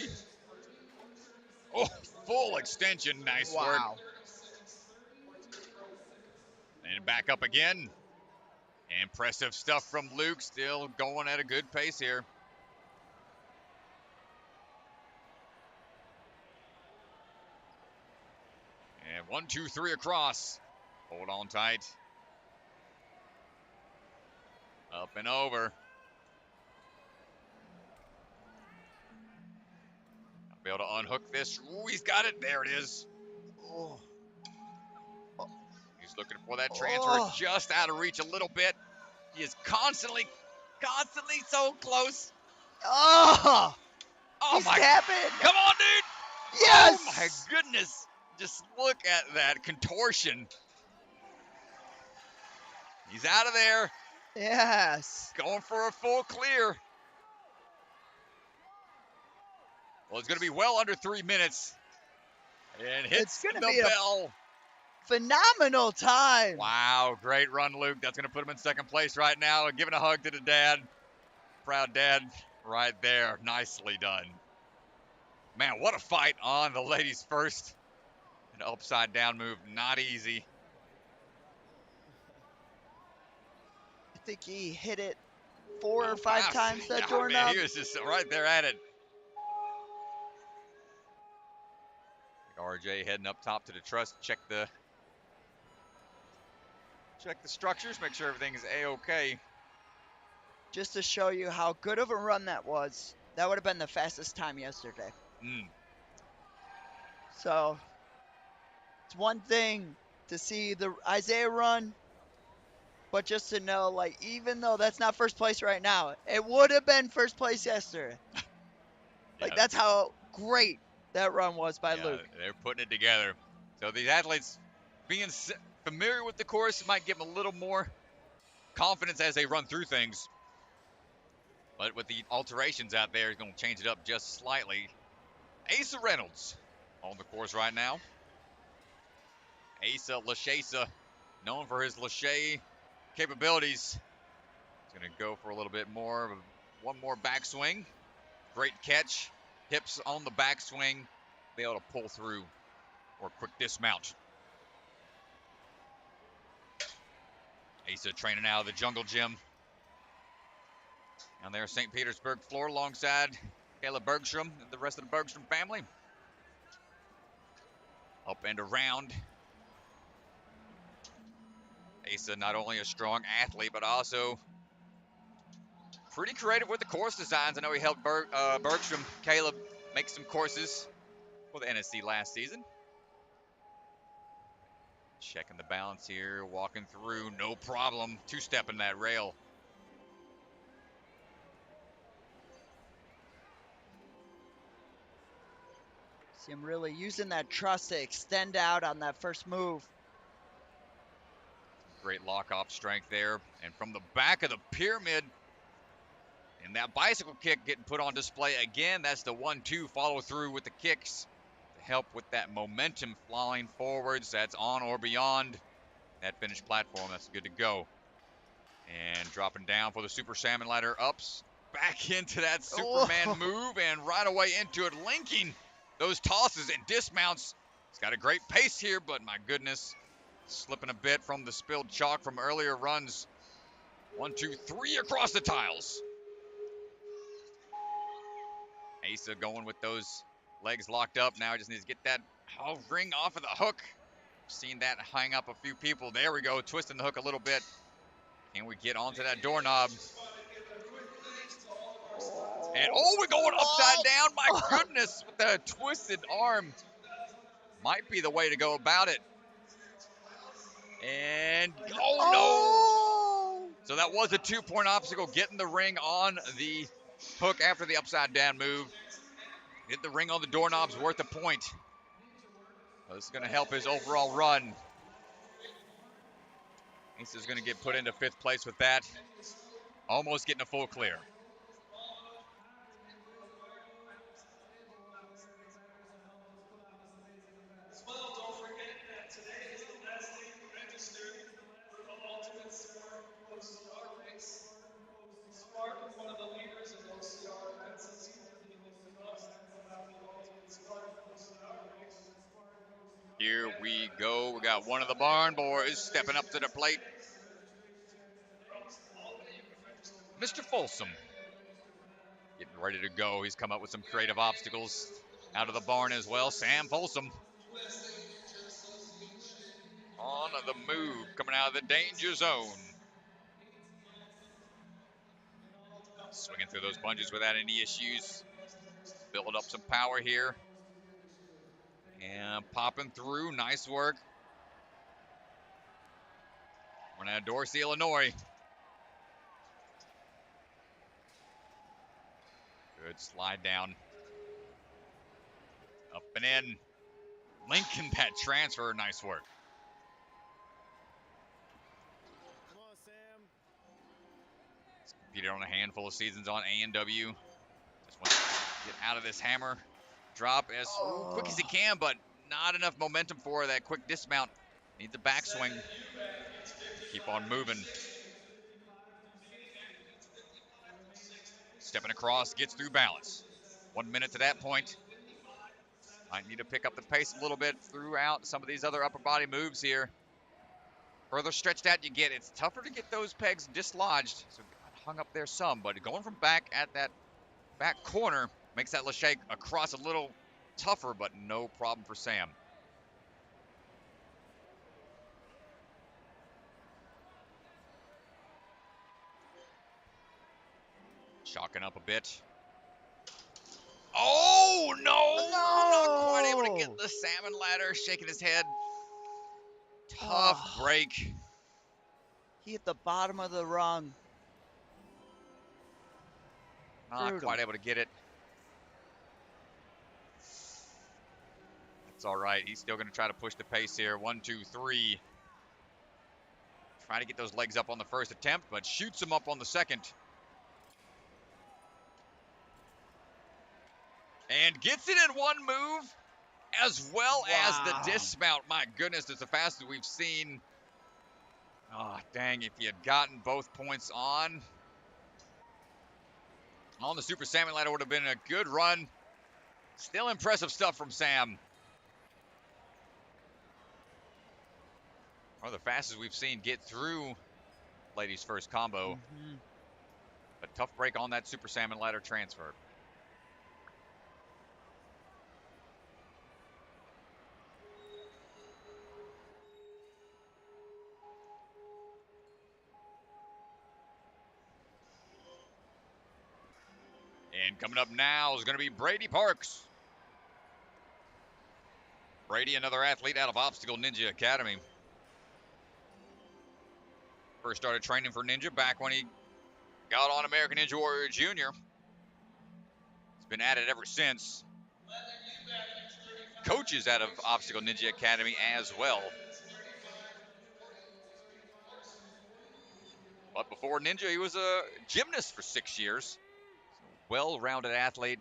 Oh, full extension. Nice work. Wow. And back up again. Impressive stuff from Luke. Still going at a good pace here. And 1, 2, 3 across. Hold on tight. Up and over. I'll be able to unhook this. Ooh, he's got it. There it is. Oh. He's looking for that transfer Oh. just out of reach a little bit. He is constantly so close. Oh. Oh He's my. tapping. Come on, dude. Yes. Oh my goodness. Just look at that contortion. He's out of there. Yes. Going for a full clear. Well, it's going to be well under 3 minutes. And hits gonna the be a bell. Phenomenal time. Wow, great run, Luke. That's going to put him in second place right now. Giving a hug to the dad. Proud dad right there. Nicely done. Man, what a fight on the ladies first. An upside down move, not easy. I think he hit it 4 or 5 times that yeah, doorknob. man, he was just right there at it. RJ heading up top to the truss, check the structures, make sure everything is A-okay. Just to show you how good of a run that was. That would have been the fastest time yesterday. So, it's one thing to see the Isaiah run, but just to know, like, even though that's not first place right now, it would have been first place yesterday. Like, Yeah. that's how great that run was by Luke. They're putting it together. So these athletes being familiar with the course might give them a little more confidence as they run through things. But with the alterations out there, he's going to change it up just slightly. Asa Reynolds on the course right now. Asa Lachesa, known for his Lachey capabilities. He's going to go for a little bit more. One more backswing. Great catch. Hips on the backswing. Be able to pull through or quick dismount. Asa training out of the Jungle Gym. Down there, St. Petersburg, Florida, alongside Kayla Bergstrom and the rest of the Bergstrom family. Up and around. Asa, not only a strong athlete, but also pretty creative with the course designs. I know he helped Bergstrom, Caleb, make some courses for the NSC last season. Checking the balance here, walking through, no problem. Two-stepping that rail. See him really using that truss to extend out on that first move. Great lock-off strength there. And from the back of the pyramid, and that bicycle kick getting put on display again. That's the 1-2 follow through with the kicks to help with that momentum flying forwards. That's on or beyond that finished platform. That's good to go. And dropping down for the Super Salmon Ladder ups. Back into that Superman move and right away into it, linking those tosses and dismounts. He's got a great pace here, but my goodness, slipping a bit from the spilled chalk from earlier runs. 1, 2, 3 across the tiles. Asa going with those legs locked up. Now he just needs to get that ring off of the hook. Seen that hang up a few people. There we go, twisting the hook a little bit. Can we get onto that doorknob? And we're going upside down. My goodness, with the twisted arm. Might be the way to go about it. And, oh no! So that was a 2-point obstacle, getting the ring on the hook after the upside down move. Get the ring on the doorknob's worth a point. This is going to help his overall run. Asa's going to get put into 5th place with that. Almost getting a full clear. As well, don't forget that today is the last day to register for the Ultimate Sport OCR race. Spark is one of the leaders in OCR events this year. If you're not signed up for the Ultimate Spark OCR race, Here we go. We got one of the barn boys stepping up to the plate. Mr. Folsom getting ready to go. He's come up with some creative obstacles out of the barn as well. Sam Folsom on the move, coming out of the danger zone. Swinging through those bungees without any issues. Building up some power here. And popping through. Nice work. We're now Dorsey, Illinois. Good slide down. Up and in. Linking that transfer. Nice work. Come on, Sam. He's competed on a handful of seasons on A&W. Just wants to get out of this hammer. Drop as quick as he can, but not enough momentum for that quick dismount. Needs a backswing. Keep on moving. Stepping across, gets through balance. 1 minute to that point. Might need to pick up the pace a little bit throughout some of these other upper body moves here. Further stretched out you get, it's tougher to get those pegs dislodged. So hung up there some, but going from back at that back corner makes that Lachey across a little tougher, but no problem for Sam. Chalking up a bit. Oh, no! Not quite able to get the salmon ladder. Shaking his head. Tough break. He hit the bottom of the rung. Not quite able to get it. That's all right. He's still going to try to push the pace here. 1, 2, 3. Try to get those legs up on the first attempt, but shoots him up on the second. And gets it in one move, as well as the dismount. My goodness, it's the fastest we've seen. Oh, dang, if he had gotten both points on the Super Salmon Ladder, would have been a good run. Still impressive stuff from Sam. One of the fastest we've seen get through ladies' first combo. A tough break on that Super Salmon Ladder transfer. And coming up now is going to be Brady Parks. Brady, another athlete out of Obstacle Ninja Academy. First started training for Ninja back when he got on American Ninja Warrior Jr. He's been at it ever since. Coaches out of Obstacle Ninja Academy as well. But before Ninja, he was a gymnast for 6 years. Well-rounded athlete.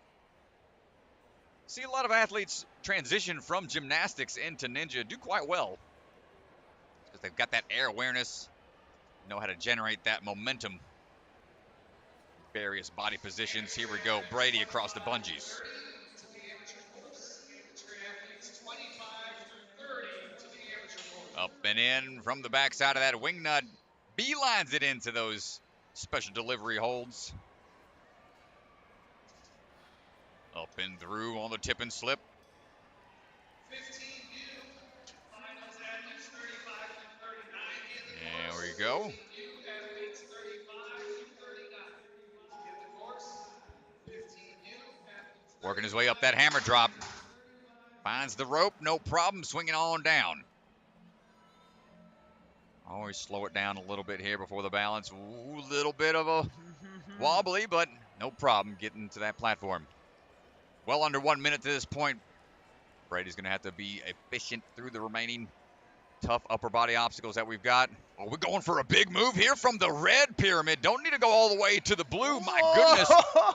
See a lot of athletes transition from gymnastics into Ninja, do quite well. Because they've got that air awareness, know how to generate that momentum. Various body positions. Here we go. Brady across the bungees. Up and in from the backside of that wing nut. Beelines it into those special delivery holds. Up and through on the tip and slip. 15U, finals athletes 35 through 39. There we go. 15U athletes 35 through 39. Get the course. 15U athletes. Working his way up that hammer drop. Finds the rope, no problem, swinging on down. Always slow it down a little bit here before the balance. Ooh, little bit of a wobbly, but no problem getting to that platform. Well under 1 minute to this point. Brady's going to have to be efficient through the remaining tough upper body obstacles that we've got. Oh, we're going for a big move here from the red pyramid. Don't need to go all the way to the blue. My goodness,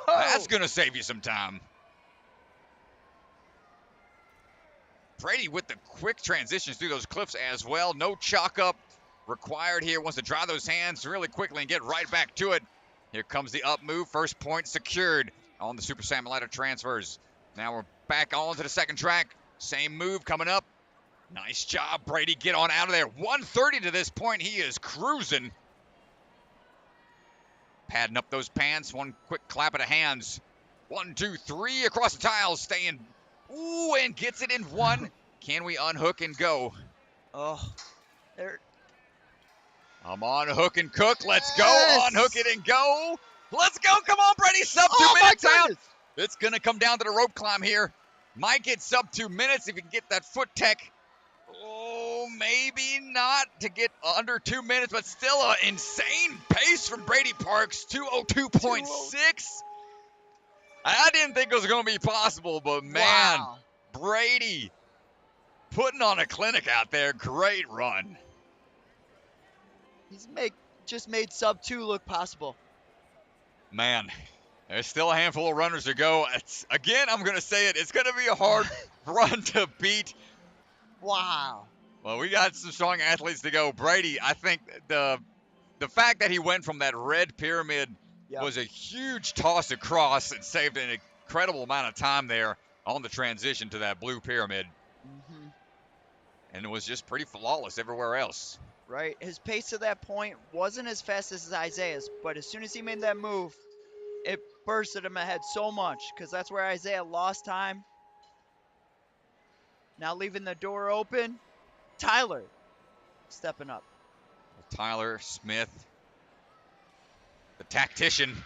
that's going to save you some time. Brady with the quick transitions through those cliffs as well. No chalk up required here. Wants to dry those hands really quickly and get right back to it. Here comes the up move. First point secured on the Super Salmon Ladder transfers. Now we're back on to the second track. Same move coming up. Nice job, Brady. Get on out of there. 130 to this point. He is cruising. Padding up those pants. One quick clap of the hands. 1, 2, 3 across the tiles. Staying. Ooh, and gets it in one. Can we unhook and go? Oh, there. I'm on hook and cook. Let's go. Yes! Unhook it and go. Let's go. Come on, Brady. Sub 2 Oh, my minutes out. goodness. It's going to come down to the rope climb here. Might get sub 2 minutes if you can get that foot tech. Oh, maybe not to get under 2 minutes, but still an insane pace from Brady Parks. 2:02.6. I didn't think it was going to be possible, but man, Wow. Brady putting on a clinic out there. Great run. He's just made sub 2 look possible. Man, there's still a handful of runners to go. Again, I'm going to say it. It's going to be a hard run to beat. Wow. Well, we got some strong athletes to go. Brady, I think the fact that he went from that red pyramid was a huge toss across and saved an incredible amount of time there on the transition to that blue pyramid. Mm-hmm. And it was just pretty flawless everywhere else. Right. His pace to that point wasn't as fast as Isaiah's, but as soon as he made that move, it bursted him ahead so much because that's where Isaiah lost time. Now leaving the door open. Tyler stepping up. Tyler Smith, the tactician.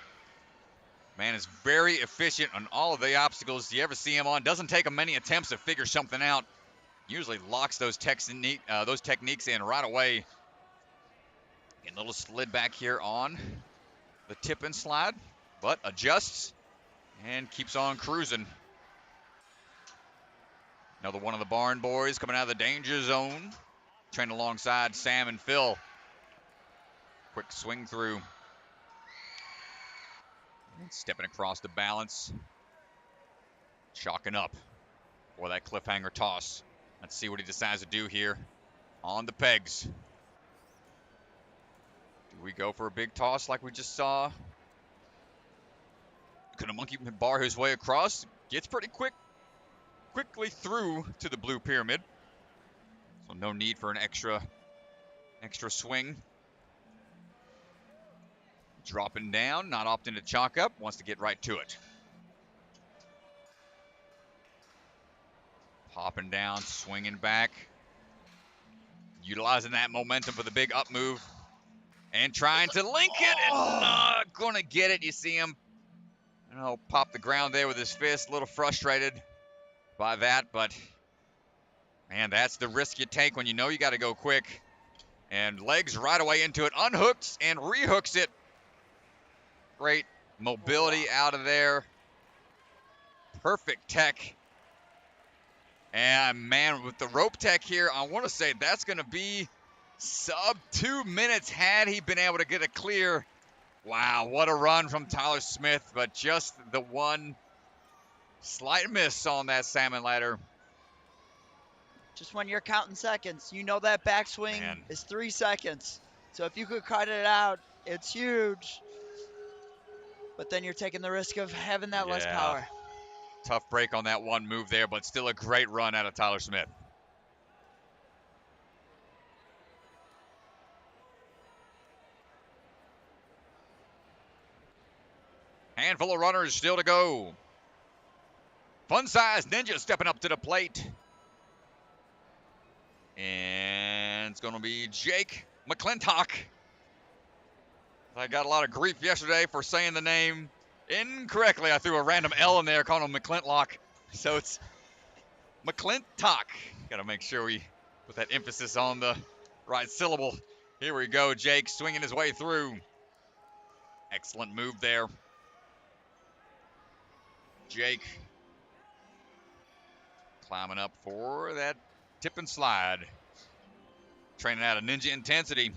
Man is very efficient on all of the obstacles you ever see him on. Doesn't take him many attempts to figure something out. Usually locks those techniques in right away. Getting a little slid back here on the tip and slide, but adjusts and keeps on cruising. Another one of the barn boys coming out of the danger zone. Training alongside Sam and Phil. Quick swing through. And stepping across the balance. Chalking up for that cliffhanger toss. Let's see what he decides to do here on the pegs. Do we go for a big toss like we just saw? Gonna monkey bar his way across. Gets pretty quickly through to the blue pyramid. So no need for an extra swing. Dropping down, not opting to chalk up, wants to get right to it. Popping down, swinging back. Utilizing that momentum for the big up move. And trying to link it and not gonna get it. You see him Pop the ground there with his fist. A little frustrated by that, but man, that's the risk you take when you know you got to go quick. And legs right away into it, unhooks and rehooks it. Great mobility out of there. Perfect tech. And man, with the rope tech here, I want to say that's going to be sub 2 minutes had he been able to get a clear. Wow, what a run from Tyler Smith, but just the one slight miss on that salmon ladder. Just when you're counting seconds, you know that backswing Man. is 3 seconds. So if you could cut it out, it's huge. But then you're taking the risk of having that less power. Tough break on that one move there, but still a great run out of Tyler Smith. Handful of runners still to go. Fun size Ninja stepping up to the plate. And it's going to be Jake McClintock. I got a lot of grief yesterday for saying the name incorrectly. I threw a random L in there, calling him McClintlock. So it's McClintock. Got to make sure we put that emphasis on the right syllable. Here we go. Jake swinging his way through. Excellent move there. Jake climbing up for that tip and slide. Training out of Ninja Intensity.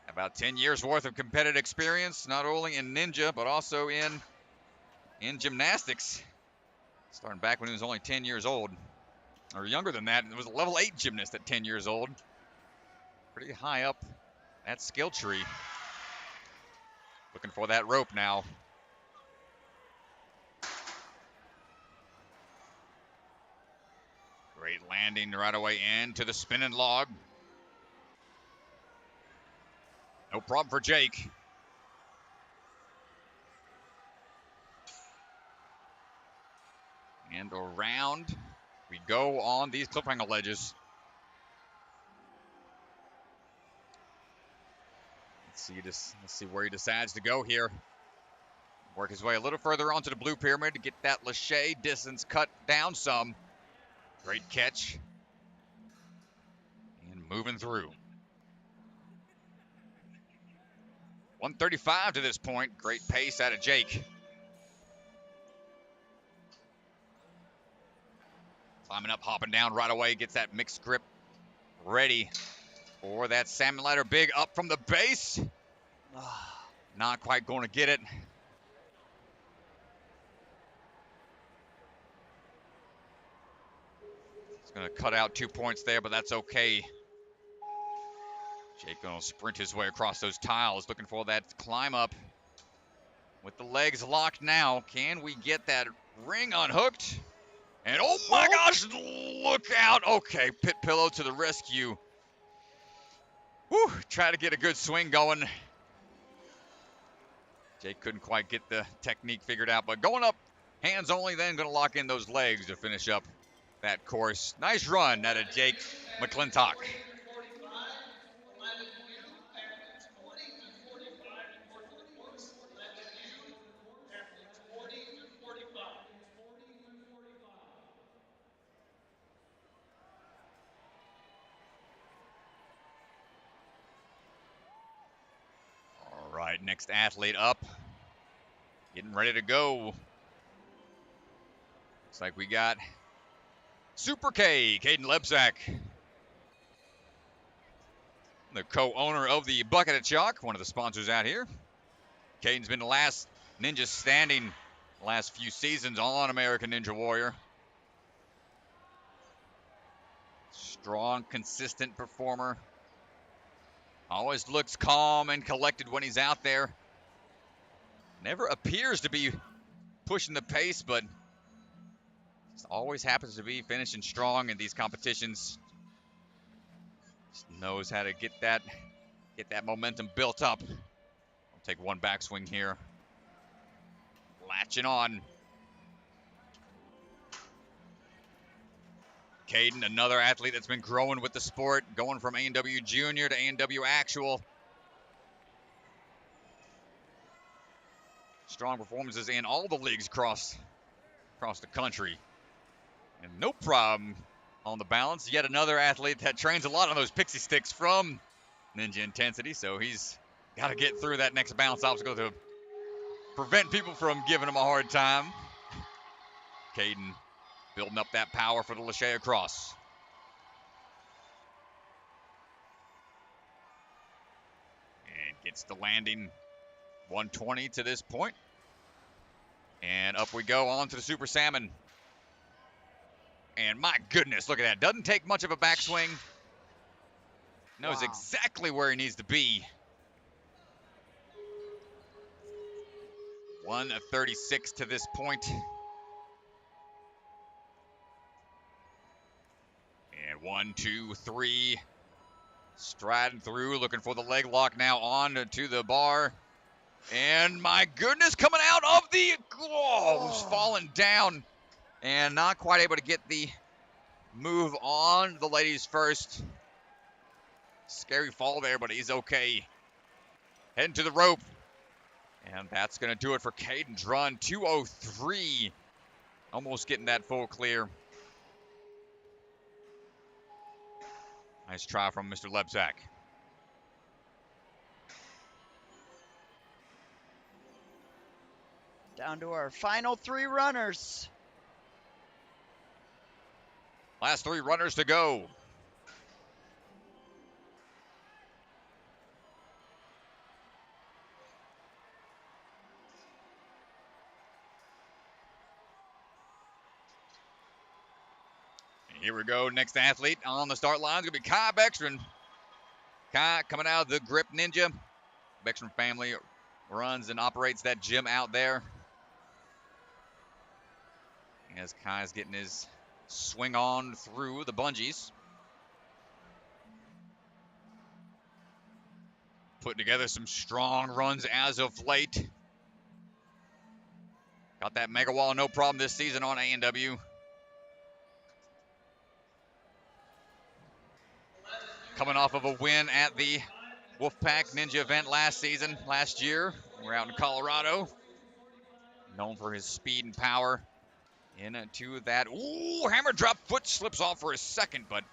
About 10 years worth of competitive experience, not only in Ninja, but also in gymnastics. Starting back when he was only 10 years old, or younger than that. It was a level 8 gymnast at 10 years old. Pretty high up that skill tree. Looking for that rope now. Great landing right away into the spinning log. No problem for Jake. And around we go on these cliffhanger ledges. Let's see where he decides to go here. Work his way a little further onto the blue pyramid to get that Lachey distance cut down some. Great catch. And moving through. 135 to this point. Great pace out of Jake. Climbing up, hopping down right away. Gets that mixed grip ready for that salmon ladder. Big up from the base. Not quite going to get it. It's going to cut out 2 points there, but that's okay. Jake going to sprint his way across those tiles, looking for that climb up. With the legs locked now, can we get that ring unhooked? And oh my gosh, look out. Okay, Pit Pillow to the rescue. Whew, try to get a good swing going. Jake couldn't quite get the technique figured out, but going up hands only, then going to lock in those legs to finish up that course. Nice run out of Jake McClintock. All right, next athlete up. Getting ready to go. Looks like we got Super K, Caden Lebsack. The co-owner of the Bucket of Chalk, one of the sponsors out here. Caden's been the last ninja standing the last few seasons on American Ninja Warrior. Strong, consistent performer. Always looks calm and collected when he's out there. Never appears to be pushing the pace, but always happens to be finishing strong in these competitions. Just knows how to get that momentum built up. I'll take one backswing here. Latching on. Caden, another athlete that's been growing with the sport, going from A&W Junior to A&W Actual. strong performances in all the leagues across the country. And no problem on the balance. Yet another athlete that trains a lot on those pixie sticks from Ninja Intensity. So he's got to get through that next balance obstacle to prevent people from giving him a hard time. Caden building up that power for the Lachey cross. And gets the landing 120 to this point. And up we go on to the Super Salmon. And my goodness, look at that. Doesn't take much of a backswing. Knows exactly where he needs to be. 136 to this point. And 1, 2, 3. Striding through, looking for the leg lock now on to the bar. And my goodness, coming out of the, was falling down and not quite able to get the move on the ladies first. Scary fall there, but he's okay. Heading to the rope. And that's going to do it for Caden Drun. 2:03. Almost getting that full clear. Nice try from Mr. Lebsack. Down to our final 3 runners. Last 3 runners to go. And here we go. Next athlete on the start line is going to be Kai Beckstrom. Kai coming out of the Grip Ninja. Beckstrom family runs and operates that gym out there. As Kai's getting his swing on through the bungees. Putting together some strong runs as of late. Got that mega wall, no problem this season on A&W. Coming off of a win at the Wolfpack Ninja event last year. We're out in Colorado. Known for his speed and power. Into that, hammer drop, foot slips off for a second, but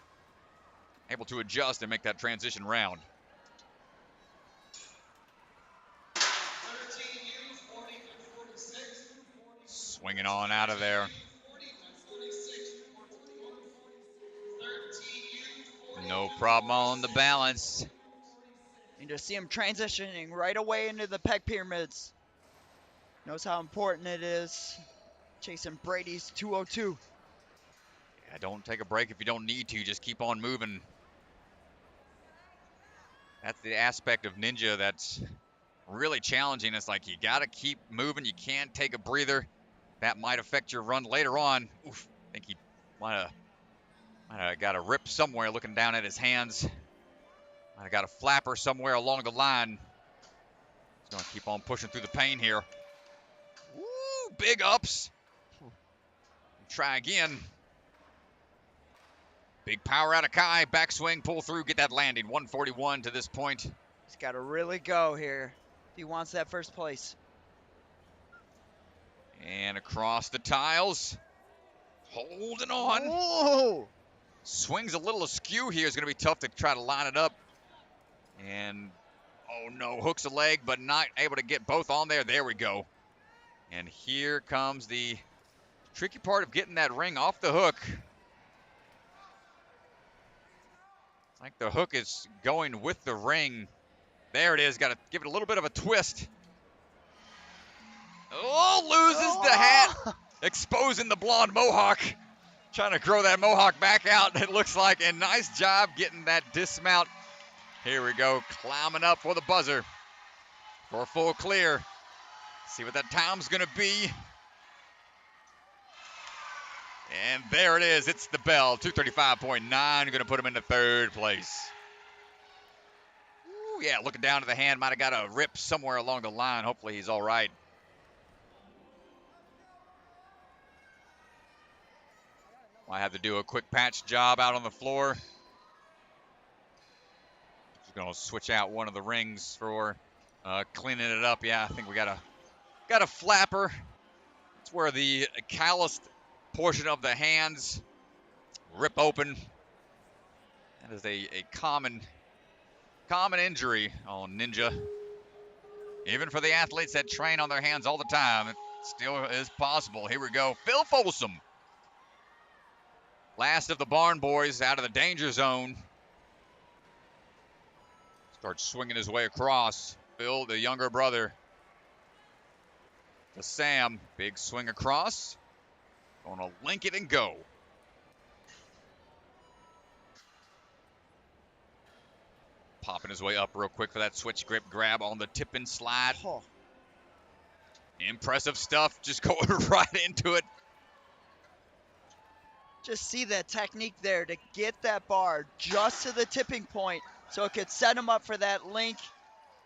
able to adjust and make that transition round. Swinging on out of there. No problem on the balance. You just see him transitioning right away into the peg pyramids. Knows how important it is. Chasing Brady's 202. Yeah, don't take a break if you don't need to. Just keep on moving. That's the aspect of Ninja that's really challenging. It's like you got to keep moving. You can't take a breather. That might affect your run later on. Oof, I think he might have got a rip somewhere looking down at his hands. Might have got a flapper somewhere along the line. He's going to keep on pushing through the pain here. Woo, big ups. Try again. Big power out of Kai. Backswing, pull through, get that landing. 141 to this point. He's got to really go here if he wants that first place. And across the tiles. Holding on. Oh! Swings a little askew here. It's going to be tough to try to line it up. And, oh no, hooks a leg, but not able to get both on there. There we go. And here comes the tricky part of getting that ring off the hook. It's like the hook is going with the ring. There it is. Got to give it a little bit of a twist. Oh, loses the hat. Exposing the blonde mohawk. Trying to grow that mohawk back out, it looks like. And nice job getting that dismount. Here we go. Climbing up for the buzzer. For a full clear. See what that time's going to be. And there it is. It's the bell. 235.9. Going to put him into 3rd place. Ooh, yeah, looking down to the hand. Might have got a rip somewhere along the line. Hopefully he's all right. Might have to do a quick patch job out on the floor. Just going to switch out one of the rings for cleaning it up. Yeah, I think we got to got a flapper. It's where the calloused portion of the hands rip open. That is a common injury on Ninja. Even for the athletes that train on their hands all the time, it still is possible. Here we go. Phil Folsom. Last of the Barn Boys out of the danger zone. Starts swinging his way across. Phil, the younger brother, to Sam. Big swing across. Going to link it and go. Popping his way up real quick for that switch grip grab on the tip and slide. Oh. Impressive stuff. Just going right into it. Just see that technique there to get that bar just to the tipping point so it could set him up for that link.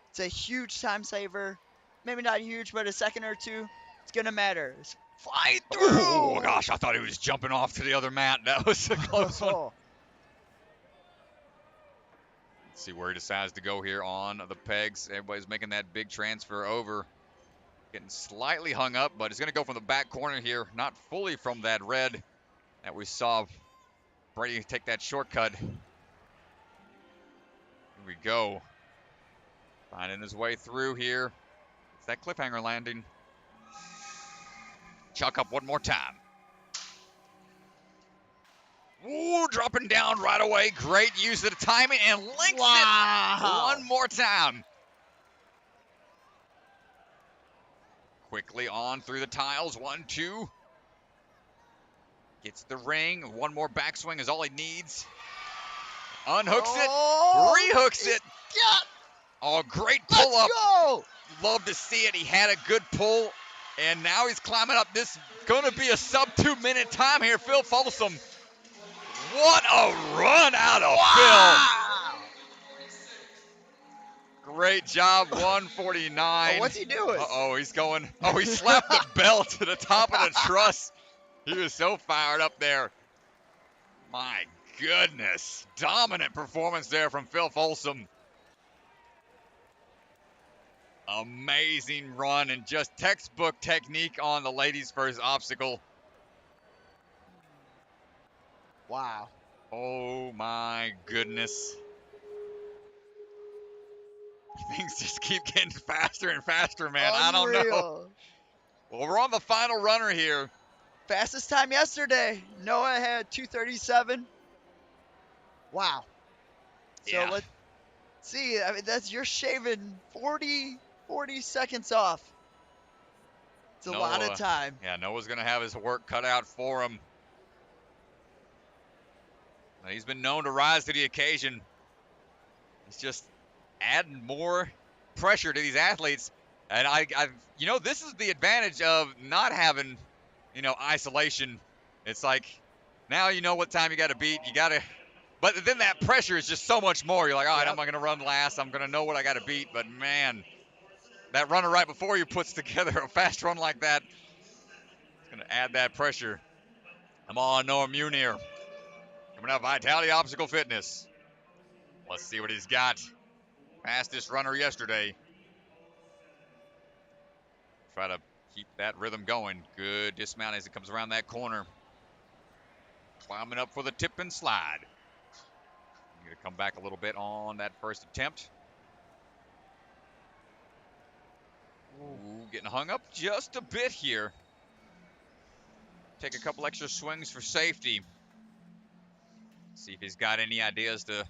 It's a huge time saver. Maybe not huge, but a second or two, it's going to matter. It's fly through. Oh, gosh, I thought he was jumping off to the other mat. That was a close one. Let's see where he decides to go here on the pegs. Everybody's making that big transfer over. Getting slightly hung up, but he's going to go from the back corner here. Not fully from that red that we saw Brady take that shortcut. Here we go. Finding his way through here. It's that cliffhanger landing. Chuck up one more time. Ooh, dropping down right away. Great use of the timing and links it one more time. Quickly on through the tiles. 1, 2. Gets the ring. One more backswing is all he needs. Unhooks it. Rehooks it. Yeah. Oh, great pull up. Go. Love to see it. He had a good pull. And now he's climbing up. This is going to be a sub 2-minute time here. Phil Folsom. What a run out of Phil. Great job, 149. Oh, what's he doing? Uh-oh, he's going. Oh, he slapped the bell to the top of the truss. He was so fired up there. My goodness. Dominant performance there from Phil Folsom. Amazing run and just textbook technique on the ladies' first obstacle. Wow. Oh my goodness. Things just keep getting faster and faster, man. Unreal. I don't know. Well, we're on the final runner here. Fastest time yesterday. Noah had 2:37. Wow. So Yeah. let's see. I mean, you're shaving 40 seconds off. It's a lot of time. Yeah, Noah's going to have his work cut out for him. He's been known to rise to the occasion. He's just adding more pressure to these athletes. And you know, this is the advantage of not having, you know, isolation. It's like, now you know what time you got to beat. You got to, but then that pressure is just so much more. You're like, all right, I'm not going to run last. I'm going to know what I got to beat. But man, that runner right before you puts together a fast run like that. It's going to add that pressure. Come on, Noah Munir. Coming up, Vitality Obstacle Fitness. Let's see what he's got. Fastest runner yesterday. Try to keep that rhythm going. Good dismount as it comes around that corner. Climbing up for the tip and slide. I'm going to come back a little bit on that first attempt. Ooh, getting hung up just a bit here. Take a couple extra swings for safety. See if he's got any ideas to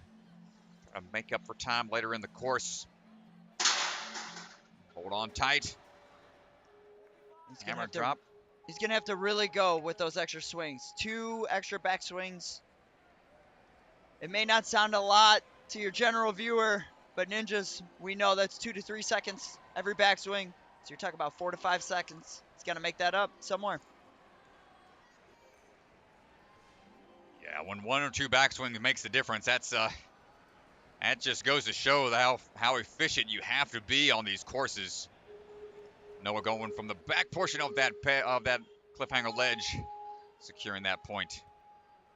make up for time later in the course. Hold on tight. Hammer drop. He's going to have to really go with those extra swings. 2 extra back swings. It may not sound a lot to your general viewer, but ninjas, we know that's 2 to 3 seconds every backswing. So you're talking about 4 to 5 seconds. He's got to make that up somewhere. Yeah, when 1 or 2 backswings makes the difference, that just goes to show how efficient you have to be on these courses. Noah going from the back portion of that cliffhanger ledge, securing that point.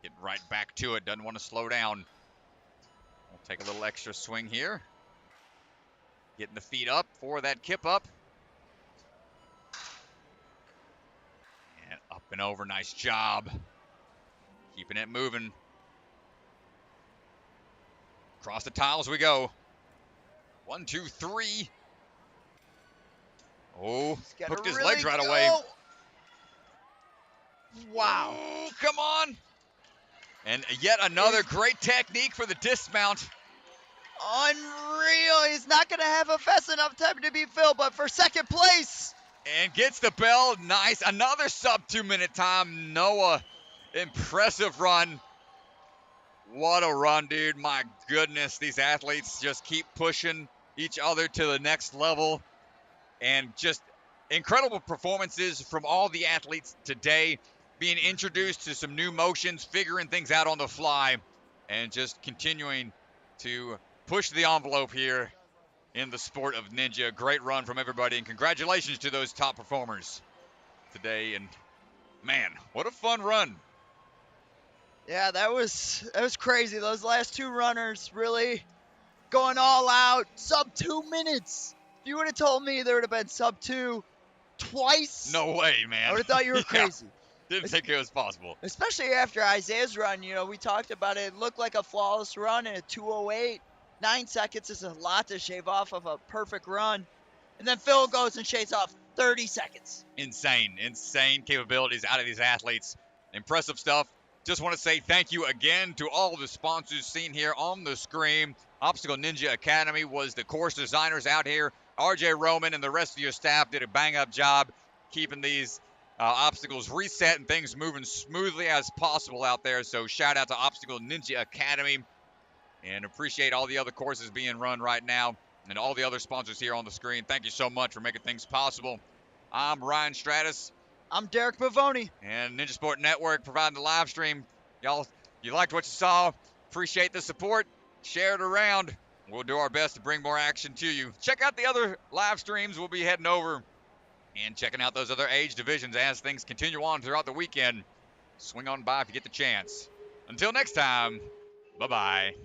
Getting right back to it, doesn't want to slow down. We'll take a little extra swing here. Getting the feet up for that kip up. Flipping over, nice job. Keeping it moving. Across the tiles we go. 1, 2, 3. Oh, He's got to hooked his really legs right go. away. Wow. Ooh, come on. And yet another great technique for the dismount. Unreal. He's not going to have a fast enough time to beat Phil, but for second place. And gets the bell. Nice. Another sub 2-minute time. Noah, impressive run. What a run, dude. My goodness. These athletes just keep pushing each other to the next level. And just incredible performances from all the athletes today. Being introduced to some new motions, figuring things out on the fly, and just continuing to push the envelope here in the sport of ninja. Great run from everybody, and congratulations to those top performers today. And man, what a fun run. Yeah, that was crazy. Those last two runners really going all out. Sub 2 minutes. If you would have told me there would have been sub 2 twice, No way, man. I would have thought you were Yeah, crazy. didn't think it was possible. Especially after Isaiah's run, we talked about it. It looked like a flawless run in a 2:08. 9 seconds is a lot to shave off of a perfect run. And then Phil goes and shaves off 30 seconds. Insane capabilities out of these athletes. Impressive stuff. Just want to say thank you again to all the sponsors seen here on the screen. Obstacle Ninja Academy was the course designers out here. RJ Roman and the rest of your staff did a bang-up job keeping these obstacles reset and things moving smoothly as possible out there. So shout out to Obstacle Ninja Academy, and appreciate all the other courses being run right now and all the other sponsors here on the screen. Thank you so much for making things possible. I'm Ryan Stratus. I'm Derek Bavoni. And Ninja Sport Network providing the live stream. Y'all, you liked what you saw. Appreciate the support. Share it around. We'll do our best to bring more action to you. Check out the other live streams. We'll be heading over and checking out those other age divisions as things continue on throughout the weekend. Swing on by if you get the chance. Until next time, bye-bye.